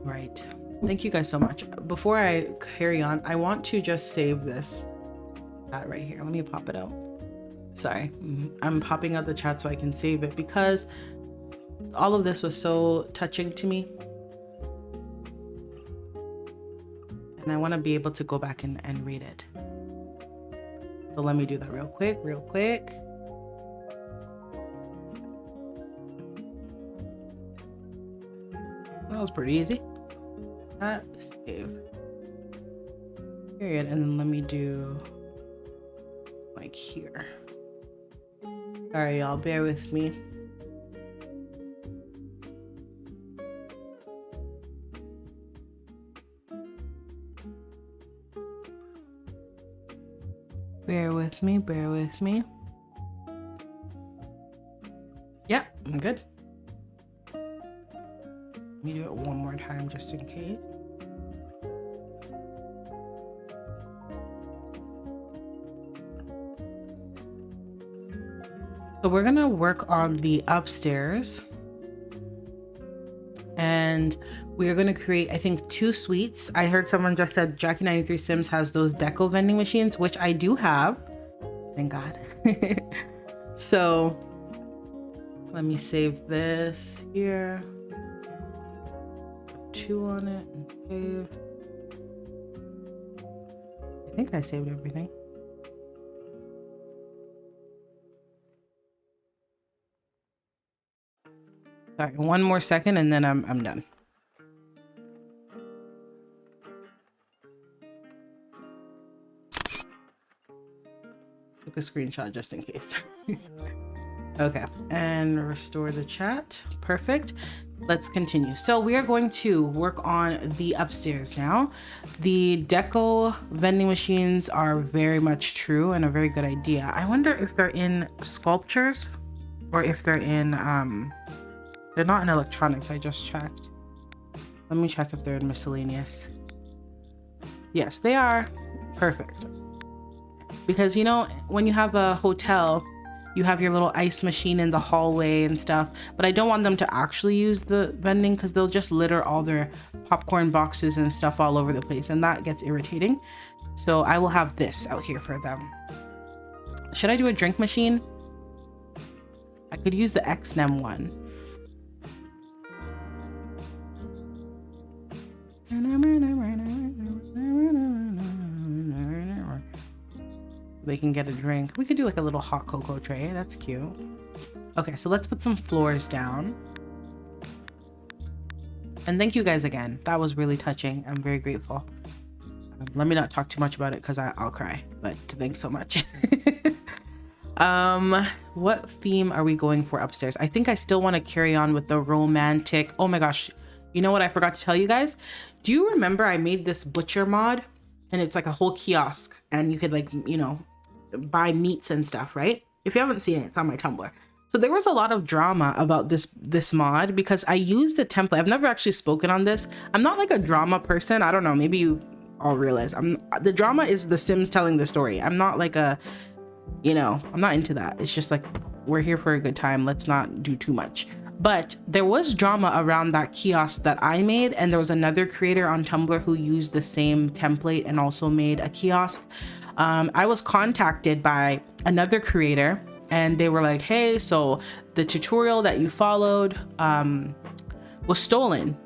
Right. Thank you guys so much. Before I carry on, I want to just save this chat right here. Let me pop it out. Sorry. I'm popping out the chat so I can save it because all of this was so touching to me. And I want to be able to go back and read it. So let me do that real quick. That was pretty easy. That save. Period. And then let me do like here. Sorry, y'all, bear with me. Bear with me. Yeah, I'm good. Let me do it one more time just in case. So we're gonna work on the upstairs. And we are going to create, I think, 2 suites. I heard someone just said Jackie93 Sims has those deco vending machines, which I do have. Thank God. So let me save this here. 2 on it and save. I think I saved everything. Sorry, one more second and then I'm done. Took a screenshot just in case. Okay, and restore the chat. Perfect. Let's continue. So we are going to work on the upstairs now. The deco vending machines are very much true and a very good idea. I wonder if they're in sculptures or if they're in they're not in electronics. I just checked. Let me check if they're in miscellaneous. Yes, they are. Perfect. Because, you know, when you have a hotel, you have your little ice machine in the hallway and stuff, but I don't want them to actually use the vending because they'll just litter all their popcorn boxes and stuff all over the place, and that gets irritating. So I will have this out here for them. Should I do a drink machine? I could use the XNEM one. They can get a drink. We could do like a little hot cocoa tray. That's cute. Okay, so let's put some floors down. And thank you guys again. That was really touching. I'm very grateful. Let me not talk too much about it because I'll cry. But thanks so much. What theme are we going for upstairs? I think I still want to carry on with the romantic. Oh my gosh. You know what I forgot to tell you guys? Do you remember I made this butcher mod? And it's like a whole kiosk. And you could, like, you know, buy meats and stuff, right? If you haven't seen it, it's on my Tumblr. So there was a lot of drama about this mod because I used a template. I've never actually spoken on this. I'm not like a drama person. I don't know. Maybe you all realize the drama is the Sims telling the story. I'm not like a, you know, I'm not into that. It's just like, we're here for a good time. Let's not do too much. But there was drama around that kiosk that I made, and there was another creator on Tumblr who used the same template and also made a kiosk. I was contacted by another creator and they were like, hey, so the tutorial that you followed was stolen.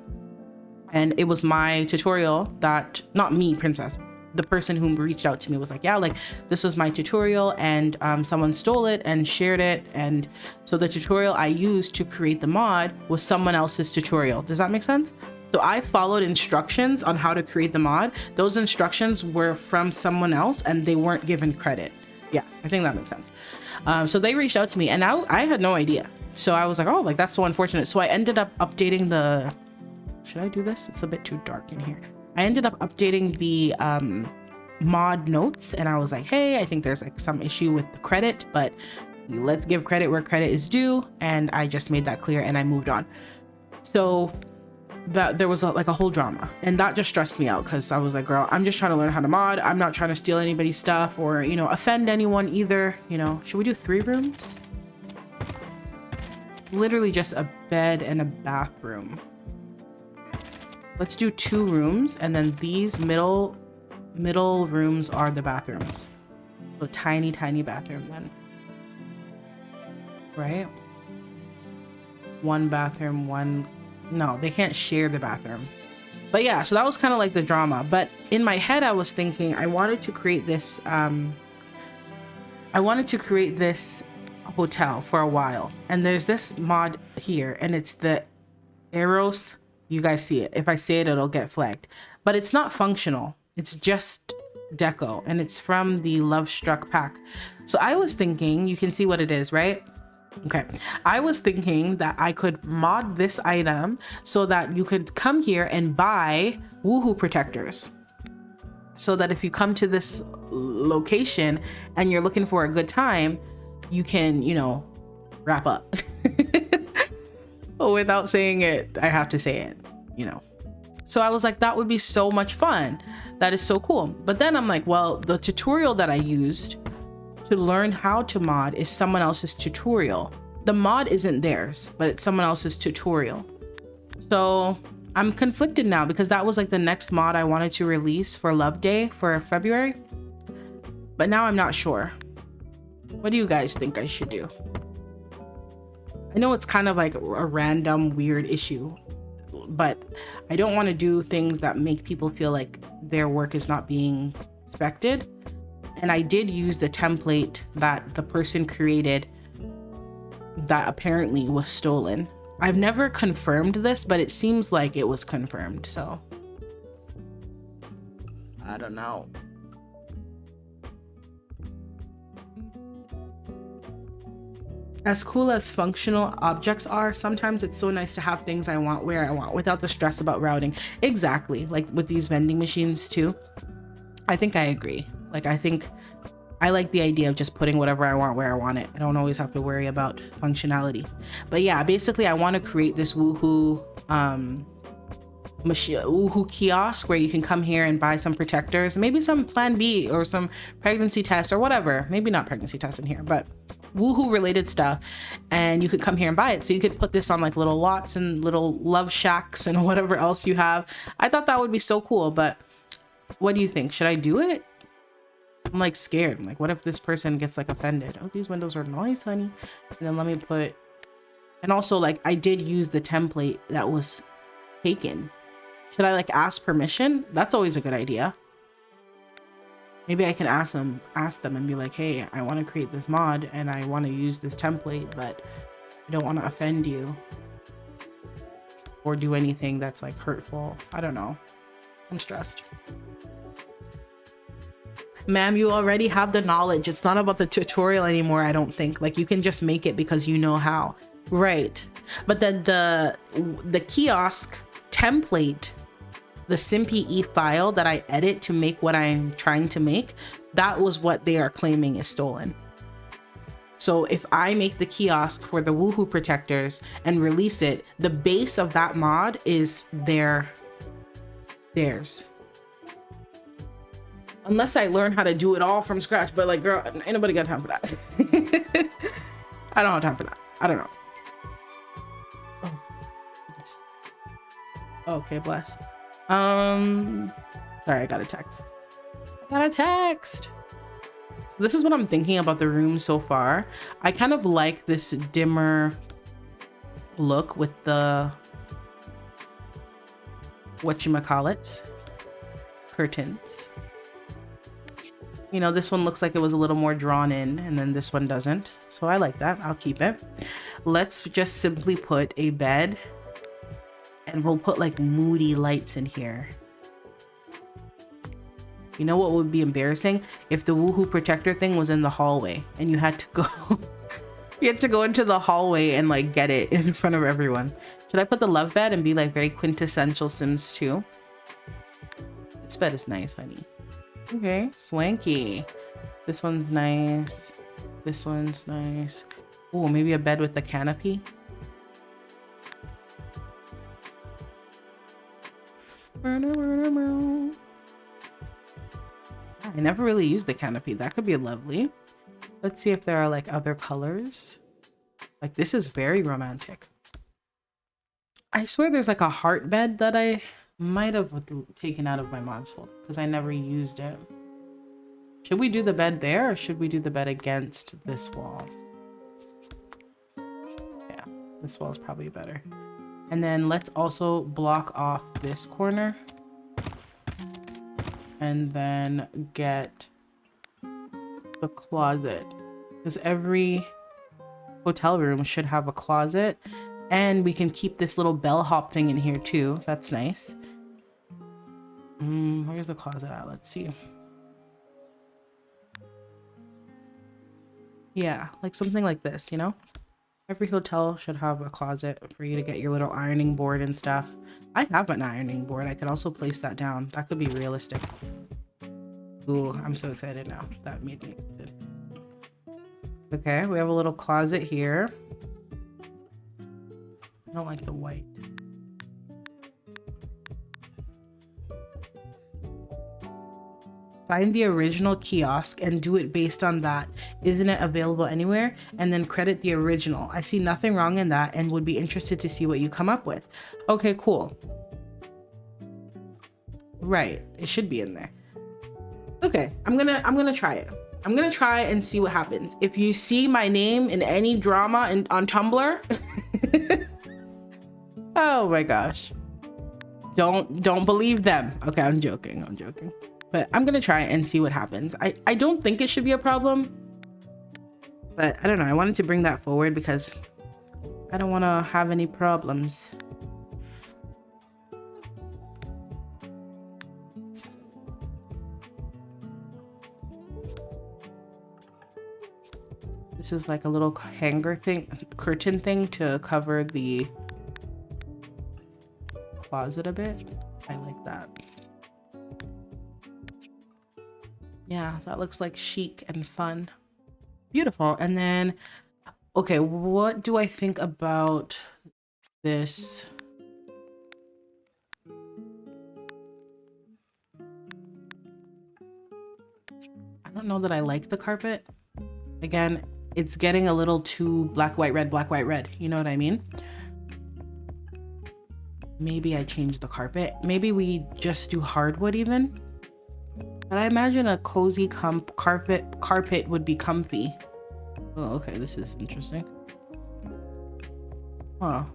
And it was my tutorial that, not me, Princess, the person who reached out to me was like, yeah, like this was my tutorial and someone stole it and shared it. And so the tutorial I used to create the mod was someone else's tutorial. Does that make sense? So I followed instructions on how to create the mod. Those instructions were from someone else and they weren't given credit. Yeah, I think that makes sense. So they reached out to me and I had no idea. So I was like, oh, like that's so unfortunate. So I ended up updating the, should I do this? It's a bit too dark in here. I ended up updating the mod notes and I was like, hey, I think there's like some issue with the credit, but let's give credit where credit is due. And I just made that clear and I moved on. So that there was like a whole drama and that just stressed me out because I was like, girl, I'm just trying to learn how to mod. I'm not trying to steal anybody's stuff or, you know, offend anyone either. You know, should we do 3 rooms? It's literally just a bed and a bathroom. Let's do 2 rooms and then these middle rooms are the bathrooms. So tiny bathroom then, right? 1 bathroom, 1. No, they can't share the bathroom. But yeah, so that was kind of like the drama. But in my head, I was thinking I wanted to create this hotel for a while. And there's this mod here and it's the Eros. You guys see it. If I say it, it'll get flagged. But it's not functional. It's just deco and it's from the Love Struck pack. So I was thinking, you can see what it is, right? Okay, I was thinking that I could mod this item so that you could come here and buy woohoo protectors. So that if you come to this location and you're looking for a good time, you can, you know, wrap up. Without saying it, I have to say it, you know. So I was like, that would be so much fun. That is so cool. But then I'm like, well, the tutorial that I used to learn how to mod is someone else's tutorial. The mod isn't theirs, but it's someone else's tutorial. So I'm conflicted now because that was like the next mod I wanted to release for Love Day for February. But now I'm not sure. What do you guys think I should do? I know it's kind of like a random weird issue, but I don't want to do things that make people feel like their work is not being respected. And I did use the template that the person created that apparently was stolen. I've never confirmed this, but it seems like it was confirmed. So I don't know. As cool as functional objects are, sometimes it's so nice to have things I want where I want without the stress about routing. Exactly. Like with these vending machines too. I think I agree. Like, I think I like the idea of just putting whatever I want where I want it. I don't always have to worry about functionality. But yeah, basically I want to create this woohoo woohoo kiosk where you can come here and buy some protectors, maybe some Plan B or some pregnancy test or whatever. Maybe not pregnancy test in here, but woohoo related stuff. And you could come here and buy it. So you could put this on like little lots and little love shacks and whatever else you have. I thought that would be so cool, but what do you think? Should I do it? I'm like scared. I'm like, what if this person gets like offended? Oh, these windows are nice, honey. And then let me put, and also like I did use the template that was taken. Should I like ask permission? That's always a good idea. Maybe I can ask them and be like, hey, I want to create this mod and I want to use this template, but I don't want to offend you or do anything that's like hurtful. I don't know. I'm stressed. Ma'am, you already have the knowledge. It's not about the tutorial anymore, I don't think. Like, you can just make it because you know how. Right. But then the kiosk template, the SimPE file that I edit to make what I'm trying to make, that was what they are claiming is stolen. So if I make the kiosk for the woohoo protectors and release it, the base of that mod is theirs. Unless I learn how to do it all from scratch, but like, girl, ain't nobody got time for that. I don't have time for that. I don't know. Oh, goodness. Okay, bless. Sorry, I got a text. So this is what I'm thinking about the room so far. I kind of like this dimmer look with the whatchamacallit curtains. You know, this one looks like it was a little more drawn in and then this one doesn't. So I like that. I'll keep it. Let's just simply put a bed And we'll put like moody lights in here. You know what would be embarrassing? If the Woohoo protector thing was in the hallway and you had to go you had to go into the hallway and like get it in front of everyone. Should I put the love bed and be like very quintessential Sims 2? This bed is nice, honey. Okay, swanky. This one's nice. This one's nice. Oh, maybe a bed with a canopy. I never really used the canopy. That could be lovely. Let's see if there are like other colors. Like this is very romantic. I swear there's like a heart bed that I might have taken out of my mods folder because I never used it. Should we do the bed there or should we do the bed against this wall? Yeah, this wall is probably better. And then let's also block off this corner. And then get the closet. Because every hotel room should have a closet. And we can keep this little bellhop thing in here too. That's nice. Where's the closet at? Let's see. Yeah, like something like this, you know? Every hotel should have a closet for you to get your little ironing board and stuff. I have an ironing board. I could also place that down. That could be realistic. Ooh, I'm so excited now. That made me excited. Okay, we have a little closet here. I don't like the white. Find the original kiosk and do it based on that. Isn't it available anywhere? And then credit the original. I see nothing wrong in that and would be interested to see what you come up with. Okay, cool. Right, it should be in there. Okay, I'm gonna try it. I'm gonna try and see what happens. If you see my name in any drama on Tumblr, oh my gosh, don't believe them. Okay, I'm joking. But I'm gonna try and see what happens. I don't think it should be a problem, but I don't know. I wanted to bring that forward because I don't want to have any problems. This is like a little hanger thing, curtain thing to cover the closet a bit. I like that. Yeah, that looks like chic and fun. Beautiful. And then, okay, what do I think about this? I don't know that I like the carpet. Again, it's getting a little too black, white, red. You know what I mean? Maybe I change the carpet. Maybe we just do hardwood even. But I imagine a cozy carpet would be comfy. Oh, okay, this is interesting. Huh.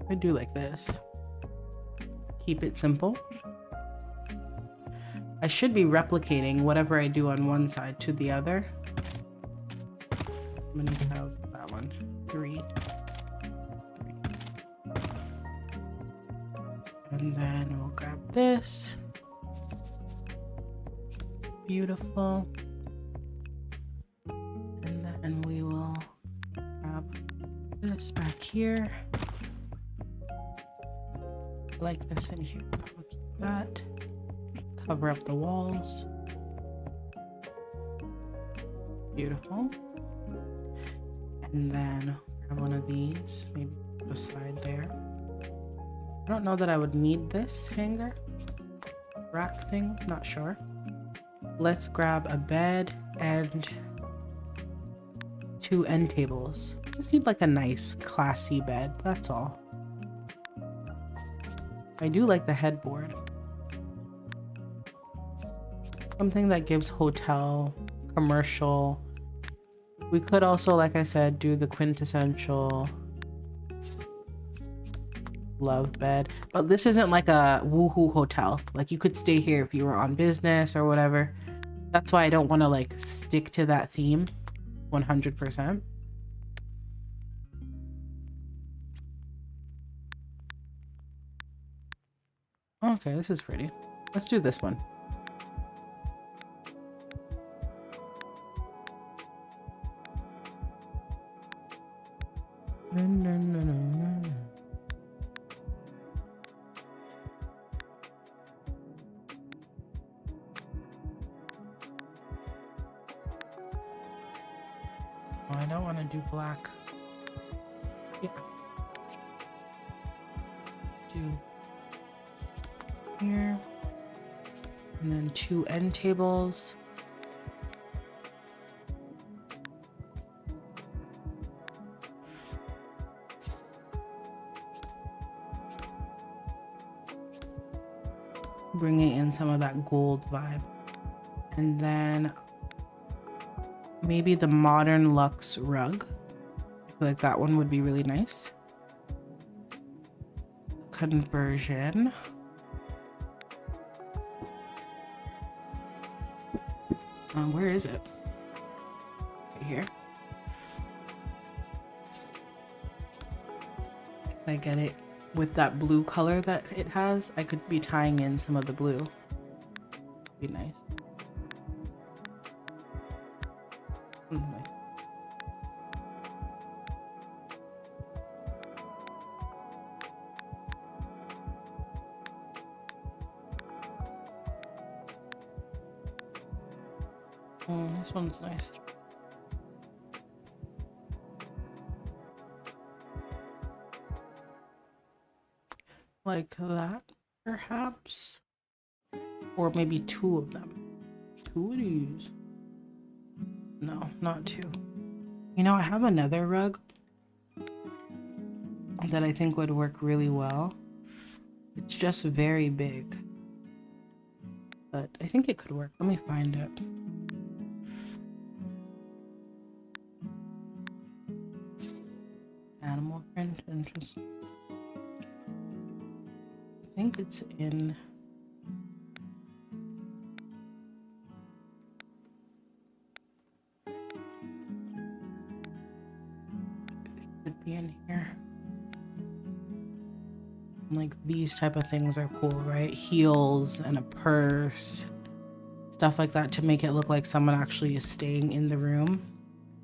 I do like this. Keep it simple. I should be replicating whatever I do on one side to the other. How many tiles is that one? 3. And then we'll grab this. Beautiful. And then we will grab this back here. I like this in here. So we'll keep that. Cover up the walls. Beautiful. And then grab one of these, maybe beside there. I don't know that I would need this hanger rack thing, not sure. Let's grab a bed and 2 end tables. Just need like a nice classy bed, that's all. I do like the headboard. Something that gives hotel, commercial. We could also, like I said, do the quintessential love bed, but this isn't like a woohoo hotel. Like you could stay here if you were on business or whatever. That's why I don't want to like stick to that theme 100%. Okay, this is pretty. Let's do this one. Oh, I don't want to do black. Yeah. Let's do here. And then 2 end tables. Bringing in some of that gold vibe. And then maybe the modern luxe rug. I feel like that one would be really nice. Conversion. Where is it? Right here. If I get it with that blue color that it has, I could be tying in some of the blue. Be nice. This one's nice. Like that, perhaps? Or maybe 2 of them. 2 of these. No, not 2. You know, I have another rug that I think would work really well. It's just very big. But I think it could work. Let me find it. Animal print, interesting. I think it's in... It should be in here. Like, these type of things are cool, right? Heels and a purse. Stuff like that to make it look like someone actually is staying in the room.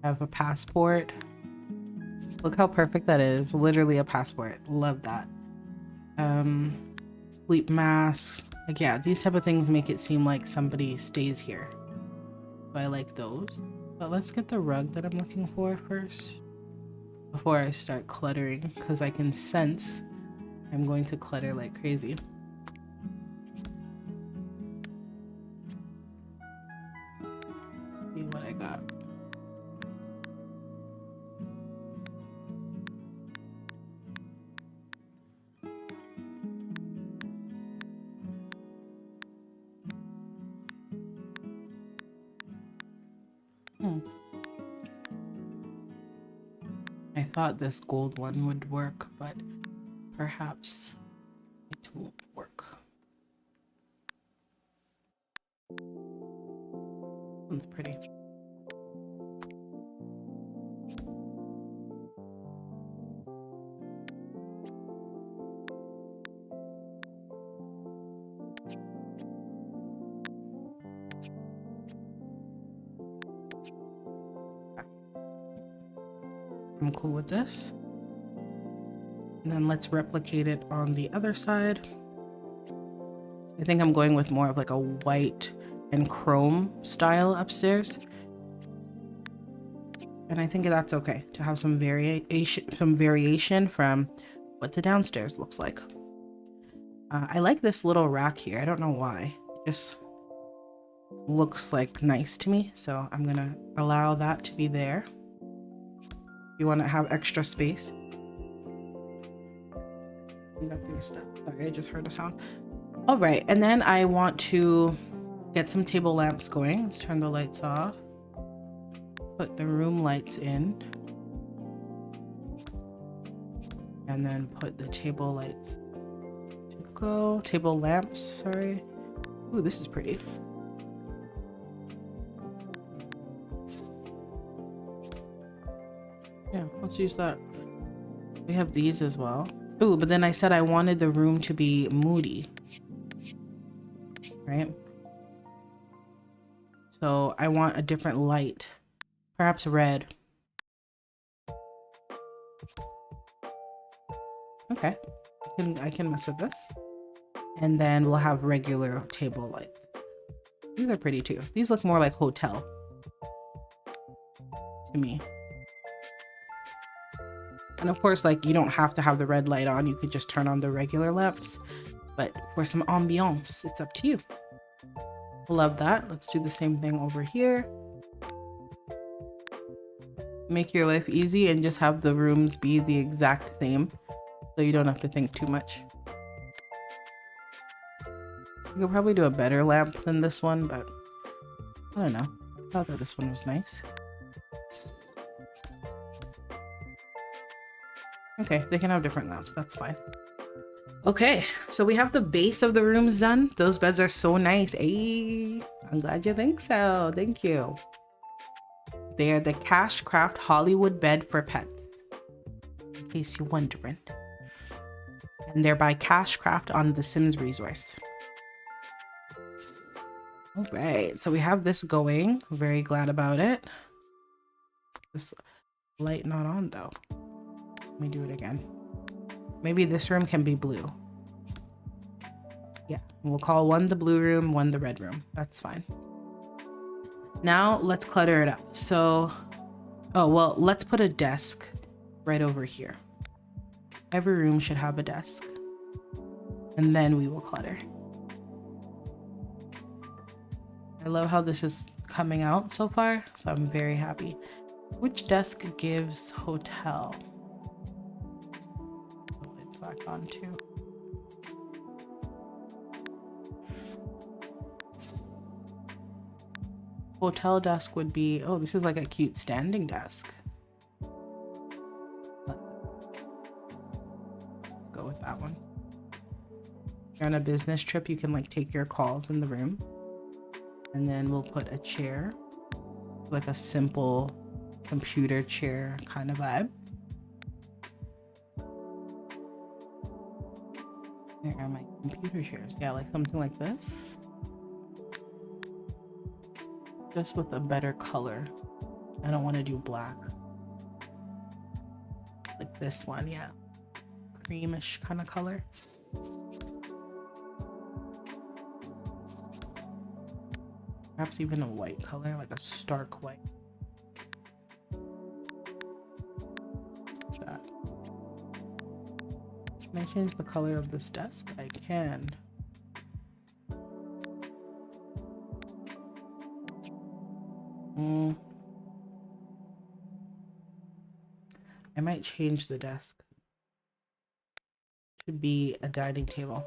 I have a passport. Look how perfect that is. Literally a passport. Love that. Sleep masks. Like, yeah, these type of things make it seem like somebody stays here. So I like those. But let's get the rug that I'm looking for first before I start cluttering, because I can sense I'm going to clutter like crazy. See what I got. I thought this gold one would work, but perhaps it won't work. One's pretty. I'm cool with this. And then let's replicate it on the other side. I think I'm going with more of like a white and chrome style upstairs. And I think that's okay to have some variation from what the downstairs looks like. I like this little rack here. I don't know why. It just looks like nice to me. So I'm gonna allow that to be there. You want to have extra space. Sorry, I just heard a sound. All right, and then I want to get some table lamps going. Let's turn the lights off. Put the room lights in. And then put the table lights to go. Table lamps, sorry. Ooh, this is pretty. Yeah, let's use that. We have these as well. Ooh, but then I said I wanted the room to be moody. right? So I want a different light, perhaps red. Okay, I can mess with this. And then we'll have regular table lights. These are pretty too. These look more like hotel to me. And of course, like, you don't have to have the red light on. You could just turn on the regular lamps. But for some ambiance, it's up to you. Love that. Let's do the same thing over here. Make your life easy and just have the rooms be the exact same, so you don't have to think too much. You could probably do a better lamp than this one, but I don't know. I thought that this one was nice. Okay, they can have different lamps. That's fine. Okay, so we have the base of the rooms done. Those beds are so nice. Hey, I'm glad you think so. Thank you. They are the Cashcraft Hollywood bed for pets, in case you're wondering. And they're by Cashcraft on the Sims resource. All right, so we have this going. Very glad about it. This light not on though. Let me do it again. Maybe this room can be blue. Yeah, we'll call one the blue room, one the red room. That's fine. Now let's clutter it up. So, oh, well, let's put a desk right over here. Every room should have a desk. And then we will clutter. I love how this is coming out so far, so I'm very happy. Which desk gives hotel? Oh, it's back on too. Hotel desk would be, oh, this is like a cute standing desk. Let's go with that one. If you're on a business trip, you can like take your calls in the room. And then we'll put a chair, like a simple computer chair kind of vibe. There are my computer chairs. Yeah, like something like this. Just with a better color. I don't want to do black. Like this one, yeah. Creamish kind of color. Perhaps even a white color, like a stark white. That. Can I change the color of this desk? I can. I might change the desk to be a dining table.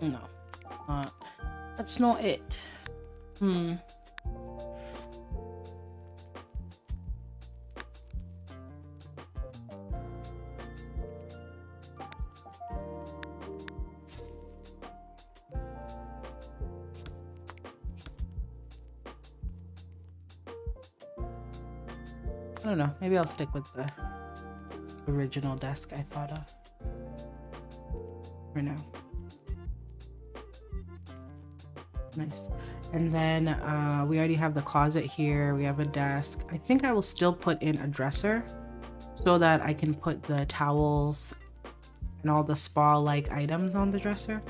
No, that's not it. I don't know, maybe I'll stick with the original desk I thought of for now. Nice. And then we already have the closet here. We have a desk. I think I will still put in a dresser so that I can put the towels and all the spa-like items on the dresser.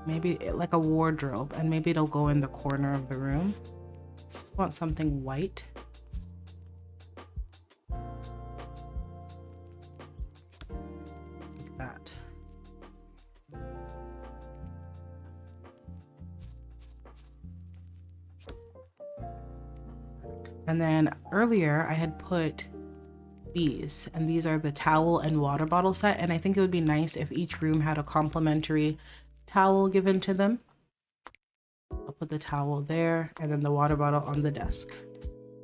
Maybe like a wardrobe, and maybe it'll go in the corner of the room. I want something white. Like that. And then earlier I had put these, and these are the towel and water bottle set, and I think it would be nice if each room had a complimentary towel given to them. I'll put the towel there and then the water bottle on the desk.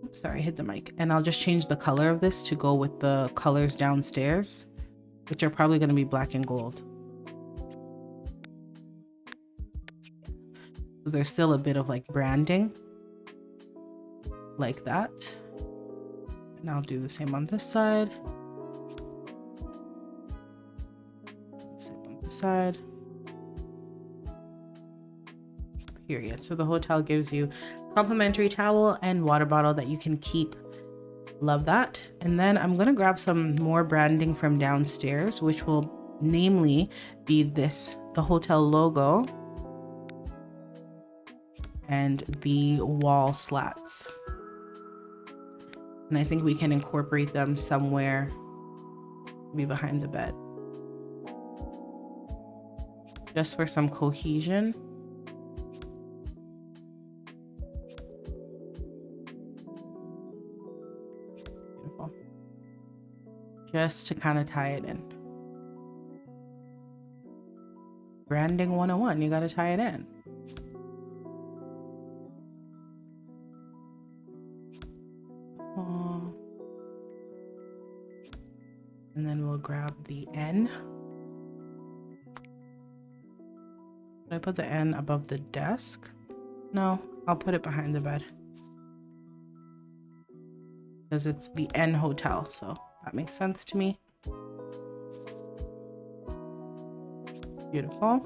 Oops, sorry, I hit the mic. And I'll just change the color of this to go with the colors downstairs, which are probably going to be black and gold. So there's still a bit of like branding like that. And I'll do the same on this side. Same on this side. Period. So the hotel gives you complimentary towel and water bottle that you can keep. Love that. And then I'm gonna grab some more branding from downstairs, which will namely be this, the hotel logo and the wall slats. And I think we can incorporate them somewhere, maybe behind the bed, just for some cohesion. Beautiful. Just to kind of tie it in. Branding 101, you got to tie it in. And then we'll grab the N. Should I put the N above the desk? No, I'll put it behind the bed. Because it's the N Hotel, so that makes sense to me. Beautiful.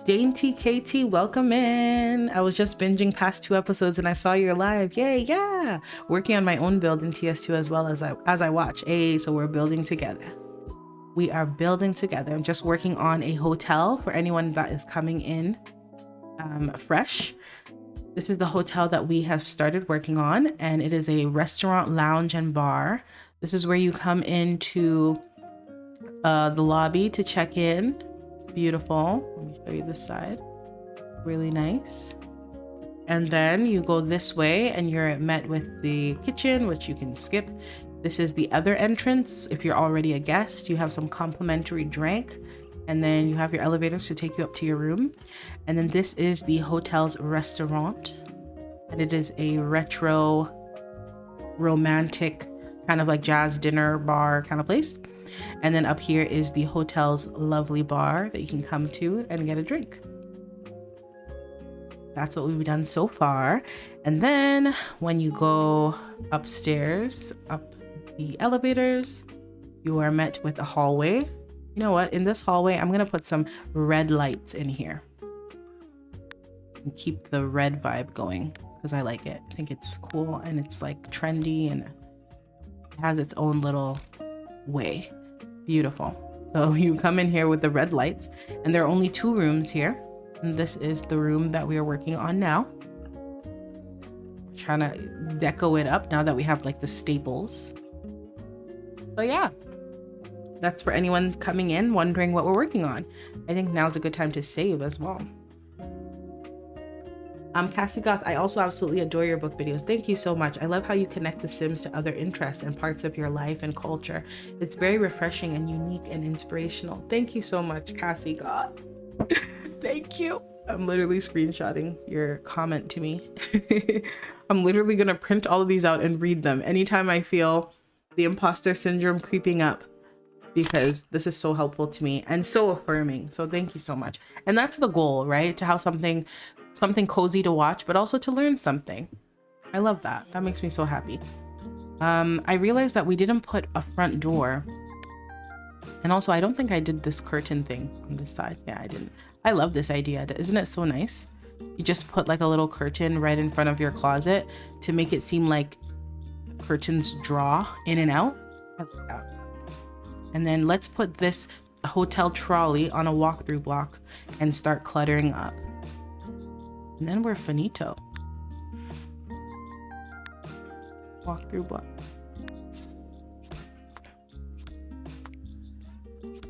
Dainty KT, welcome in. I was just binging past 2 episodes and I saw you're live. Yay, yeah. Working on my own build in TS2 as well as I watch. Hey, so we're building together. We are building together. I'm just working on a hotel for anyone that is coming in fresh. This is the hotel that we have started working on, and it is a restaurant, lounge, and bar. This is where you come into the lobby to check in. Beautiful. Let me show you this side. Really nice. And then you go this way and you're met with the kitchen, which you can skip. This is the other entrance. If you're already a guest, you have some complimentary drink, and then you have your elevators to take you up to your room. And then this is the hotel's restaurant, and it is a retro, romantic, kind of like jazz dinner bar kind of place. And then up here is the hotel's lovely bar that you can come to and get a drink. That's what we've done so far. And then when you go upstairs, up the elevators, you are met with a hallway. You know what? In this hallway, I'm gonna put some red lights in here and keep the red vibe going because I like it. I think it's cool and it's like trendy and it has its own little way. Beautiful. So you come in here with the red lights, and there are only 2 rooms here, and this is the room that we are working on now. Trying to deco it up now that we have like the staples. So yeah, that's for anyone coming in wondering what we're working on. I think now's a good time to save as well. Cassie Goth, I also absolutely adore your book videos. Thank you so much. I love how you connect The Sims to other interests and parts of your life and culture. It's very refreshing and unique and inspirational. Thank you so much, Cassie Goth. Thank you. I'm literally screenshotting your comment to me. I'm literally gonna print all of these out and read them anytime I feel the imposter syndrome creeping up, because this is so helpful to me and so affirming. So thank you so much. And that's the goal, right? To have something cozy to watch, but also to learn something. I love that. That makes me so happy. I realized that we didn't put a front door. And also, I don't think I did this curtain thing on this side. Yeah, I didn't. I love this idea. Isn't it so nice? You just put like a little curtain right in front of your closet to make it seem like curtains draw in and out. I like that. And then let's put this hotel trolley on a walkthrough block and start cluttering up. And then we're finito. Walk through block.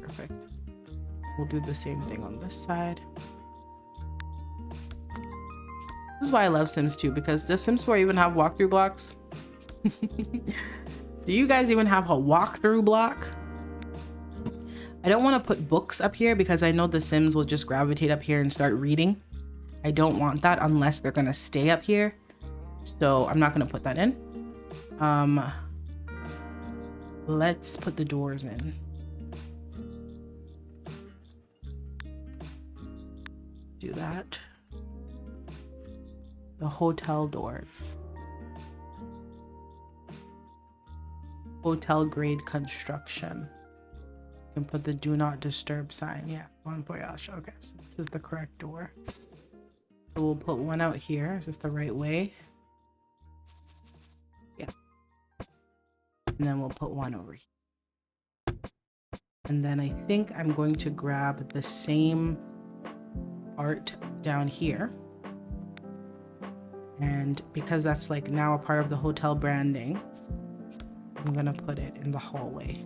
Perfect. We'll do the same thing on this side. This is why I love Sims 2, because does Sims 4 even have walkthrough blocks? Do you guys even have a walkthrough block? I don't want to put books up here because I know the Sims will just gravitate up here and start reading. I don't want that unless they're gonna stay up here. So I'm not gonna put that in. Let's put the doors in. do that. The hotel doors. Hotel grade construction. You can put the do not disturb sign. Yeah, Bon Voyage. Okay, so this is the correct door. So we'll put one out here. Is this the right way? Yeah. And then we'll put one over here. And then I think I'm going to grab the same art down here. And because that's like now a part of the hotel branding, I'm gonna put it in the hallway.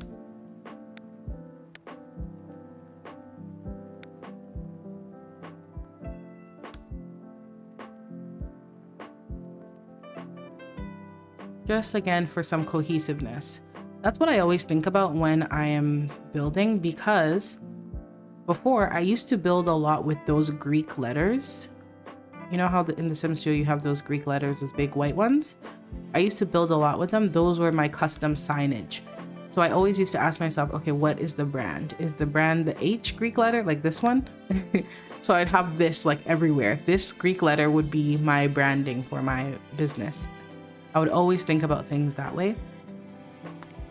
Just again for some cohesiveness. That's what I always think about when I am building, because before I used to build a lot with those Greek letters. You know how in the Sims 2 you have those Greek letters, those big white ones? I used to build a lot with them. Those were my custom signage. So I always used to ask myself, okay, what is the brand? Is the brand the H Greek letter, like this one? So I'd have this like everywhere. This Greek letter would be my branding for my business. I would always think about things that way.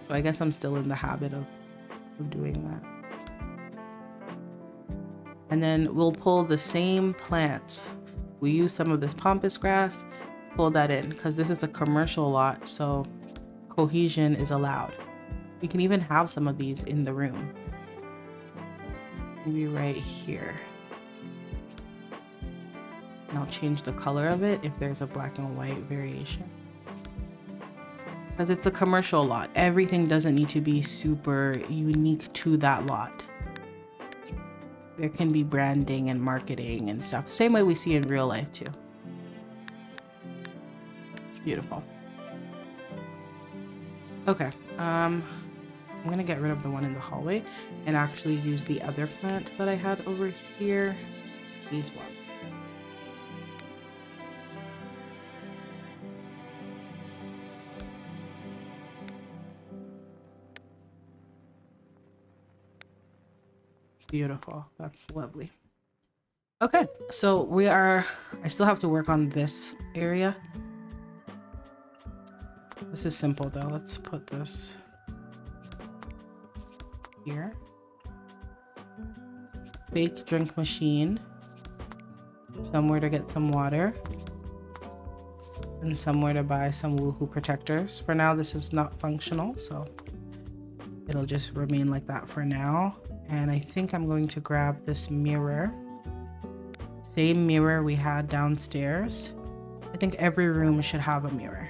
So I guess I'm still in the habit of doing that. And then we'll pull the same plants. We use some of this pampas grass, pull that in because this is a commercial lot, so cohesion is allowed. We can even have some of these in the room. Maybe right here. And I'll change the color of it if there's a black and white variation. Because it's a commercial lot. Everything doesn't need to be super unique to that lot. There can be branding and marketing and stuff. Same way we see in real life too. Beautiful. Okay, I'm gonna get rid of the one in the hallway and actually use the other plant that I had over here. These ones. Beautiful. That's lovely. Okay, so I still have to work on this area. This is simple though. Let's put this here. Fake drink machine. Somewhere to get some water. And somewhere to buy some woohoo protectors. For now, this is not functional, so it'll just remain like that for now. And I think I'm going to grab this mirror. Same mirror we had downstairs. I think every room should have a mirror.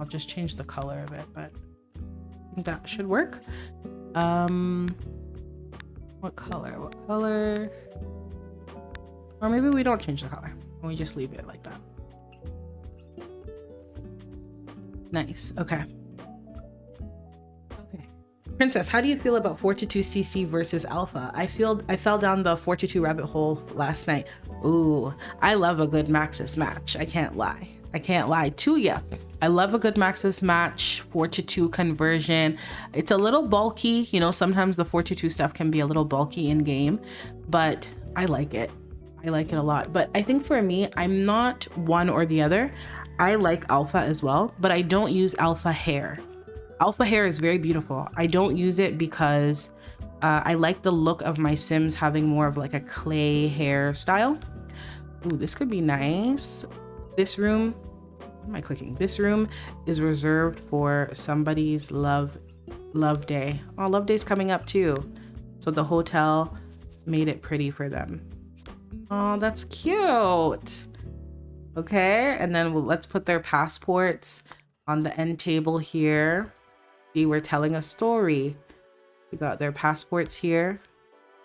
I'll just change the color of it, but I think that should work. What color? What color? Or maybe we don't change the color and we just leave it like that. Nice. Okay. Okay. Princess, how do you feel about 42cc versus Alpha? I fell down the 42 rabbit hole last night. Ooh, I love a good Maxis match. I can't lie. I can't lie to ya. I love a good Maxis match, 4:2 conversion. It's a little bulky. You know, sometimes the 4:2 stuff can be a little bulky in game, but I like it. I like it a lot. But I think for me, I'm not one or the other. I like Alpha as well, but I don't use Alpha hair. Alpha hair is very beautiful. I don't use it because I like the look of my Sims having more of like a clay hairstyle. Ooh, this could be nice. This room, what am I clicking? This room is reserved for somebody's love day. Oh, love day's coming up too. So the hotel made it pretty for them. Oh, that's cute. Okay, and then let's put their passports on the end table here. See, we're telling a story. We got their passports here.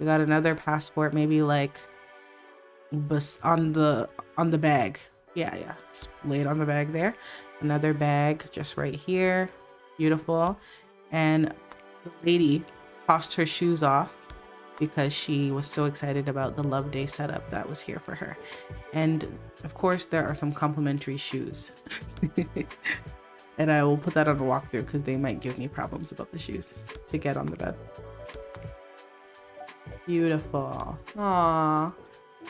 We got another passport, maybe like on the bag. Yeah, just lay it on the bag there. Another bag just right here. Beautiful. And the lady tossed her shoes off because she was so excited about the love day setup that was here for her. And of course there are some complimentary shoes. And I will put that on a walkthrough because they might give me problems about the shoes to get on the bed. Beautiful. Aww.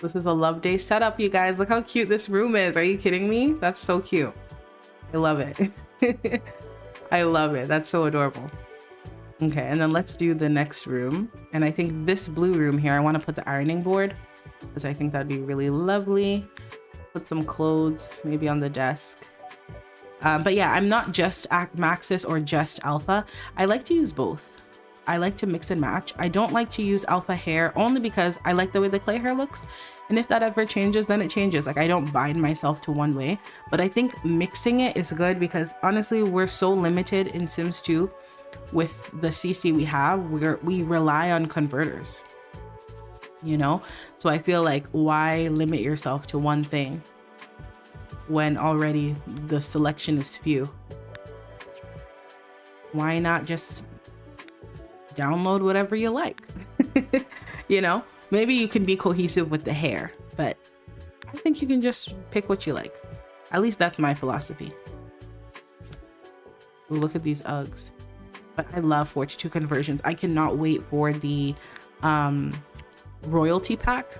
This is a love day setup, you guys. Look how cute this room is. Are you kidding me? That's so cute. I love it. I love it. That's so adorable. Okay, and then let's do the next room. And I think this blue room here, I want to put the ironing board because I think that'd be really lovely. Put some clothes maybe on the desk. But yeah, I'm not just Maxis or just Alpha. I like to use both. I like to mix and match. I don't like to use Alpha hair only because I like the way the clay hair looks. And if that ever changes, then it changes. Like, I don't bind myself to one way, but I think mixing it is good because honestly, we're so limited in Sims 2 with the CC we have. We rely on converters, you know? So I feel like, why limit yourself to one thing when already the selection is few? Why not just download whatever you like? You know, maybe you can be cohesive with the hair, but I think you can just pick what you like. At least that's my philosophy. Ooh, look at these Uggs. But I love 42 conversions. I cannot wait for the royalty pack.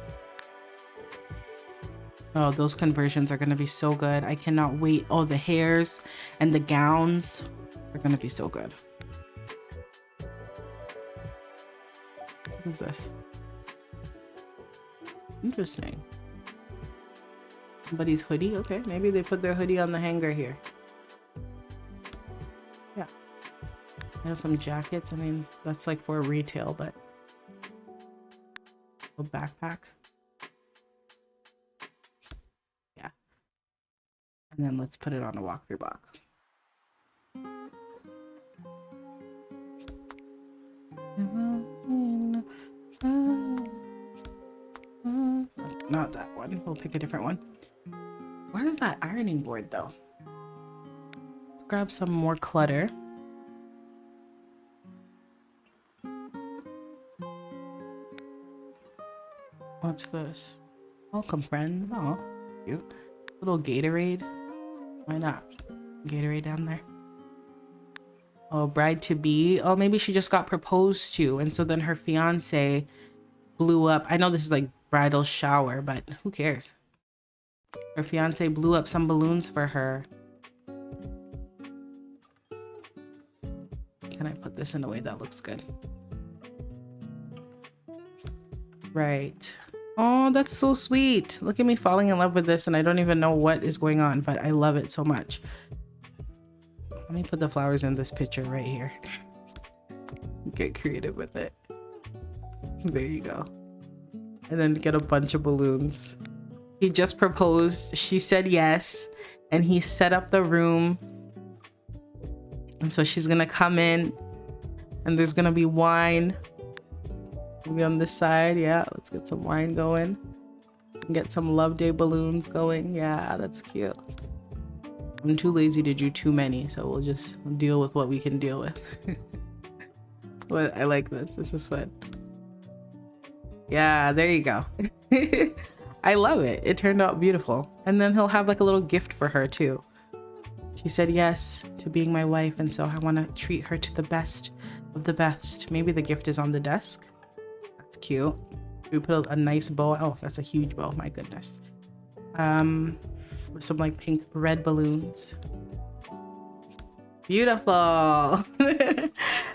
Oh, those conversions are going to be so good. I cannot wait. Oh, the hairs and the gowns are going to be so good. What is this? Interesting. Somebody's hoodie. Okay, maybe they put their hoodie on the hanger here. Yeah. I have some jackets. I mean, that's like for retail, but a backpack. Yeah. And then let's put it on a walkthrough block. Not that one. We'll pick a different one. Where is that ironing board though? Let's grab some more clutter. What's this? Welcome, friend. Oh, cute. Little Gatorade. Why not? Gatorade down there. Oh, bride to be. Oh, maybe she just got proposed to, and so then her fiance blew up. I know this is like bridal shower, but who cares? Her fiance blew up some balloons for her. Can I put this in a way that looks good? Right. Oh, that's so sweet. Look at me falling in love with this, and I don't even know what is going on, but I love it so much. Let me put the flowers in this picture right here. Get creative with it. There you go. And then get a bunch of balloons. He just proposed. She said yes. And he set up the room. And so she's gonna come in. And there's gonna be wine. Maybe on this side. Yeah, let's get some wine going. Get some love day balloons going. Yeah, that's cute. I'm too lazy to do too many, so we'll just deal with what we can deal with. But I like this. This is fun. Yeah, there you go. I love it. It turned out beautiful. And then he'll have like a little gift for her too. She said yes to being my wife, and so I want to treat her to the best of the best. Maybe the gift is on the desk. That's cute. We put a nice bow. Oh, that's a huge bow. My goodness. With some like pink red balloons. Beautiful.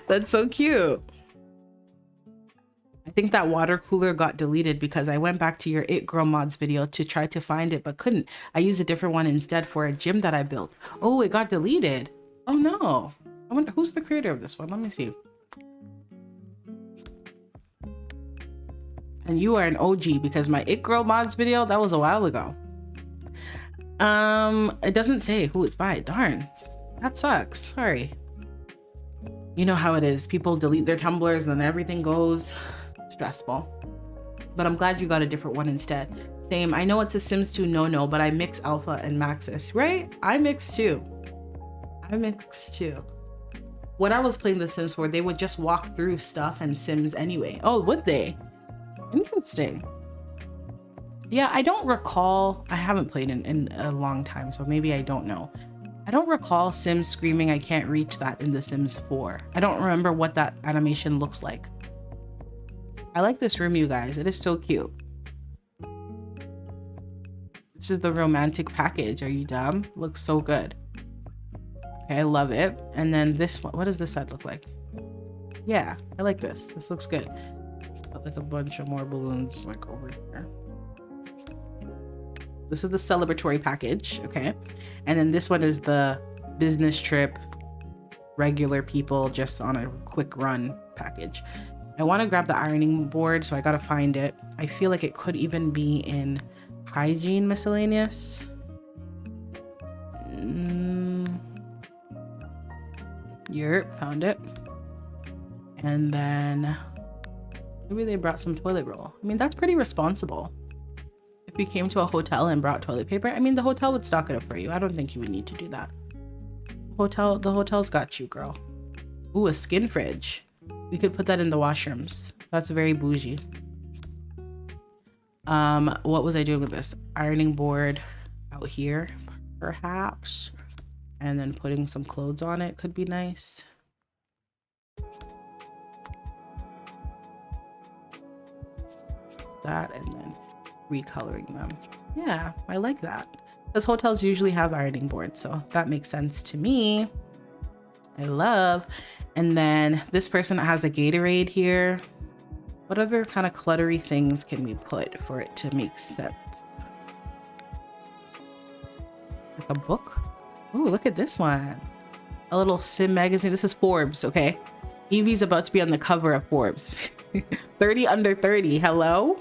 That's so cute. I think that water cooler got deleted because I went back to your It Girl Mods video to try to find it, but couldn't. I used a different one instead for a gym that I built. Oh, it got deleted. Oh no. I wonder who's the creator of this one. Let me see. And you are an OG because my It Girl Mods video, that was a while ago. It doesn't say who it's by. Darn. That sucks. Sorry. You know how it is. People delete their Tumblrs and then everything goes. Stressful. But I'm glad you got a different one instead. Same. I know it's a Sims 2 no-no, but I mix Alpha and Maxis, right? I mix too. I mix too. When I was playing The Sims 4, they would just walk through stuff and Sims anyway. Oh, would they? Interesting. Yeah, I don't recall. I haven't played in a long time, so maybe I don't know. I don't recall Sims screaming I can't reach that in The Sims 4. I don't remember what that animation looks like. I like this room, you guys. It is so cute. This is the romantic package. Are you dumb? Looks so good. Okay, I love it. And then this one, what does this side look like? Yeah, I like this. This looks good. Got like a bunch of more balloons like over here. This is the celebratory package, okay? And then this one is the business trip, regular people just on a quick run package. I want to grab the ironing board, so I gotta find it. I feel like it could even be in hygiene miscellaneous. Yep, found it. And then maybe they brought some toilet roll. I mean, that's pretty responsible. If you came to a hotel and brought toilet paper, I mean, the hotel would stock it up for you. I don't think you would need to do that. The hotel's got you, girl. Ooh, a skin fridge. We could put that in the washrooms. That's very bougie. What was I doing with this? Ironing board out here, perhaps. And then putting some clothes on it could be nice. That, and then recoloring them. Yeah, I like that. Because hotels usually have ironing boards, so that makes sense to me. I love. And then this person has a Gatorade here. What other kind of cluttery things can we put for it to make sense? Like a book? Ooh, look at this one. A little Sim magazine. This is Forbes, okay? Evie's about to be on the cover of Forbes. 30 under 30. Hello?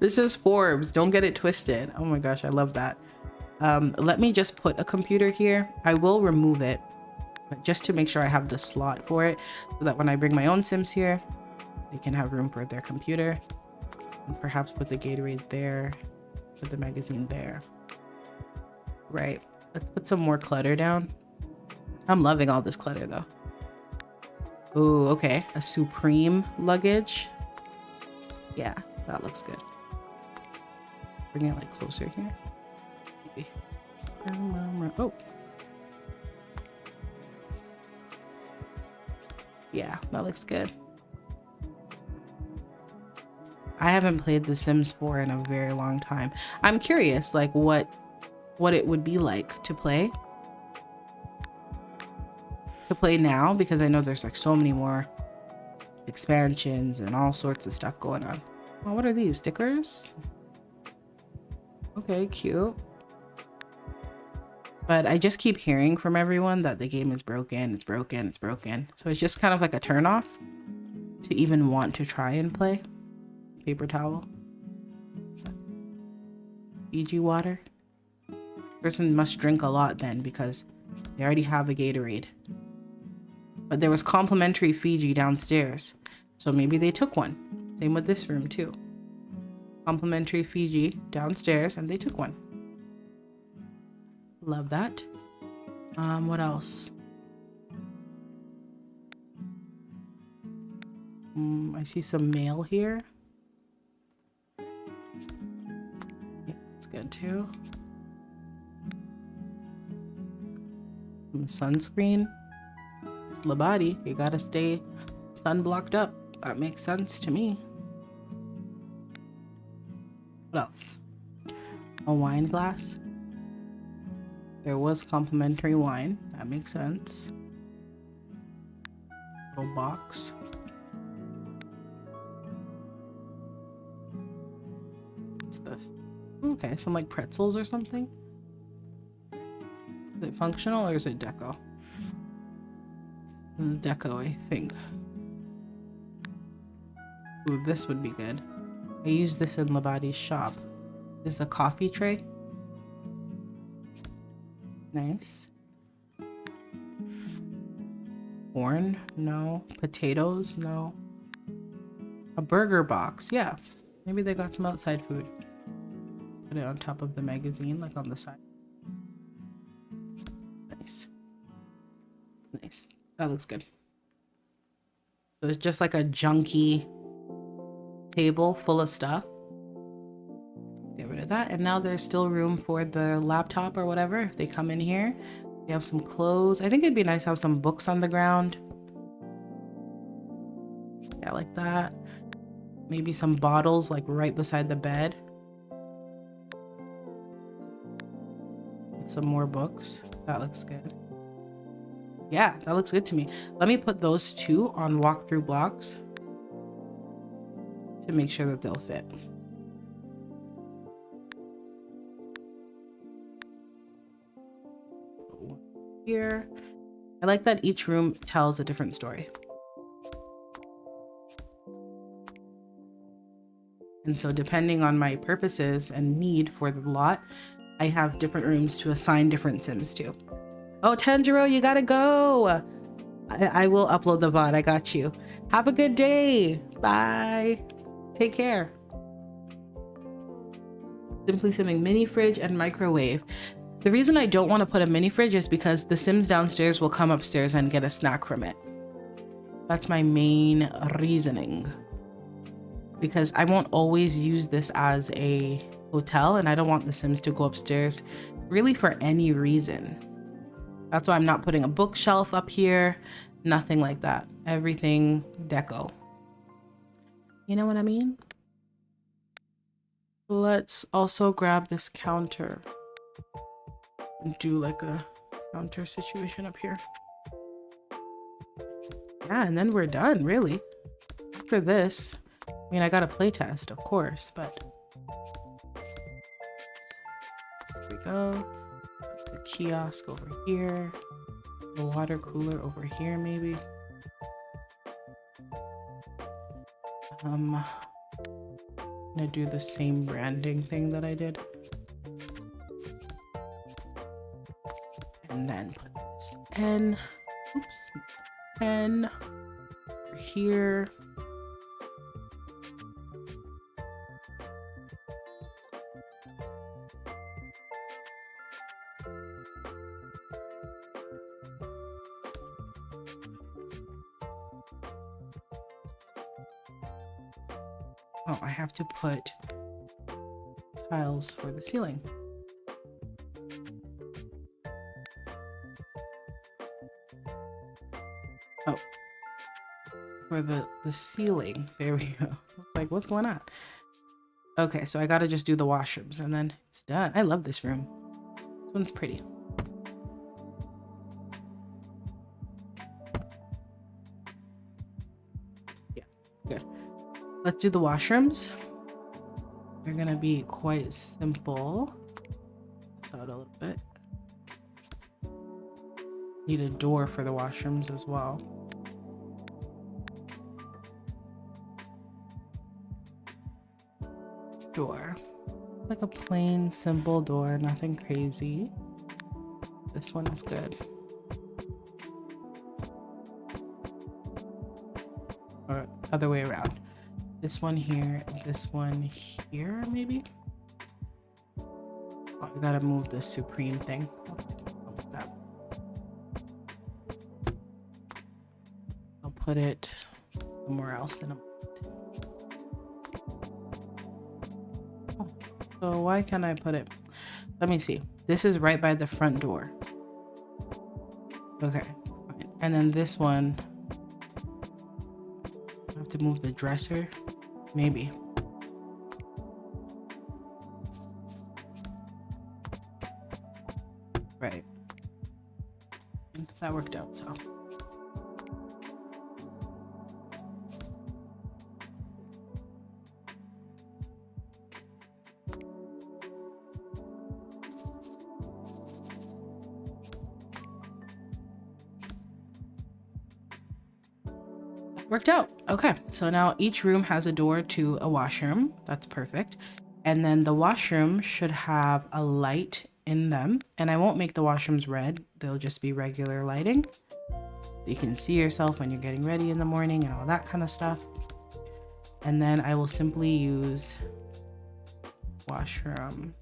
This is Forbes. Don't get it twisted. Oh my gosh, I love that. Let me just put a computer here. I will remove it, but just to make sure I have the slot for it, so that when I bring my own Sims here, they can have room for their computer. And perhaps put the Gatorade there, put the magazine there. Right. Let's put some more clutter down. I'm loving all this clutter though. Ooh, okay. A Supreme luggage. Yeah, that looks good. Bring it like closer here. Maybe. Oh. Yeah, that looks good. I haven't played The Sims 4 in a very long time. I'm curious, like what it would be like to play now, because I know there's like so many more expansions and all sorts of stuff going on. Oh, what are these stickers? Okay, cute. But I just keep hearing from everyone that the game is broken, it's broken, it's broken. So it's just kind of like a turn off to even want to try and play. Paper towel. Fiji water. Person must drink a lot then, because they already have a Gatorade. But there was complimentary Fiji downstairs, so maybe they took one. Same with this room too. Complimentary Fiji downstairs, and they took one. Love that. What else? I see some mail here. Yeah, that's good too. Some sunscreen. It's Labadi. You gotta stay sun-blocked up. That makes sense to me. What else? A wine glass. There was complimentary wine. That makes sense. Little box. What's this? Okay, some like pretzels or something. Is it functional or is it deco? Deco, I think. Ooh, this would be good. I use this in Labadi's shop. This is a coffee tray. Nice. Corn? No. Potatoes? No. A burger box. Yeah. Maybe they got some outside food. Put it on top of the magazine, like on the side. Nice. Nice. That looks good. So it's just like a junky table full of stuff. Get rid of that. And now there's still room for the laptop or whatever. If they come in here, they have some clothes. I think it'd be nice to have some books on the ground. Yeah, like that. Maybe some bottles like right beside the bed. With some more books. That looks good. Yeah, that looks good to me. Let me put those two on walkthrough blocks to make sure that they'll fit. Here. I like that each room tells a different story. And so depending on my purposes and need for the lot, I have different rooms to assign different Sims to. Oh, Tanjiro, you gotta go. I will upload the VOD. I got you. Have a good day. Bye. Take care. Simply Simming mini fridge and microwave. The reason I don't want to put a mini fridge is because the Sims downstairs will come upstairs and get a snack from it. That's my main reasoning. Because I won't always use this as a hotel, and I don't want the Sims to go upstairs really for any reason. That's why I'm not putting a bookshelf up here. Nothing like that. Everything deco. You know what I mean? Let's also grab this counter and do like a counter situation up here. Yeah, and then we're done, really. After this, I mean, I got a playtest, of course, but there we go. The kiosk over here. The water cooler over here, maybe. I'm gonna do the same branding thing that I did. And then put this N. Oops. N over here. Oh, I have to put tiles for the ceiling. Oh, for the ceiling. There we go. Like, what's going on? Okay, so I gotta just do the washrooms and then it's done. I love this room. This one's pretty. Yeah, good. Let's do the washrooms. They're gonna be quite simple. This out a little bit. Need a door for the washrooms as well. Door. Like a plain, simple door, nothing crazy. This one is good. Or other way around. This one here, this one here, maybe? Oh, I gotta move the Supreme thing. I'll put it somewhere else in a moment. Oh, so why can't I put it? Let me see. This is right by the front door. Okay, fine. And then this one, I have to move the dresser. Maybe. Right. That worked out, so. Worked out. Okay, so now each room has a door to a washroom. That's perfect. And then the washroom should have a light in them. And I won't make the washrooms red. They'll just be regular lighting. You can see yourself when you're getting ready in the morning and all that kind of stuff. And then I will simply use washroom.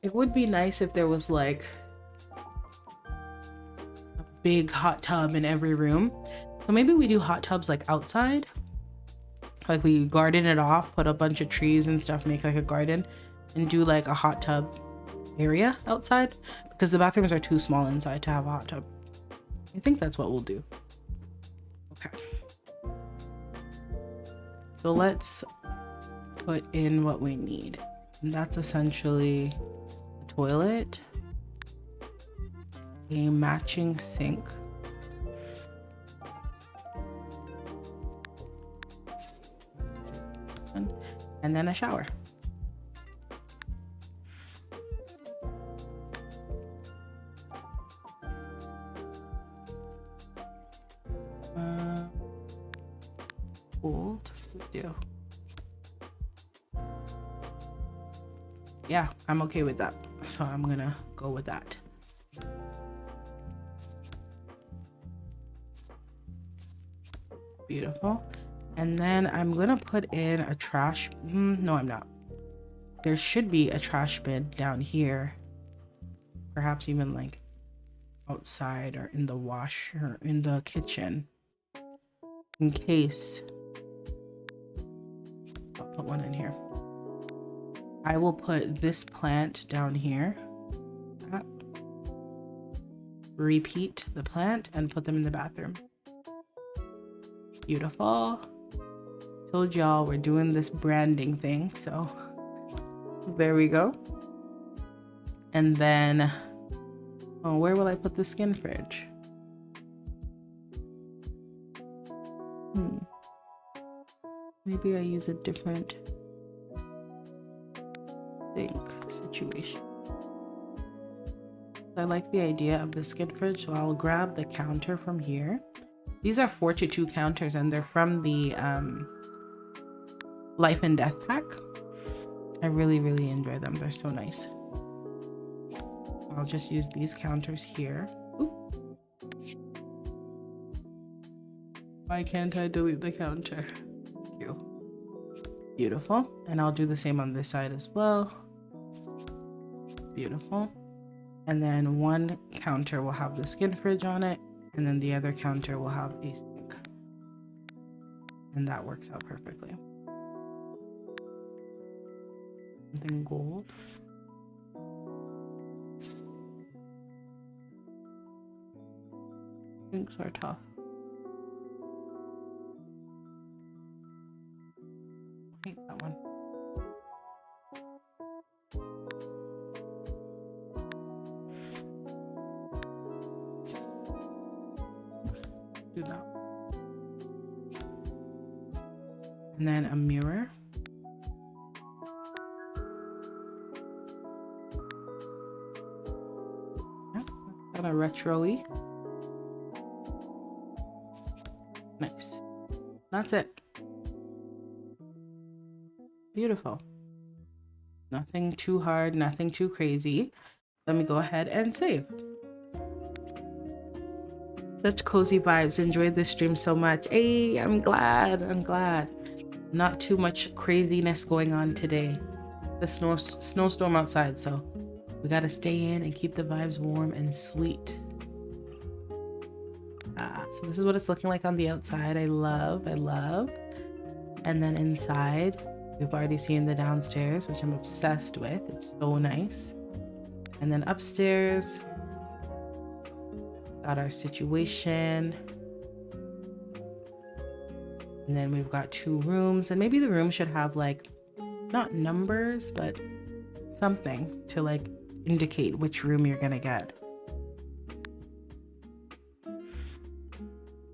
It would be nice if there was like a big hot tub in every room. So maybe we do hot tubs like outside. Like we garden it off, put a bunch of trees and stuff, make like a garden, and do like a hot tub area outside, because the bathrooms are too small inside to have a hot tub. I think that's what we'll do. Okay. So let's put in what we need. And that's essentially a toilet, a matching sink, and then a shower. Old do. Yeah, I'm okay with that. So I'm gonna go with that. Beautiful. And then I'm gonna put in a trash. No, I'm not. There should be a trash bin down here. Perhaps even like outside or in the wash or in the kitchen. In case. I'll put one in here. I will put this plant down here. Repeat the plant and put them in the bathroom. Beautiful. Told y'all we're doing this branding thing, so there we go. And then, oh, where will I put the skin fridge? Maybe I use a different situation. I like the idea of the skin fridge, so I'll grab the counter from here. These are 4:2 counters, and they're from the Life and Death pack. I really enjoy them. They're so nice. I'll just use these counters here. Oop. Why can't I delete the counter? Thank you. Beautiful. And I'll do the same on this side as well. Beautiful. And then one counter will have the skin fridge on it, and then the other counter will have a sink. And that works out perfectly. Something gold. Sinks are tough. I hate that one. Do that. And then a mirror. Yeah, kind of retro-y. Nice. That's it. Beautiful. Nothing too hard, nothing too crazy. Let me go ahead and save. Such cozy vibes. Enjoyed this stream so much. Hey, I'm glad. Not too much craziness going on today. The snowstorm outside, so we gotta stay in and keep the vibes warm and sweet. So this is what it's looking like on the outside. I love. And then inside, we've already seen the downstairs, which I'm obsessed with. It's so nice. And then upstairs, got our situation. And then we've got 2 rooms, and maybe the room should have like, not numbers, but something to like indicate which room you're gonna get.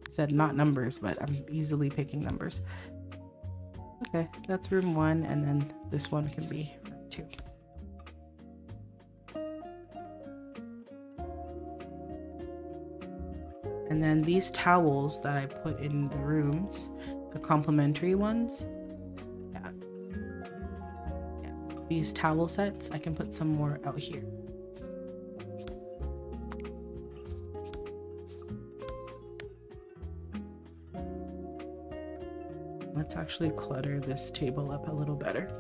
Said not numbers, but I'm easily picking numbers. Okay, that's room 1, and then this one can be room 2. And then these towels that I put in the rooms, the complimentary ones, yeah, these towel sets, I can put some more out here. Let's actually clutter this table up a little better.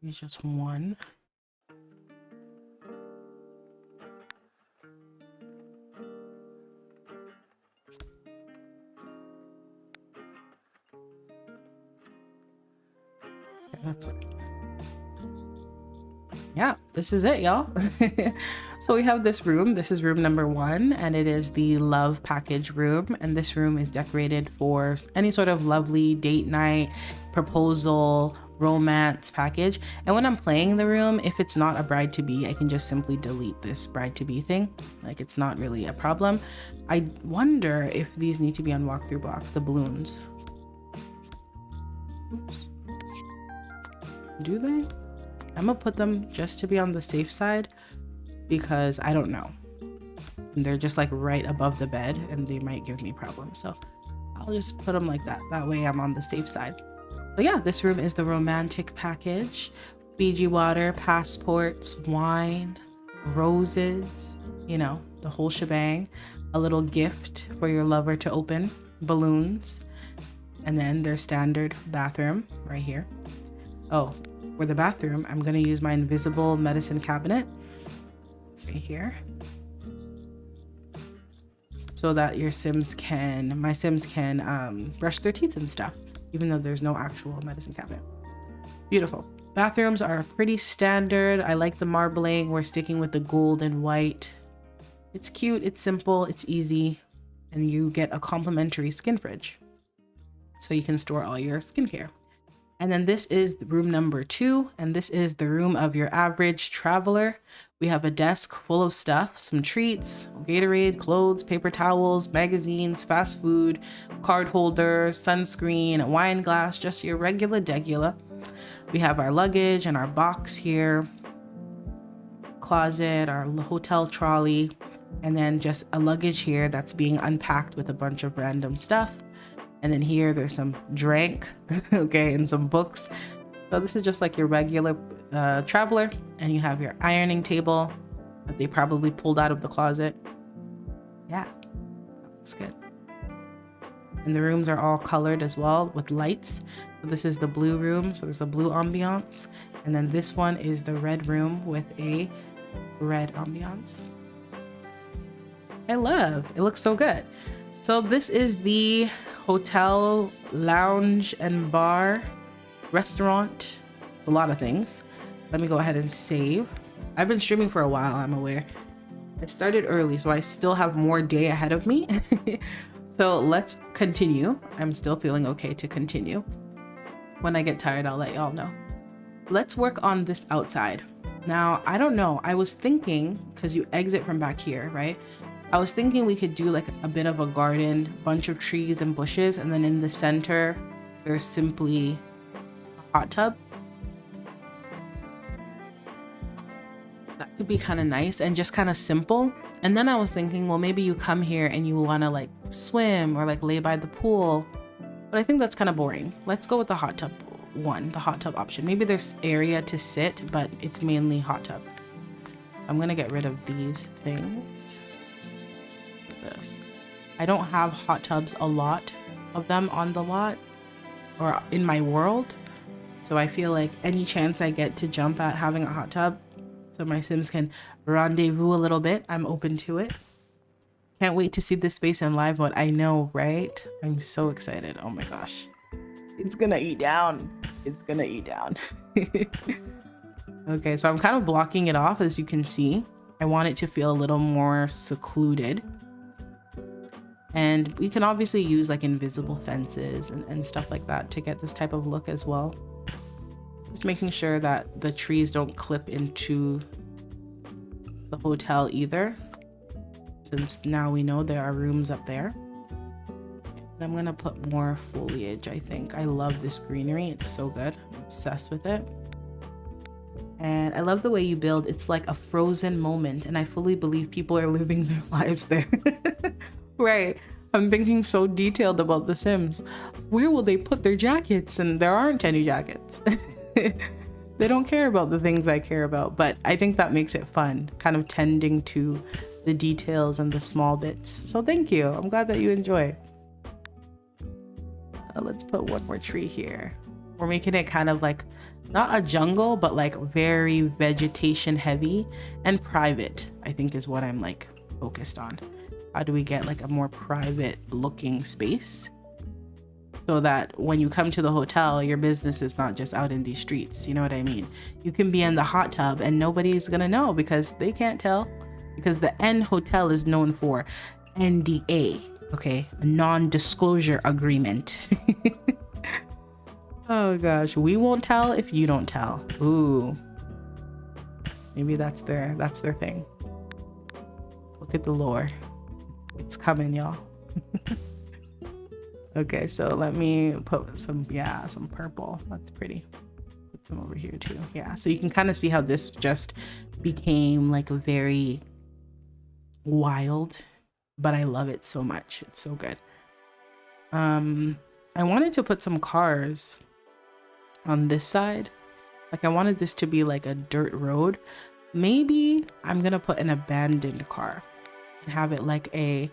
Maybe just one. Okay, that's what. Yeah, this is it, y'all. So we have this room. This is room number 1, and it is the love package room. And this room is decorated for any sort of lovely date night, proposal, romance package. And when I'm playing the room, if it's not a bride to be, I can just simply delete this bride to be thing. Like, it's not really a problem. I wonder if these need to be on walkthrough blocks, the balloons. Oops. Do they? I'm gonna put them just to be on the safe side because I don't know. And they're just like right above the bed and they might give me problems. So I'll just put them like that. That way I'm on the safe side. But yeah, this room is the romantic package. Fiji water, passports, wine, roses, you know, the whole shebang. A little gift for your lover to open, balloons, and then their standard bathroom right here. Oh, for the bathroom, I'm gonna use my invisible medicine cabinet right here so that your Sims can, my Sims can brush their teeth and stuff, even though there's no actual medicine cabinet. Beautiful. Bathrooms are pretty standard. I like the marbling. We're sticking with the gold and white. It's cute, it's simple, it's easy, and you get a complimentary skin fridge so you can store all your skincare. And then this is room number 2, and this is the room of your average traveler. We have a desk full of stuff, some treats, Gatorade, clothes, paper towels, magazines, fast food, card holders, sunscreen, a wine glass, just your regular degula. We have our luggage and our box here, closet, our hotel trolley, and then just a luggage here that's being unpacked with a bunch of random stuff. And then here there's some drink, okay, and some books. So this is just like your regular traveler. And you have your ironing table that they probably pulled out of the closet. Yeah, that's good. And the rooms are all colored as well with lights. So this is the blue room, so there's a blue ambiance. And then this one is the red room with a red ambiance. I love, it looks so good. So this is the hotel, lounge and bar, restaurant. It's a lot of things. Let me go ahead and save. I've been streaming for a while, I'm aware. I started early, so I still have more day ahead of me. So let's continue. I'm still feeling okay to continue. When I get tired, I'll let y'all know. Let's work on this outside. Now, I don't know. I was thinking, because you exit from back here, right? I was thinking we could do like a bit of a garden, bunch of trees and bushes, and then in the center, there's simply a hot tub. That could be kind of nice and just kind of simple. And then I was thinking, well, maybe you come here and you want to like swim or like lay by the pool. But I think that's kind of boring. Let's go with the hot tub one, the hot tub option. Maybe there's area to sit, but it's mainly hot tub. I'm going to get rid of these things. This. I don't have hot tubs, a lot of them on the lot or in my world, so I feel like any chance I get to jump at having a hot tub so my Sims can rendezvous a little bit, I'm open to it. Can't wait to see this space in live mode. I know, right? I'm so excited. Oh my gosh, it's gonna eat down. It's gonna eat down. Okay, so I'm kind of blocking it off, as you can see. I want it to feel a little more secluded. And we can obviously use like invisible fences and stuff like that to get this type of look as well. Just making sure that the trees don't clip into the hotel either, since now we know there are rooms up there. And I'm gonna put more foliage, I think. I love this greenery, it's so good. I'm obsessed with it. And I love the way you build. It's like a frozen moment, and I fully believe people are living their lives there. Right, I'm thinking so detailed about The Sims. Where will they put their jackets? And there aren't any jackets. They don't care about the things I care about, but I think that makes it fun, kind of tending to the details and the small bits. So thank you. I'm glad that you enjoy. Let's put one more tree here. We're making it kind of like not a jungle, but like very vegetation heavy and private, I think is what I'm like focused on. How do we get like a more private looking space so that when you come to the hotel, your business is not just out in these streets? You know what I mean? You can be in the hot tub and nobody's gonna know because they can't tell, because the N Hotel is known for NDA, okay? A non-disclosure agreement. Oh gosh, we won't tell if you don't tell. Ooh. Maybe that's their thing. Look at the lore. It's coming, y'all. Okay, so let me put some purple. That's pretty. Put some over here too. Yeah, so you can kind of see how this just became like a very wild, but I love it so much. It's so good. I wanted to put some cars on this side. Like I wanted this to be like a dirt road. Maybe I'm gonna put an abandoned car and have it like a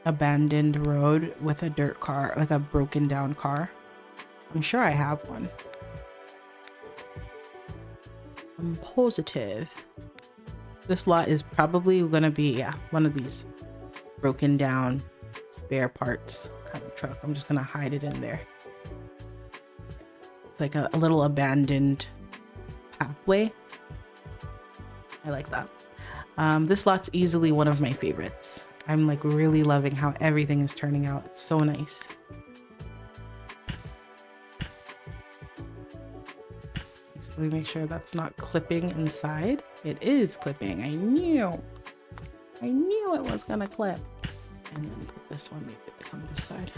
abandoned road with a dirt car, like a broken down car. I'm sure I have one. I'm positive. This lot is probably gonna be, one of these broken down spare parts kind of truck. I'm just gonna hide it in there. It's like a little abandoned pathway. I like that. This lot's easily one of my favorites. I'm like really loving how everything is turning out. It's so nice. So let me make sure that's not clipping inside. It is clipping. I knew it was gonna clip. And then put this one, maybe like on this side.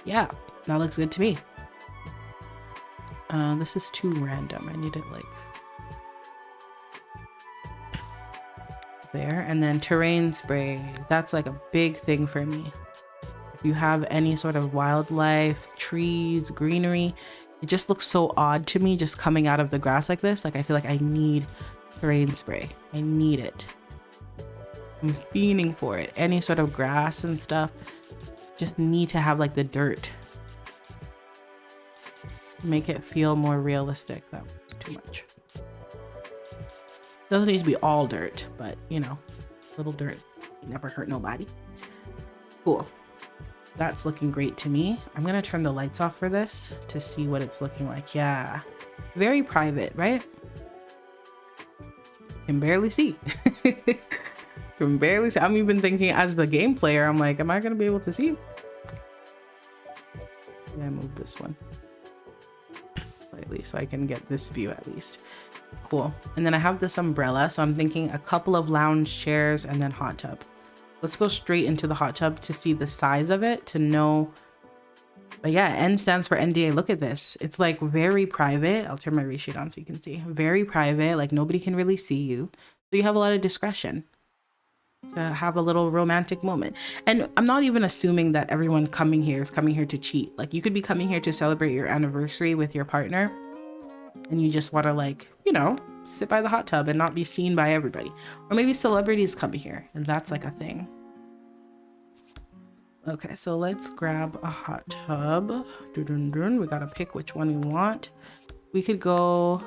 Yeah, that looks good to me. This is too random. I need it like there. And then terrain spray. That's like a big thing for me. If you have any sort of wildlife, trees, greenery, it just looks so odd to me just coming out of the grass like this. Like I feel like I need terrain spray. I need it. I'm fiending for it. Any sort of grass and stuff, just need to have like the dirt. Make it feel more realistic. That was too much. Doesn't need to be all dirt, but you know, little dirt never hurt nobody. Cool. That's looking great to me. I'm gonna turn the lights off for this to see what it's looking like. Yeah, very private, right? Can barely see. Can barely see. I'm even thinking as the game player, I'm like, am I gonna be able to see? Yeah, move this one slightly so I can get this view at least. Cool. And then I have this umbrella, so I'm thinking a couple of lounge chairs and then hot tub. Let's go straight into the hot tub to see the size of it, to know. But yeah, N stands for NDA. Look at this. It's like very private. I'll turn my ray shade on so you can see. Very private, like nobody can really see you. So you have a lot of discretion to have a little romantic moment. And I'm not even assuming that everyone coming here is coming here to cheat. Like you could be coming here to celebrate your anniversary with your partner and you just want to, like, you know, sit by the hot tub and not be seen by everybody. Or maybe celebrities come here and that's like a thing. Okay, so let's grab a hot tub. We gotta pick which one we want. We could go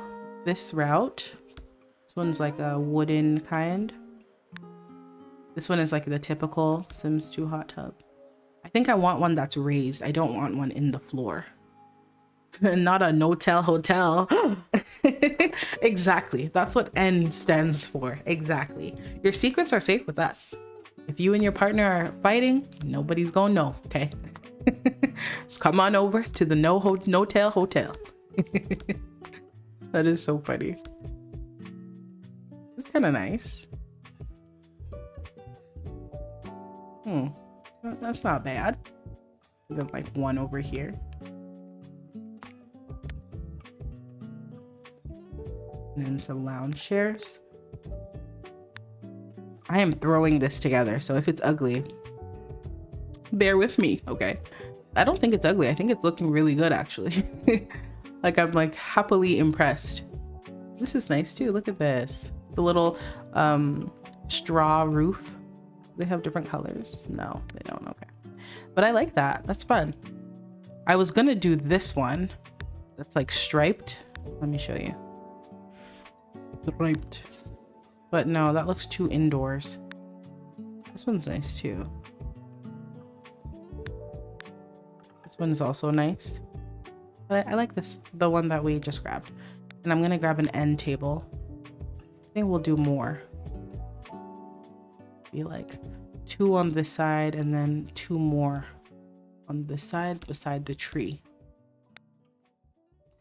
this route. This one's like a wooden kind. This one is like the typical Sims 2 hot tub. I think I want one that's raised. I don't want one in the floor. Not a no-tell hotel. Exactly. That's what N stands for. Exactly. Your secrets are safe with us. If you and your partner are fighting, nobody's gonna know, okay? Just come on over to the no-tell hotel. That is so funny. It's kind of nice. That's not bad. There's like one over here. And then some lounge chairs. I am throwing this together, so if it's ugly, bear with me, okay? I don't think it's ugly. I think it's looking really good, actually. Like, I'm like happily impressed. This is nice too. Look at this. The little straw roof. They have different colors. No, they don't. Okay. But I like that. That's fun. I was gonna do this one that's like striped. Let me show you. Striped. But no, that looks too indoors. This one's nice too. This one's also nice. But I like this, the one that we just grabbed. And I'm gonna grab an end table. I think we'll do more. Be like 2 on this side and then 2 more on this side beside the tree.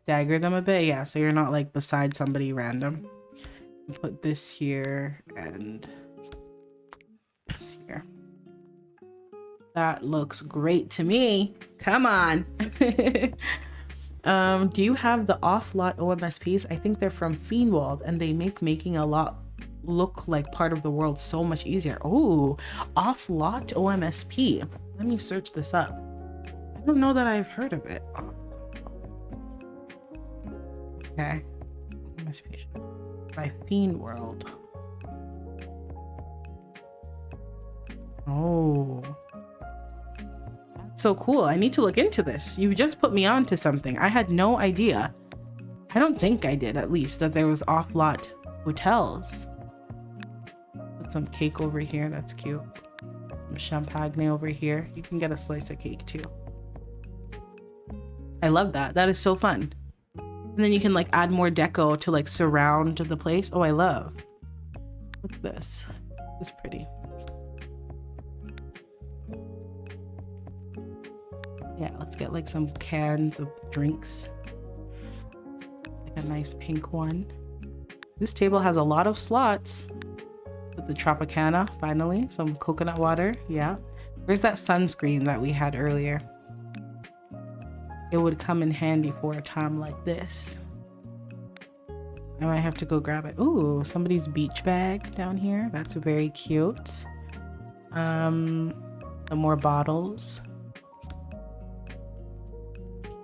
Stagger them a bit, yeah, so you're not like beside somebody random. Put this here and this here. That looks great to me. Come on. Do you have the off-lot OMSPs? I think they're from Fiendwald and they make making a lot look like part of the world so much easier. Oh, off-lot OMSP. Let me search this up. I don't know that I've heard of it. Okay. OMSP by Fiendwald. Oh. That's so cool. I need to look into this. You just put me on to something. I had no idea. I don't think I did, at least, that there was off-lot hotels. Put some cake over here. That's cute. Some champagne over here. You can get a slice of cake too. I love that. That is so fun. And then you can like add more deco to like surround the place. Oh, I love. What's this? It's pretty. Yeah, let's get like some cans of drinks. Like a nice pink one. This table has a lot of slots. With the Tropicana, finally. Some coconut water, yeah. Where's that sunscreen that we had earlier? It would come in handy for a time like this. I might have to go grab it. Ooh, somebody's beach bag down here. That's very cute. Some more bottles.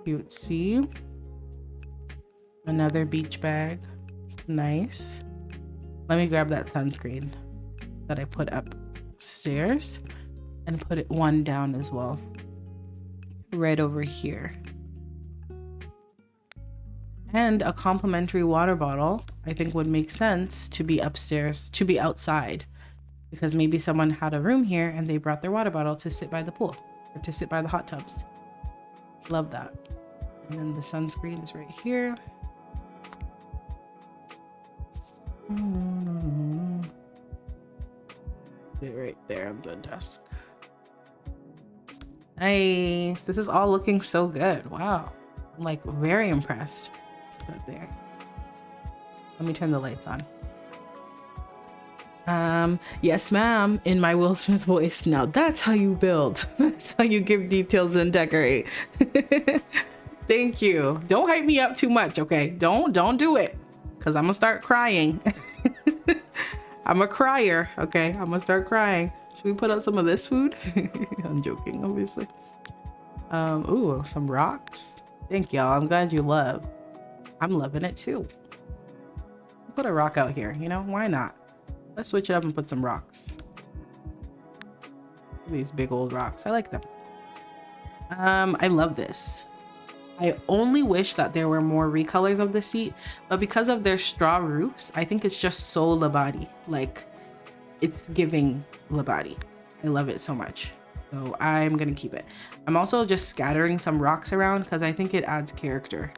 Cutesy. Another beach bag. Nice. Let me grab that sunscreen that I put upstairs and put it one down as well. Right over here. And a complimentary water bottle, I think would make sense to be upstairs, to be outside. Because maybe someone had a room here and they brought their water bottle to sit by the pool or to sit by the hot tubs. Love that. And then the sunscreen is right here. Put it right there on the desk. Nice. This is all looking so good. Wow. I'm like very impressed. That there. Let me turn the lights on. Yes, ma'am, in my Will Smith voice. Now that's how you build. That's how you give details and decorate. Thank you. Don't hype me up too much, okay? Don't do it. Cause I'm gonna start crying. I'm a crier, okay? I'm gonna start crying. Should we put out some of this food? I'm joking, obviously. Ooh, some rocks. Thank y'all. I'm glad you love. I'm loving it too. Put a rock out here, you know? Why not? Let's switch it up and put some rocks. These big old rocks. I like them. I love this. I only wish that there were more recolors of the seat, but because of their straw roofs, I think it's just so Labadi. Like, it's giving Labadi. I love it so much. So I'm gonna keep it. I'm also just scattering some rocks around because I think it adds character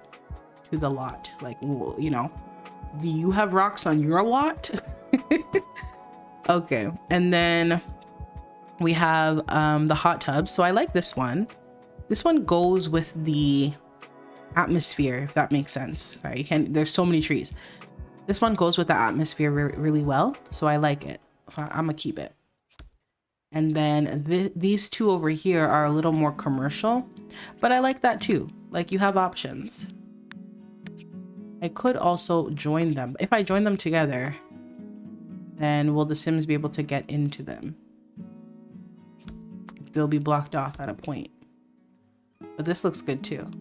to the lot. Like, you know, do you have rocks on your lot? Okay, and then we have the hot tub. So I like this one. This one goes with the atmosphere, if that makes sense. Right? You can. There's so many trees. This one goes with the atmosphere really well, so I like it. So I'm gonna keep it. And then these two over here are a little more commercial, but I like that too. Like, you have options. I could also join them. If I join them together, then will the Sims be able to get into them? They'll be blocked off at a point. But this looks good too.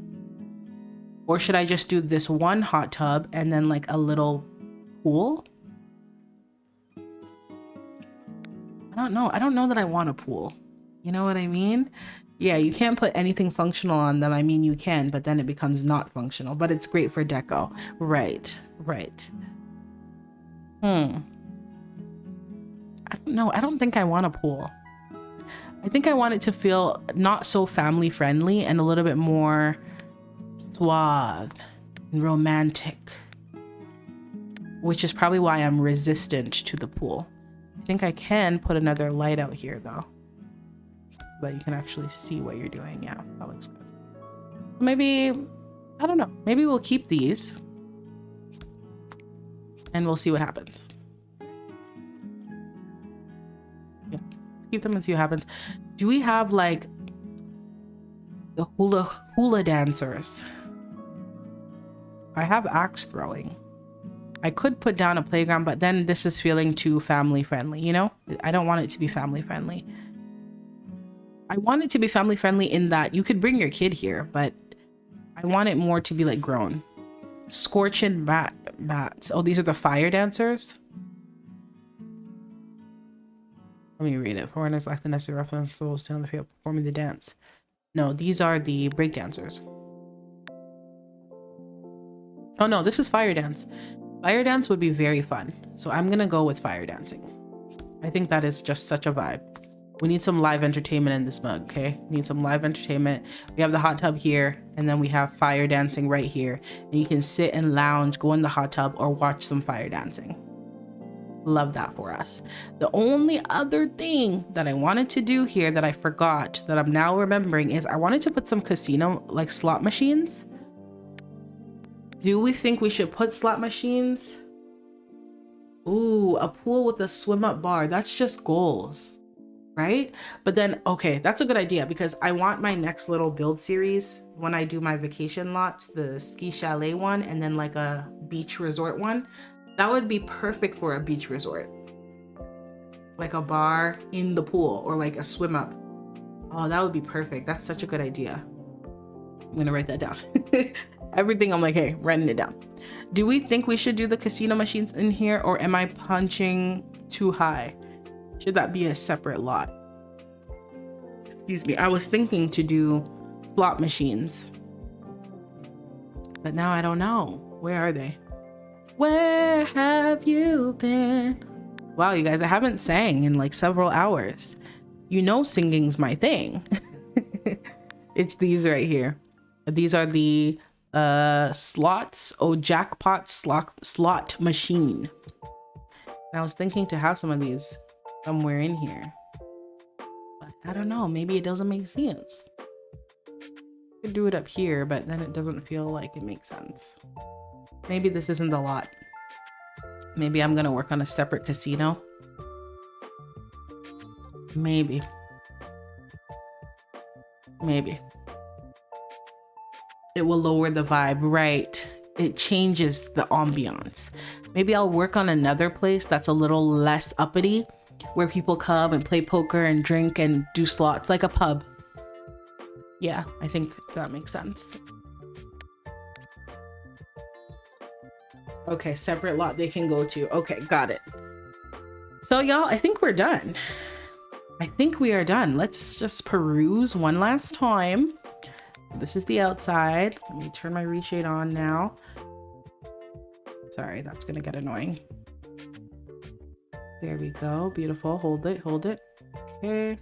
Or should I just do this one hot tub and then like a little pool? I don't know. I don't know that I want a pool. You know what I mean? Yeah, you can't put anything functional on them. I mean, you can, but then it becomes not functional. But it's great for deco. Right, right. I don't know. I don't think I want a pool. I think I want it to feel not so family friendly and a little bit more suave and romantic, which is probably why I'm resistant to the pool. I think I can put another light out here though, so that you can actually see what you're doing. Yeah, that looks good. Maybe, I don't know, maybe we'll keep these and we'll see what happens. Yeah, keep them and see what happens. Do we have like the hula dancers? I have axe throwing. I could put down a playground, but then this is feeling too family friendly, you know? I don't want it to be family friendly. I want it to be family friendly in that you could bring your kid here, but I want it more to be like grown. Scorching bats. Oh, these are the fire dancers? Let me read it. Foreigners lack the necessary reference tools to on the field performing the dance. No, these are the break dancers. Oh no, this is fire dance. Fire dance would be very fun. So I'm gonna go with fire dancing. I think that is just such a vibe. We need some live entertainment in this mug, okay? Need some live entertainment. We have the hot tub here, and then we have fire dancing right here. And you can sit and lounge, go in the hot tub, or watch some fire dancing. Love that for us. The only other thing that I wanted to do here that I forgot, that I'm now remembering, is I wanted to put some casino, like slot machines. Do we think we should put slot machines? Ooh, a pool with a swim up bar. That's just goals, right? But then, okay, that's a good idea because I want my next little build series when I do my vacation lots, the ski chalet one, and then like a beach resort one. That would be perfect for a beach resort. Like a bar in the pool or like a swim up. Oh, that would be perfect. That's such a good idea. I'm gonna write that down. Everything I'm like, hey, writing it down. Do we think we should do the casino machines in here, or am I punching too high? Should that be a separate lot? Excuse me. I was thinking to do slot machines, but now I don't know. Where are they? Where have you been? Wow, you guys, I haven't sang in like several hours. You know, singing's my thing. It's these right here. These are the slots. Oh, jackpot slot machine. And I was thinking to have some of these somewhere in here, but I don't know, maybe it doesn't make sense. Could do it up here, but then it doesn't feel like it makes sense. Maybe this isn't the lot. Maybe I'm gonna work on a separate casino. Maybe it will lower the vibe, right? It changes the ambiance. Maybe I'll work on another place that's a little less uppity, where people come and play poker and drink and do slots, like a pub. Yeah, I think that makes sense. Okay, separate lot they can go to. Okay, got it. So y'all, I think we're done. I think we are done. Let's just peruse one last time. This is the outside. Let me turn my reshade on now. Sorry, that's gonna get annoying. There we go. Beautiful. Hold it, hold it. Okay.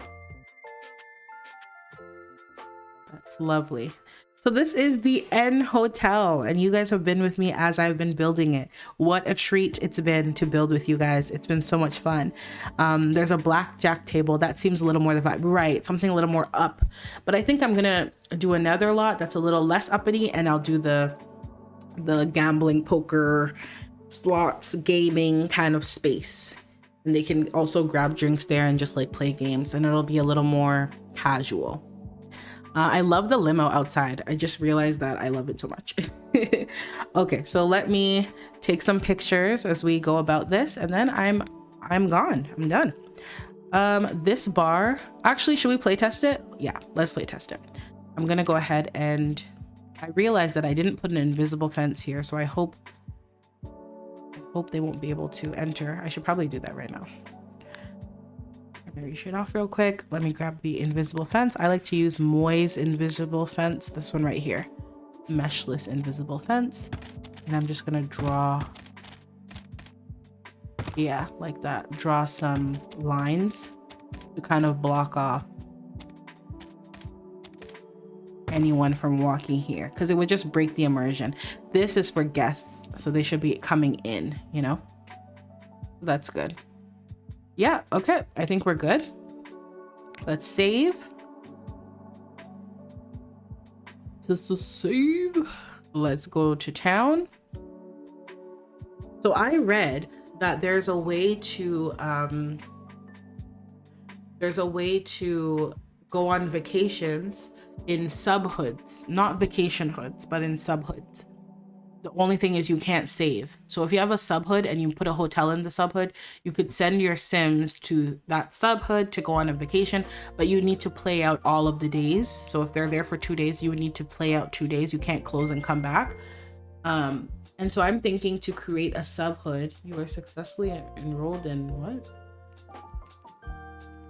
That's lovely. So this is the N Hotel, and you guys have been with me as I've been building it. What a treat it's been to build with you guys. It's been so much fun. There's a blackjack table. That seems a little more the vibe, right? Something a little more up. But I think I'm gonna do another lot that's a little less uppity, and I'll do the gambling, poker, slots, gaming kind of space. And they can also grab drinks there and just like play games, and it'll be a little more casual. I love the limo outside. I just realized that I love it so much. Okay, so let me take some pictures as we go about this, and then I'm gone. I'm done. This bar, actually, should we play test it? Yeah, let's play test it. I'm gonna go ahead, and I realized that I didn't put an invisible fence here, so I hope they won't be able to enter. I should probably do that right now. Narration off real quick. Let me grab the invisible fence. I like to use Moy's invisible fence. This one right here. Meshless invisible fence. And I'm just gonna draw, yeah, like that. Draw some lines to kind of block off anyone from walking here, because it would just break the immersion. This is for guests, so they should be coming in, you know? That's good. Yeah, okay, I think we're good. Let's save. This is save. Let's go to town. So I read that there's a way to go on vacations in subhoods, not vacation hoods, but in subhoods. The only thing is you can't save. So if you have a subhood and you put a hotel in the subhood, you could send your Sims to that subhood to go on a vacation, but you need to play out all of the days. So if they're there for 2 days, you would need to play out 2 days. You can't close and come back. And so I'm thinking to create a subhood. You are successfully enrolled in what?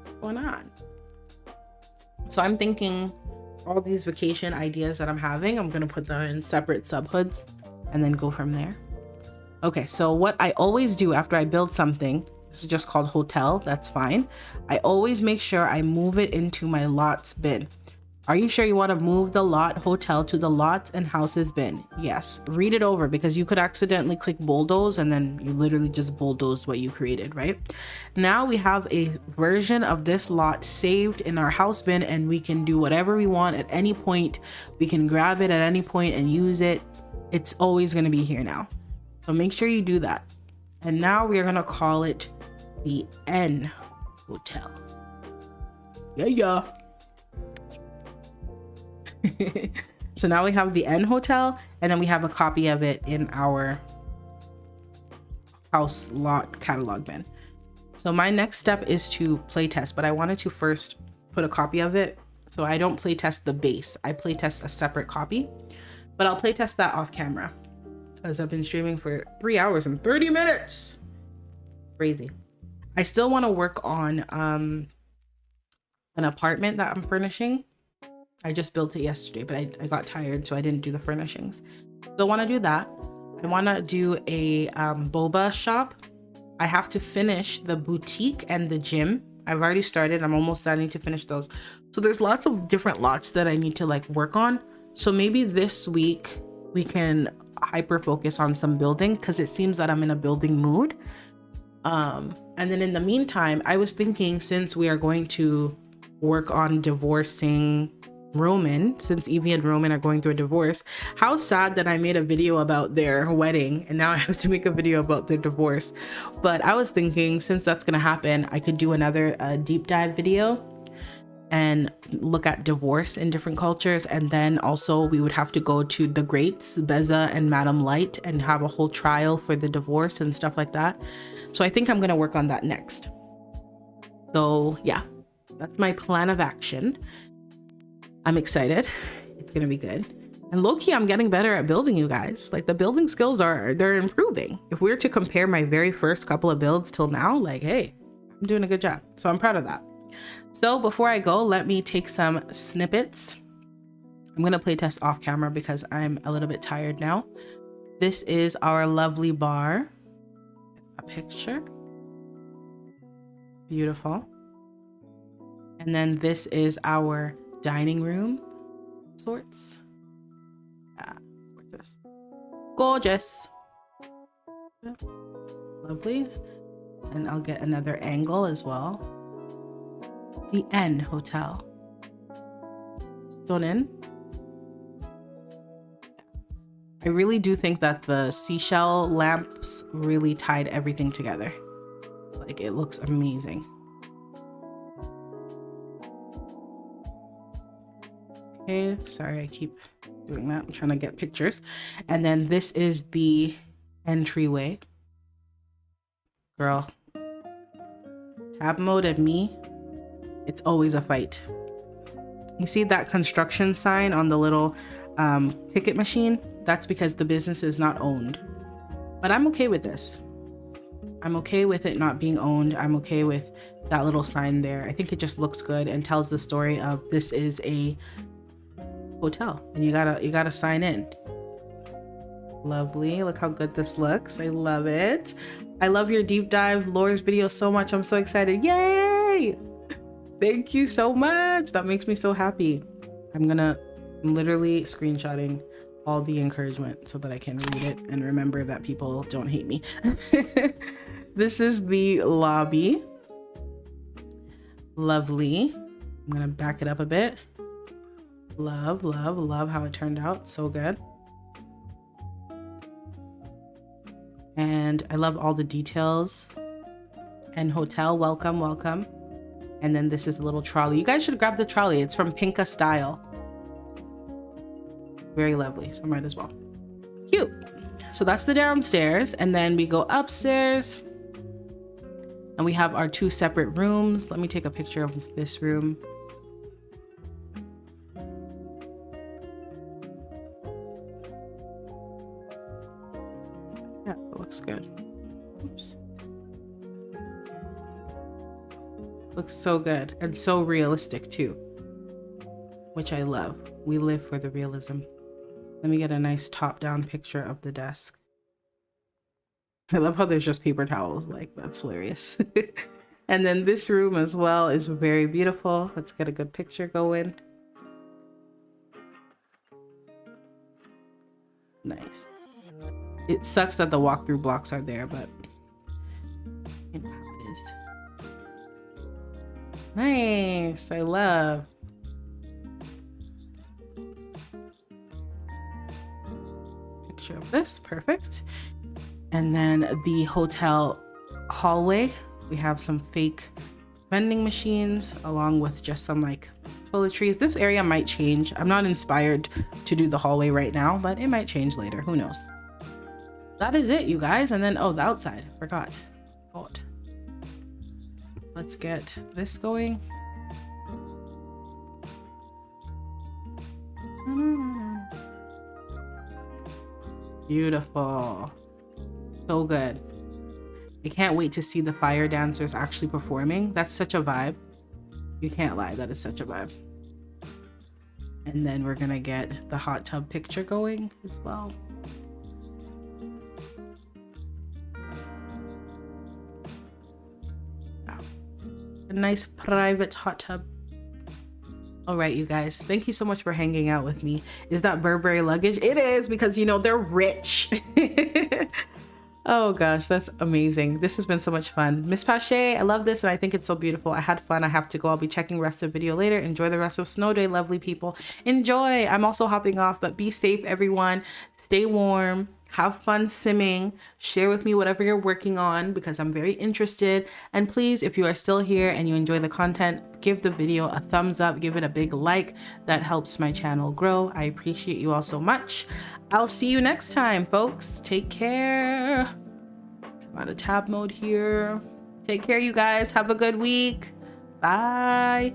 What's going on? So I'm thinking all these vacation ideas that I'm having, I'm gonna put them in separate subhoods and then go from there. Okay, so what I always do after I build something, this is just called hotel, that's fine. I always make sure I move it into my lots bin. Are you sure you want to move the lot hotel to the lots and houses bin? Yes. Read it over, because you could accidentally click bulldoze and then you literally just bulldozed what you created, right? Now we have a version of this lot saved in our house bin, and we can do whatever we want at any point. We can grab it at any point and use it. It's always going to be here now. So make sure you do that. And now we are going to call it the N Hotel. Yeah. So now we have the N Hotel, and then we have a copy of it in our house lot catalog bin. So my next step is to playtest, but I wanted to first put a copy of it. So I don't playtest the base, I playtest a separate copy, but I'll playtest that off camera because I've been streaming for 3 hours and 30 minutes. Crazy. I still want to work on an apartment that I'm furnishing. I just built it yesterday, but I got tired, so I didn't do the furnishings. So I want to do that. I want to do a boba shop. I have to finish the boutique and the gym. I've already started. I'm almost starting to finish those. So there's lots of different lots that I need to like work on. So maybe this week we can hyper focus on some building, because it seems that I'm in a building mood. And then in the meantime, I was thinking, since we are going to work on divorcing Roman, since Evie and Roman are going through a divorce, how sad that I made a video about their wedding and now I have to make a video about their divorce. But I was thinking, since that's gonna happen, I could do another deep dive video and look at divorce in different cultures. And then also we would have to go to the greats, Beza and Madam Light, and have a whole trial for the divorce and stuff like that. So I think I'm gonna work on that next. So yeah, that's my plan of action. I'm excited. It's gonna be good. And low-key, I'm getting better at building, you guys. Like, the building skills they're improving. If we were to compare my very first couple of builds till now, like, hey, I'm doing a good job. So I'm proud of that. So before I go, let me take some snippets. I'm gonna play test off camera because I'm a little bit tired now. This is our lovely bar. A picture. Beautiful. And then this is our dining room sorts. Gorgeous. Lovely. And I'll get another angle as well. The N Hotel. Stunning. I really do think that the seashell lamps really tied everything together. Like, it looks amazing. Okay, sorry, I keep doing that. I'm trying to get pictures. And then this is the entryway. Girl, tab mode and me, it's always a fight. You see that construction sign on the little ticket machine? That's because the business is not owned. But I'm okay with this. I'm okay with it not being owned. I'm okay with that little sign there. I think it just looks good and tells the story of this is a hotel and you gotta sign in. Lovely. Look how good this looks. I love it. I love your deep dive lores video so much. I'm so excited. Yay! Thank you so much. That makes me so happy. I'm literally screenshotting all the encouragement so that I can read it and remember that people don't hate me. This is the lobby. Lovely. I'm gonna back it up a bit. Love, love, love how it turned out. So good. And I love all the details. And hotel, welcome, welcome. And then this is a little trolley. You guys should grab the trolley. It's from Pinka Style. Very lovely, so I might as well. Cute. So that's the downstairs. And then we go upstairs. And we have our 2 separate rooms. Let me take a picture of this room. Yeah, it looks good. Oops. Looks so good and so realistic too, which I love. We live for the realism. Let me get a nice top-down picture of the desk. I love how there's just paper towels. Like, that's hilarious. And then this room as well is very beautiful. Let's get a good picture going. Nice. It sucks that the walkthrough blocks are there, but you know how it is. Nice. I love. Picture of this. Perfect. And then the hotel hallway, we have some fake vending machines along with just some like toiletries. This area might change. I'm not inspired to do the hallway right now, but it might change later. Who knows? That is it, you guys. And then, oh, the outside. Forgot. God. Let's get this going. Beautiful. So good. I can't wait to see the fire dancers actually performing. That's such a vibe. You can't lie, that is such a vibe. And then we're gonna get the hot tub picture going as well. A nice private hot tub. All right, you guys, thank you so much for hanging out with me. Is that Burberry luggage? It is, because you know they're rich. Oh gosh, that's amazing. This has been so much fun. Miss Pache, I love this and I think it's so beautiful. I had fun. I have to go. I'll be checking the rest of the video later. Enjoy the rest of Snow Day, lovely people. Enjoy. I'm also hopping off, but be safe, everyone. Stay warm. Have fun simming. Share with me whatever you're working on because I'm very interested. And please, if you are still here and you enjoy the content, give the video a thumbs up, give it a big like. That helps my channel grow. I appreciate you all so much. I'll see you next time, folks. Take care. Come out of tab mode here. Take care, you guys. Have a good week. Bye.